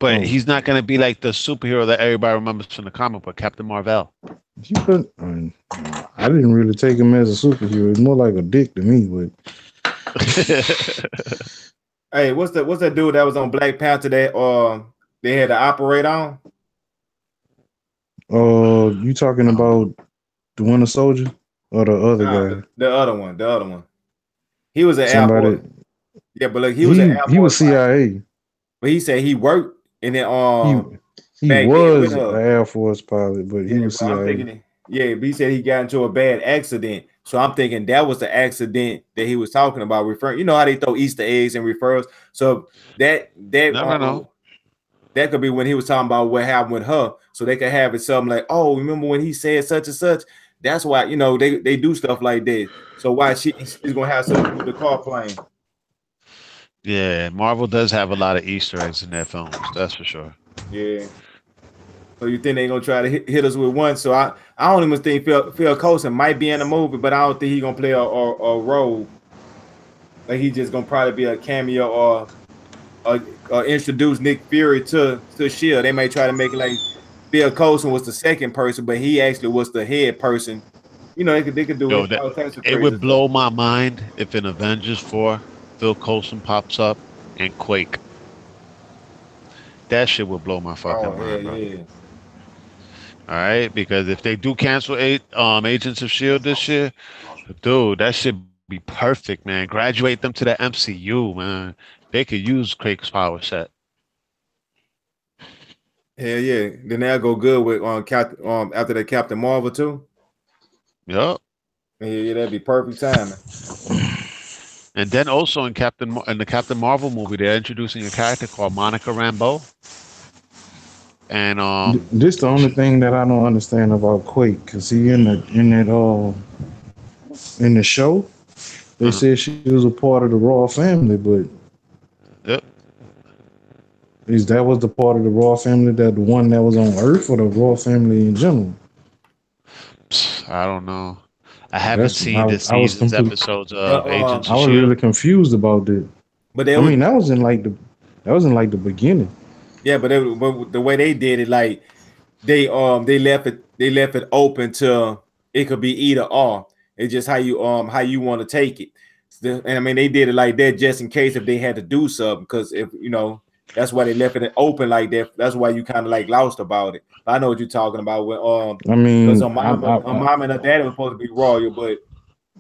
but Oh. he's not going to be like the superhero that everybody remembers from the comic book, Captain Marvel. You could, I didn't really take him as a superhero. It's more like a dick to me, but Hey, what's that dude that was on Black Panther that they had to operate on? you talking about the Winter Soldier? or the other Nah, guy? the other one, the other one. He was an Air Somebody. Force. Yeah, but look, he was an Air He Force was pilot. CIA. But he said he worked and then He he back then with was an her. Air Force pilot, but he Yeah, was but I'm CIA. thinking, yeah, but he said he got into a bad accident. So I'm thinking that was the accident that he was talking about, referring. You know how they throw Easter eggs and referrals. So Never know. that could be when he was talking about what happened with her. So they could have it something like, oh, remember when he said such and such? That's why they do stuff like that. So why she's gonna have something to do with the car plane? Yeah, Marvel does have a lot of Easter eggs in their films. That's for sure. Yeah. So you think they gonna try to hit us with one? So I don't even think Phil Coulson might be in the movie, but I don't think he gonna play a role. Like he just gonna probably be a cameo or introduce Nick Fury to Shield. They may try to make it like Phil Coulson was the second person, but he actually was the head person. They could do Yo, it that all types of it crazy would stuff. blow my mind if in Avengers 4, Phil Coulson pops up and Quake. That shit would blow my Oh fucking hell mind, bro. yeah. All right, because if they do cancel Agents of Shield this year, dude, that should be perfect, man. Graduate them to the MCU, man. They could use Quake's power set. Hell yeah. Then they'll go good with after the Captain Marvel too. Yup. Yeah, that'd be perfect timing. And then also in the Captain Marvel movie, they're introducing a character called Monica Rambeau, and This the only she, thing that I don't understand about Quake, cause he in the show they uh, said she was a part of the Raw family, but yep, is that was the part of the Raw family that the one that was on Earth or the Raw family in general? I don't know. I haven't That's seen this I was season's complete. episodes But of Agents I of was Shield. really confused about that. but they I was mean, that was in like the beginning. yeah, but the way they did it, like they left it open to it could be either or. It's just how you want to take it. And I mean they did it like that just in case if they had to do something, because if that's why they left it open like that. That's why you kind of like lost about it. But I know what you're talking about when I because mean, her mom and her daddy was supposed to be royal, but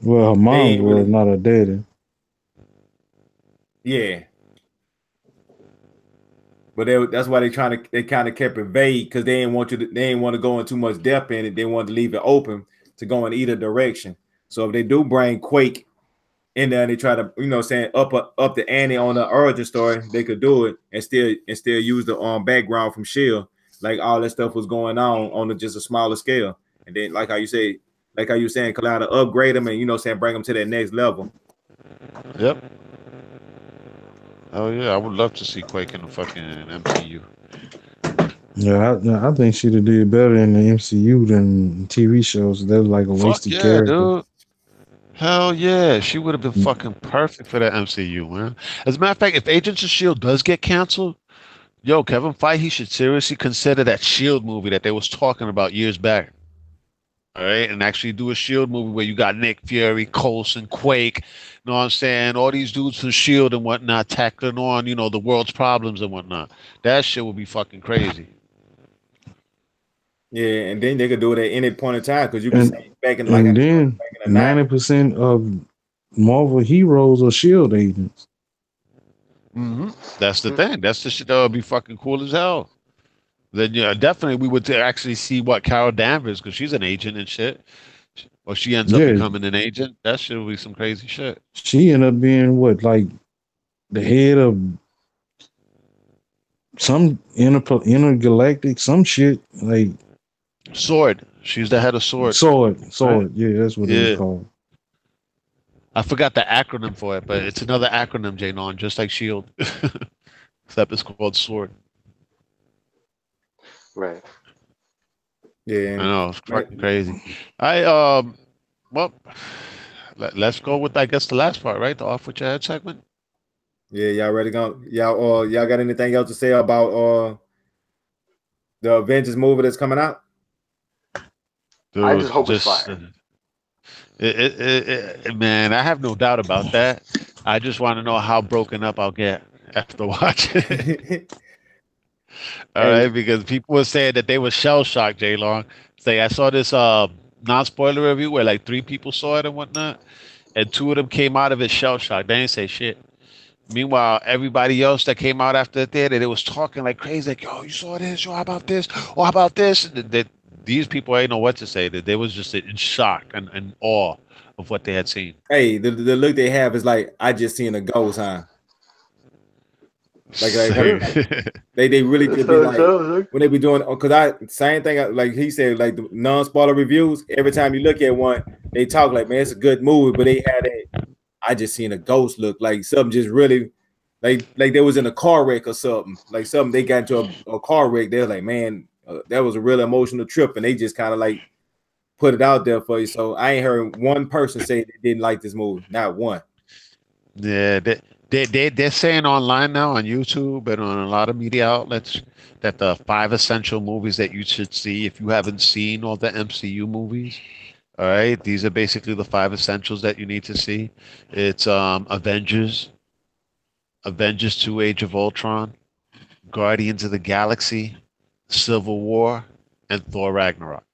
well, her they mom's ain't was really. not her daddy. Yeah. But that's why they kind of kept it vague, because they didn't want to go in too much depth in it. They wanted to leave it open to go in either direction. So if they do bring Quake in there and they try to saying up the ante on the origin story, they could do it and still use the background from Shield, like all that stuff was going on just a smaller scale. And then like how you saying, allow to upgrade them and saying bring them to that next level. Yep. Oh yeah, I would love to see Quake in the fucking MCU. Yeah, I think she'd have did better in the MCU than TV shows. That was like a Fuck wasted yeah, character. dude. Hell yeah, she would have been fucking perfect for that MCU, man. As a matter of fact, if Agents of Shield does get canceled, yo, Kevin Feige should seriously consider that Shield movie that they was talking about years back. All right, and actually do a Shield movie where you got Nick Fury, Coulson, Quake, you know what I'm saying? All these dudes from Shield and whatnot tackling on, the world's problems and whatnot. That shit would be fucking crazy. Yeah, and then they could do it at any point in time, because you can And say back in like I and think then back in the 90% of Marvel heroes are Shield agents. That's the thing. That's the shit that would be fucking cool as hell. Then yeah, definitely we would actually see what Carol Danvers, because she's an agent and shit, or she ends up Yeah, becoming an agent. That shit would be some crazy shit. she ended up being what, like the head of some intergalactic some shit, like Sword. She's the head of Sword. Right? sword. Yeah, that's what it was Yeah. called. I forgot the acronym for it, but it's another acronym, Jaynon, just like Shield. Except it's called Sword. Right. yeah, I know, it's right. fucking crazy. I well, let's go with I guess the last part, right? The off with your head segment. Yeah, y'all ready to go? Y'all got anything else to say about the Avengers movie that's coming out? I Dude, just hope it's just fire. man, I have no doubt about that. I just want to know how broken up I'll get after watching it. All right, Hey, because people were saying that they were shell shocked, J Long. Say I saw this non-spoiler review where like 3 people saw it and whatnot, and 2 of them came out of it shell shocked. They didn't say shit. Meanwhile, everybody else that came out after the theater, they was talking like crazy, like, "Yo, you saw this? Yo, how about this? Oh, how about this?" And these people ain't know what to say. That they was just in shock and awe of what they had seen. Hey, the look they have is like I just seen a ghost, huh? Like they really could be like when they be doing because I same thing like he said like the non-spoiler reviews. Every time you look at one, they talk like, man, it's a good movie, but they had a I just seen a ghost look like something just really like they was in a car wreck or something. Like something they got into a car wreck. They're like, man, that was a really emotional trip, and they just kind of like put it out there for you. So I ain't heard one person say they didn't like this movie. Not one. Yeah, they're saying online now on YouTube and on a lot of media outlets that the 5 essential movies that you should see if you haven't seen all the MCU movies. All right, these are basically the 5 essentials that you need to see. It's Avengers 2 Age of Ultron, Guardians of the Galaxy, Civil War, and Thor Ragnarok.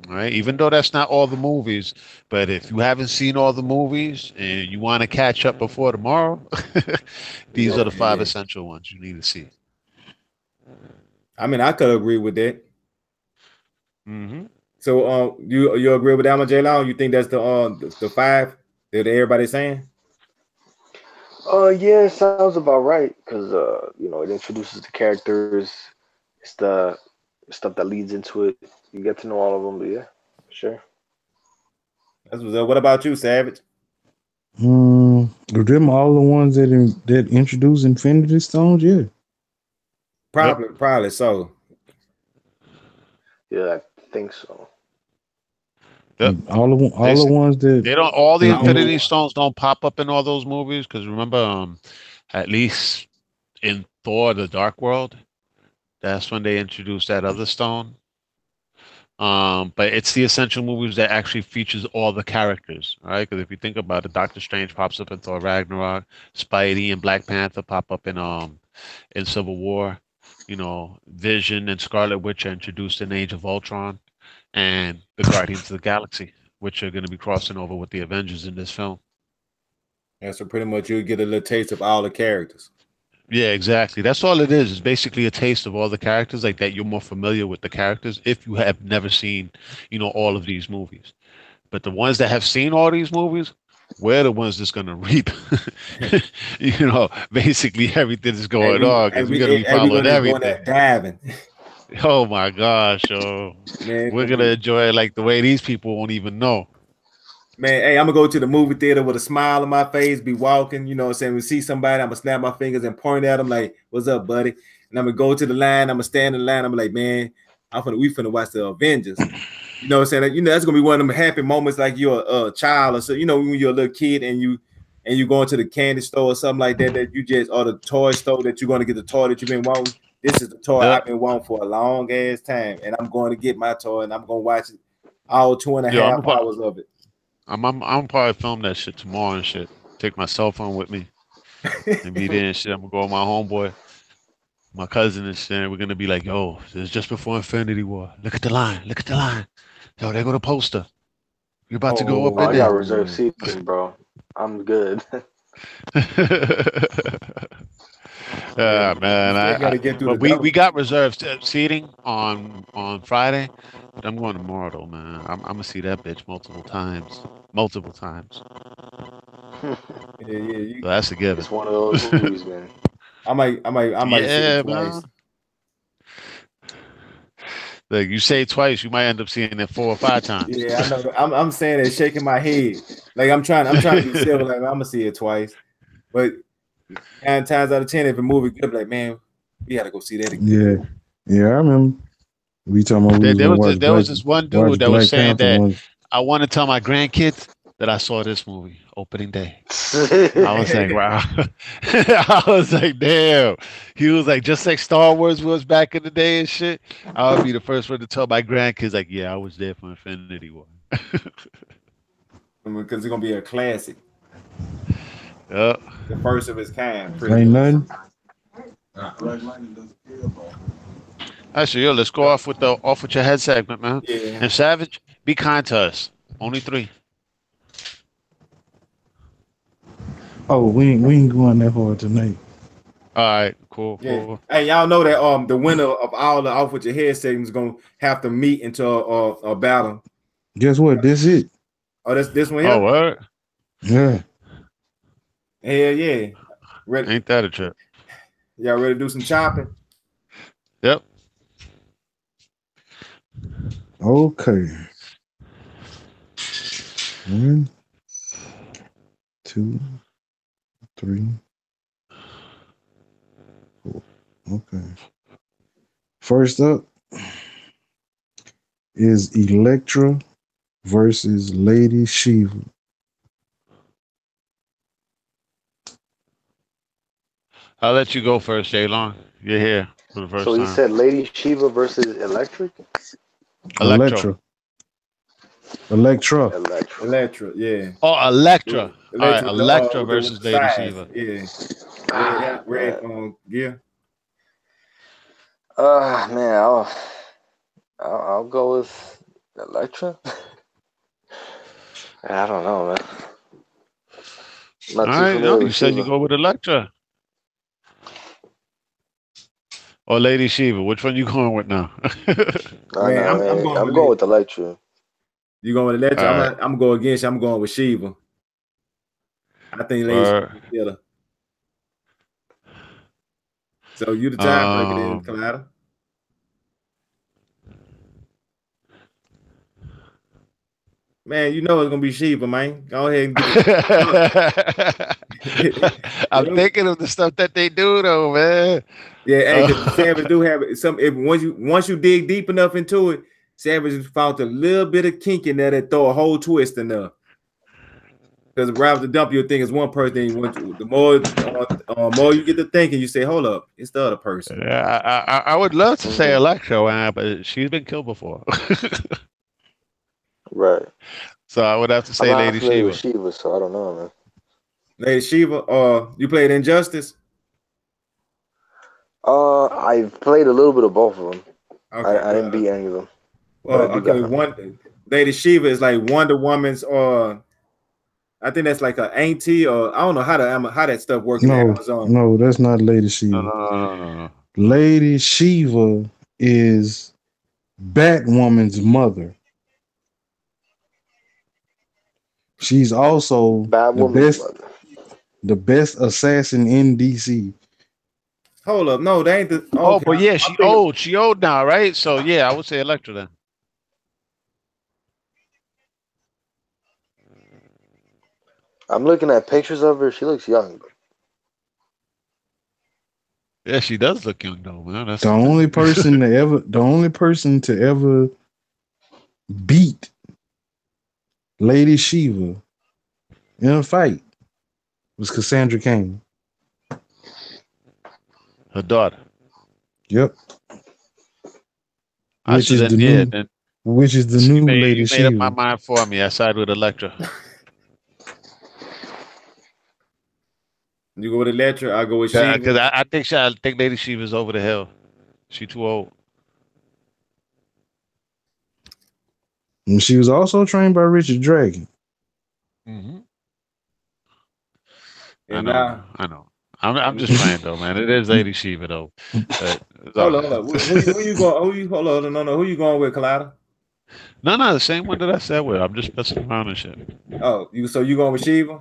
All right, even though that's not all the movies, but if you haven't seen all the movies and you want to catch up before tomorrow, these are the 5 essential ones you need to see. I mean, I could agree with that. Mm-hmm. So, you agree with that, J Long? You think that's the 5 that everybody's saying? Yeah, it sounds about right because it introduces the characters. It's the stuff that leads into it. You get to know all of them, but yeah, sure. That's what's up. What about you, Savage? Are them all the ones that introduce Infinity Stones? Yeah, Probably so. Yeah, I think so. Yep. all the ones that They don't. All the that Infinity Stones don't pop up in all those movies because remember, at least in Thor: The Dark World, that's when they introduced that other stone. But it's the essential movies that actually features all the characters, right? Because if you think about it, Doctor Strange pops up in Thor Ragnarok, Spidey and Black Panther pop up in Civil War. You know, Vision and Scarlet Witch are introduced in Age of Ultron, and the Guardians of the Galaxy, which are going to be crossing over with the Avengers in this film. Yeah, so pretty much you get a little taste of all the characters. Yeah, exactly. That's all it is. It's basically a taste of all the characters, like that you're more familiar with the characters if you have never seen, all of these movies. But the ones that have seen all these movies, we're the ones that's gonna reap, basically everything that's going on because we're gonna be following everything. Diving. Oh my gosh, Man, we're gonna enjoy it like the way these people won't even know. Man, hey, I'm gonna go to the movie theater with a smile on my face, be walking, you know what I'm saying? We see somebody, I'm gonna snap my fingers and point at them like, what's up, buddy? And I'm gonna go to the line, I'm gonna stand in line, I'm like, man, we finna watch the Avengers. You know what I'm saying? That's gonna be one of them happy moments like you're a child or so, when you're a little kid and you go into the candy store or something like that you just or the toy store that you're gonna get the toy that you've been wanting. This is the toy I've been wanting for a long ass time, and I'm going to get my toy and I'm gonna watch it all 2.5 hours of it. I'm probably film that shit tomorrow and shit. Take my cell phone with me and be there and shit. I'm gonna go with my homeboy, my cousin and shit. And we're gonna be like, yo, this is just before Infinity War. Look at the line. Look at the line. Yo, there go the poster. You're about to go up in I got reserved seats, bro. I'm good. Man, we got reserved seating on Friday, but I'm going tomorrow though, man. I'm gonna see that bitch multiple times. Yeah. So that's a given. It's one of those movies, man. I might see it twice. Like you say twice, you might end up seeing it 4 or 5 times. Yeah, I know. I'm saying that, shaking my head, like I'm trying to be civil. Like I'm gonna see it twice, but 9 times out of 10, if a movie good, like man, we gotta go see that again. Yeah, I remember. We talking about there was this one dude that was saying that I want to tell my grandkids that I saw this movie opening day. I was like, wow. I was like, damn. He was like, just like Star Wars was back in the day and shit. I would be the first one to tell my grandkids, like, yeah, I was there for Infinity War. Because it's gonna be a classic. Yep. The first of its kind. Ain't nothing. Actually, let's go off with your head segment, man. Yeah. And Savage, Be kind to us. Only 3. Oh, we ain't going that hard tonight. All right, cool, Yeah. cool. Hey, y'all know that the winner of all the off with your head segments is gonna have to meet into a battle. Guess what? This it. Oh, this one Oh, here. what? Yeah. Hell yeah. Ready? Ain't that a trip? Y'all ready to do some chopping? Yep. Okay. 1, 2, 3, 4. Okay. First up is Electra versus Lady Shiva. I'll let you go first, Jay Long. You're here for the So first he time. said Lady Shiva versus Electric? Electro. Electra. Electra. Electra, yeah. Oh, Electra. All right, Electra Electra with versus the Lady size. Shiva. Yeah. Ah, Red gear. Man, I'll go with Electra. I don't know, man. I'm All not too right, no, familiar you with said you Shiva. go with Electra or Lady Shiva. Which one you going with now? No, Man, no, I'm man. going I'm with going with Electra. you going with Electra. All right. I'm going against you. I'm going with Shiva. I think Lady Shiva Or, is better. So you the tiebreaker then, um, Collider. Man, you know it's gonna be Shiva, man. Go ahead and get I'm the thinking of the stuff that they do, though, man. Yeah, hey, because Uh, Savage do have some. If once you dig deep enough into it, Savage found a little bit of kink in there that throw a whole twist in there. Because rather than dump your thing is one person, the more you get to thinking, you say, "Hold up, it's the other person." yeah, I would love to say Hmm. Electro, but she's been killed before. Right. So I would have to I'm say not Lady familiar with Shiva. Shiva, so I don't know, man. Lady Shiva, you played Injustice. I've played a little bit of both of them. Okay, I didn't beat any of them, but I well, do okay. got them. One Lady Shiva is like Wonder Woman's. I think that's like a auntie, or I don't know how that stuff work in the No, Amazon. no, that's not Lady No, Shiva. no, no, no, no, Lady Shiva is Batwoman's mother. She's also Batwoman's mother. the best assassin in DC. Hold up, no, they ain't the. Oh, Okay, but yeah, I'm she thinking. old. She old now, right? So yeah, I would say Electra then. I'm looking at pictures of her. She looks young. Yeah, she does look young though, man. That's The the only thing. person to ever beat Lady Shiva in a fight was Cassandra Cain. Her daughter. Yep. I Which should is the then yeah, new then new Lady you made up my Shiva. mind for me. I side with Electra. You go with Electra, I go with Because Shiva. I think Lady Shiva's over the hill. She too old. And she was also trained by Richard Dragon. Hmm. I And know, now, man. I know. I'm just playing though, man. It is Lady Shiva though. So, hold on. Who you going? Hold on, no. Who you going with, Colada? no, the same one that I said with. I'm just messing around and shit. Oh, you going with Shiva?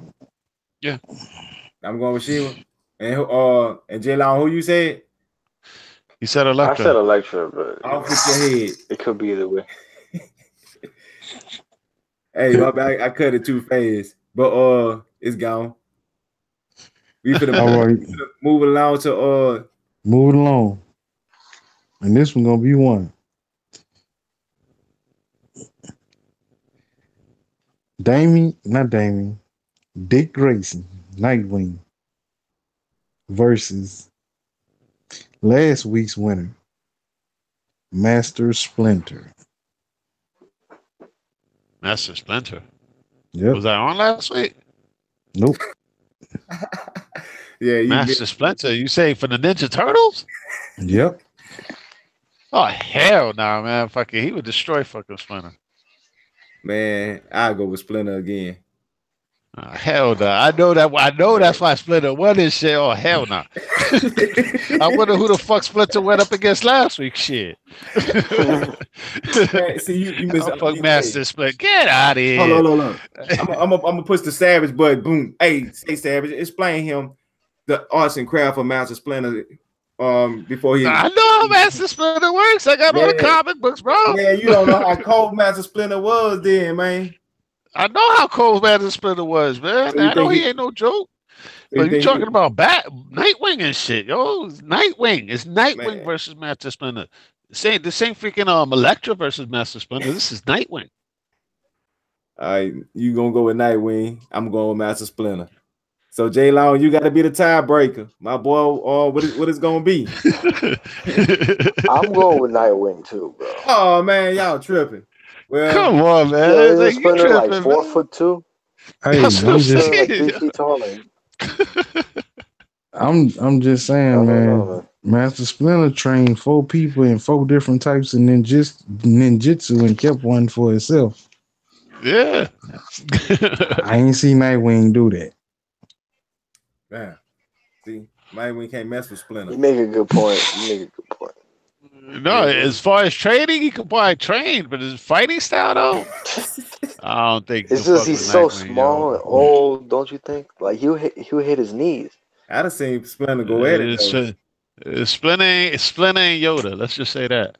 Yeah. I'm going with Shiva. And J Long, who you said? He said I said Electra. Electra, but Off with your head. it could be either way. Hey, my bad, I cut it too fast. But it's gone. We finna All right, move along to moving along. And this one gonna be one. Not Damien, Dick Grayson, Nightwing versus last week's winner, Master Splinter. Master Splinter. Yep. Was I on last week? Nope. yeah, you Master Splinter. You say for the Ninja Turtles? Yep. Oh hell no, man! Fucking, he would destroy fucking Splinter. Man, I'll go with Splinter again. Hell no. I know that. I know that's why Splinter won this shit. Oh hell no. I wonder who the fuck Splinter went up against last week. Shit. Man, see, you miss. Oh fuck Master Splinter. Get out of here. Hold on. I'm gonna push the Savage, but boom. Hey, say Savage, explain him the arts and craft of Master Splinter. Before he. I know how Master Splinter works. I got all the comic books, bro. Yeah, you don't know how cold Master Splinter was then, man. I know how cold Master Splinter was, man. So I know he ain't no joke. But you talking about Nightwing and shit, yo. It's Nightwing. It's Nightwing versus Master Splinter. The same freaking Elektra versus Master Splinter. This is Nightwing. All right, you gonna go with Nightwing. I'm going with Master Splinter. So J Long, you got to be the tiebreaker, my boy. What is gonna be? I'm going with Nightwing too, bro. Oh man, y'all tripping. Well, come on, man. Isn't Splinter like 4'2"? Hey, I'm just like 3 feet tall. I'm just saying, man. Master Splinter trained 4 people in 4 different types of ninjutsu and kept one for himself. Yeah. I ain't seen Nightwing do that. Man, see, Nightwing can't mess with Splinter. You make a good point. No, as far as training, he could probably train, but his fighting style, though, I don't think. It's just he's so small and old, don't you think? Like he'll hit his knees. I'd have seen Splinter go at it. Splinter ain't Yoda. Let's just say that.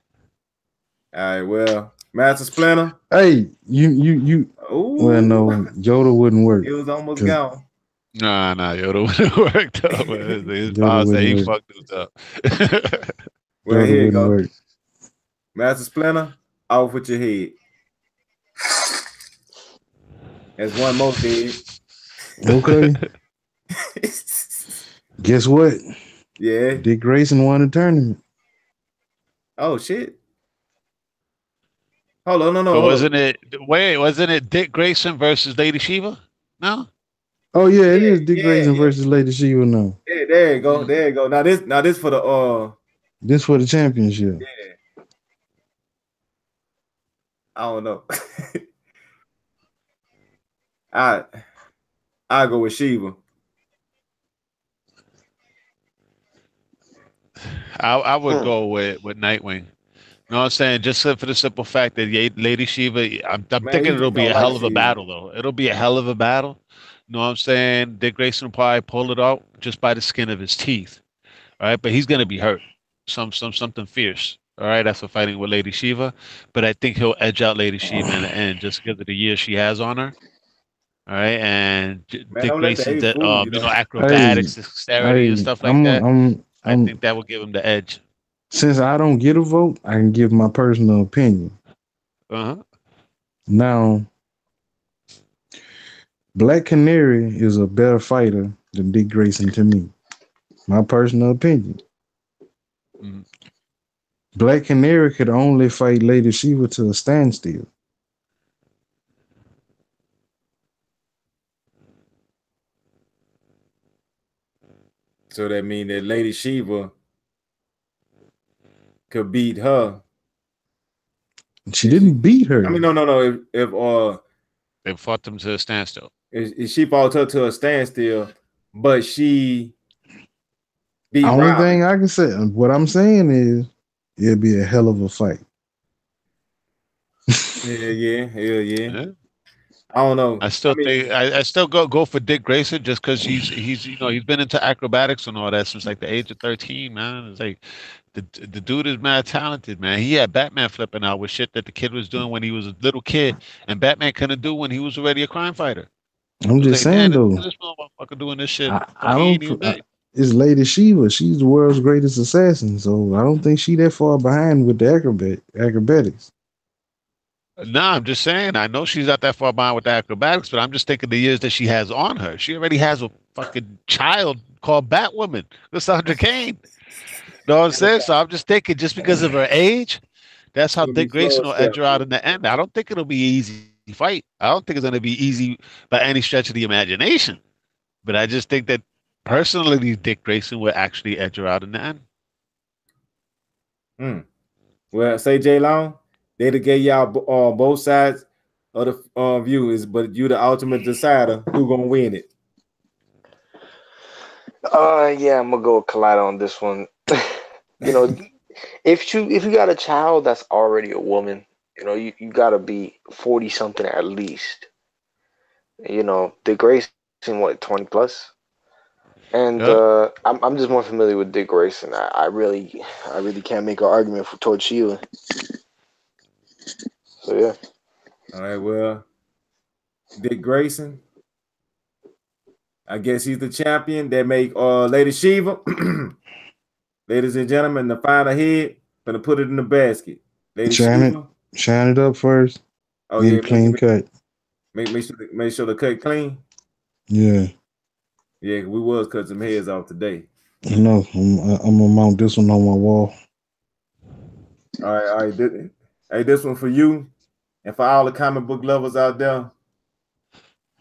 All right, well, Master Splinter. Hey, you. Ooh. Well, no, Yoda wouldn't work. It was almost gone. Nah, Yoda wouldn't work though. His father said he fucked us up. Well, here you go. Work. Master Splinter, off with your head. There's one more dead. Okay. Guess what? Yeah. Dick Grayson won the tournament. Oh shit. Hold on, no. But wasn't it Dick Grayson versus Lady Shiva? No? Oh yeah, it is Dick Grayson versus Lady Shiva now. Yeah, there you go. Now this for the this for the championship. Yeah. I don't know. I go with Shiva. I would go with Nightwing. You know what I'm saying? Just for the simple fact that Lady Shiva, I'm thinking it'll be a hell of a battle, though. It'll be a hell of a battle. You know what I'm saying? Dick Grayson will probably pull it out just by the skin of his teeth. All right, but he's gonna be hurt. Something fierce. All right, after fighting with Lady Shiva. But I think he'll edge out Lady Shiva in the end just because of the years she has on her. All right, and Dick Grayson did acrobatics, dexterity, and stuff like that. I think that will give him the edge. Since I don't get a vote, I can give my personal opinion. Now, Black Canary is a better fighter than Dick Grayson to me. My personal opinion. Mm-hmm. Black Canary could only fight Lady Shiva to a standstill. So that means that Lady Shiva could beat her. She didn't beat her. I mean, no. If they fought them to a standstill. If she fought her to a standstill, but she beat Only Robin. Thing I can say, what I'm saying is, it'd be a hell of a fight. Yeah. I don't know. I still go for Dick Grayson just because he's been into acrobatics and all that since like the age of 13, man. It's like the dude is mad talented, man. He had Batman flipping out with shit that the kid was doing when he was a little kid, and Batman couldn't do when he was already a crime fighter. I'm just saying though, this motherfucker doing this shit. It's Lady Shiva. She's the world's greatest assassin, so I don't think she that far behind with the acrobatics. Nah, I'm just saying. I know she's not that far behind with the acrobatics, but I'm just thinking the years that she has on her. She already has a fucking child called Batwoman, Cassandra Cain. Know what I'm saying? So I'm just thinking, just because of her age, that's how Dick Grayson will edge her out in the end. I don't think it'll be an easy fight. I don't think it's going to be easy by any stretch of the imagination. But I just think that personally, Dick Grayson will actually edge her out in the end. Well, say J Long. They'd have gave y'all both sides of the viewers, but you the ultimate decider who gonna win it. Yeah, I'm gonna go with Collider on this one. You know, if you got a child that's already a woman, you gotta be 40 something at least. Dick Grayson, what, 20 plus? And Yep. I'm just more familiar with Dick Grayson. I really can't make an argument towards Sheila. So yeah. All right, well, Dick Grayson, I guess he's the champion. That make Lady Shiva. Ladies and gentlemen, the final head, gonna put it in the basket. Lady Shine it, Shiva. shine it up first. Oh Get yeah, it clean cut. make sure the cut clean. Yeah, Yeah, we was cut some heads off today. I know. I'm gonna mount this one on my wall. All right. Hey, this one for you and for all the comic book lovers out there.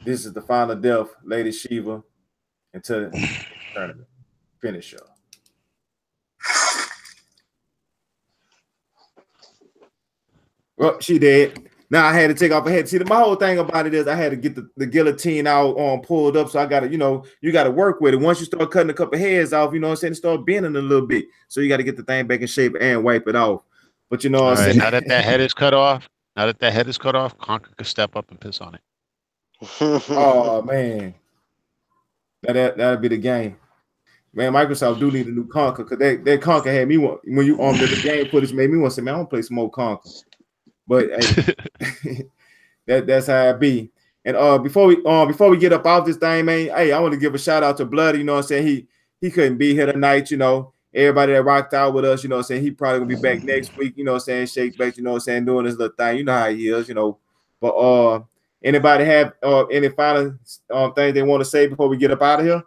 This is the final death, Lady Shiva, until the tournament finish up. Well, she did. Now I had to take off her head. See, my whole thing about it is I had to get the guillotine out pulled up. So I gotta, you gotta work with it. Once you start cutting a couple heads off, you know what I'm saying, start bending a little bit. So you got to get the thing back in shape and wipe it off. But you know All what I'm right. saying? That head is cut off, Conker could step up and piss on it. Oh man. That'll be the game. Man, Microsoft do need a new Conker because that Conker had me want when you the game footage made me want to say, man, I want to play some more Conker. But hey, that's how it be. And before we get up off this thing, man, hey, I want to give a shout out to Bloody. You know what I'm saying? He couldn't be here tonight. Everybody that rocked out with us. You know what I'm saying? He probably gonna be back next week. You know what I'm saying? Shake back. You know what I'm saying? Doing his little thing. You know how he is. But anybody have any final things they want to say before we get up out of here?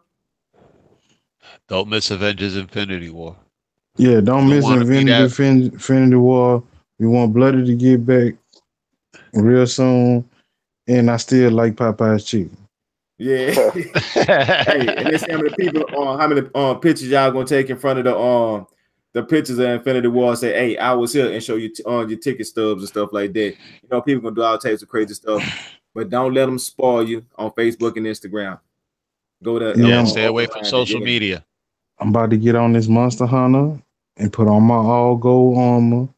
Don't miss Avengers Infinity War. Yeah, don't Don't miss want to be that. Infinity War. We want Bloody to get back real soon, and I still like Popeye's chicken. Yeah. Hey, and let's see how many people how many pictures y'all gonna take in front of the pictures of Infinity War and say, hey, I was here and show you on your ticket stubs and stuff like that. People gonna do all types of crazy stuff, but don't let them spoil you on Facebook and Instagram. Go to Yeah, Yeah, stay away from find it. social Yeah. media. I'm about to get on this Monster Hunter and put on my all gold armor,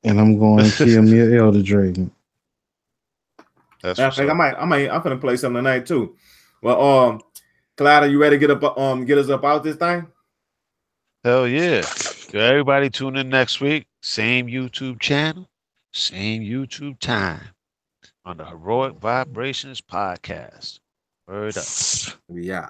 and I'm going to kill me an Elder Dragon. That's Matter of what's fact, up. I'm gonna play something tonight too. Well, Clyde, are you ready to get us up out this thing? Hell yeah. So everybody tune in next week. Same YouTube channel, same YouTube time on the Heroic Vibrations podcast. Word up. Yeah.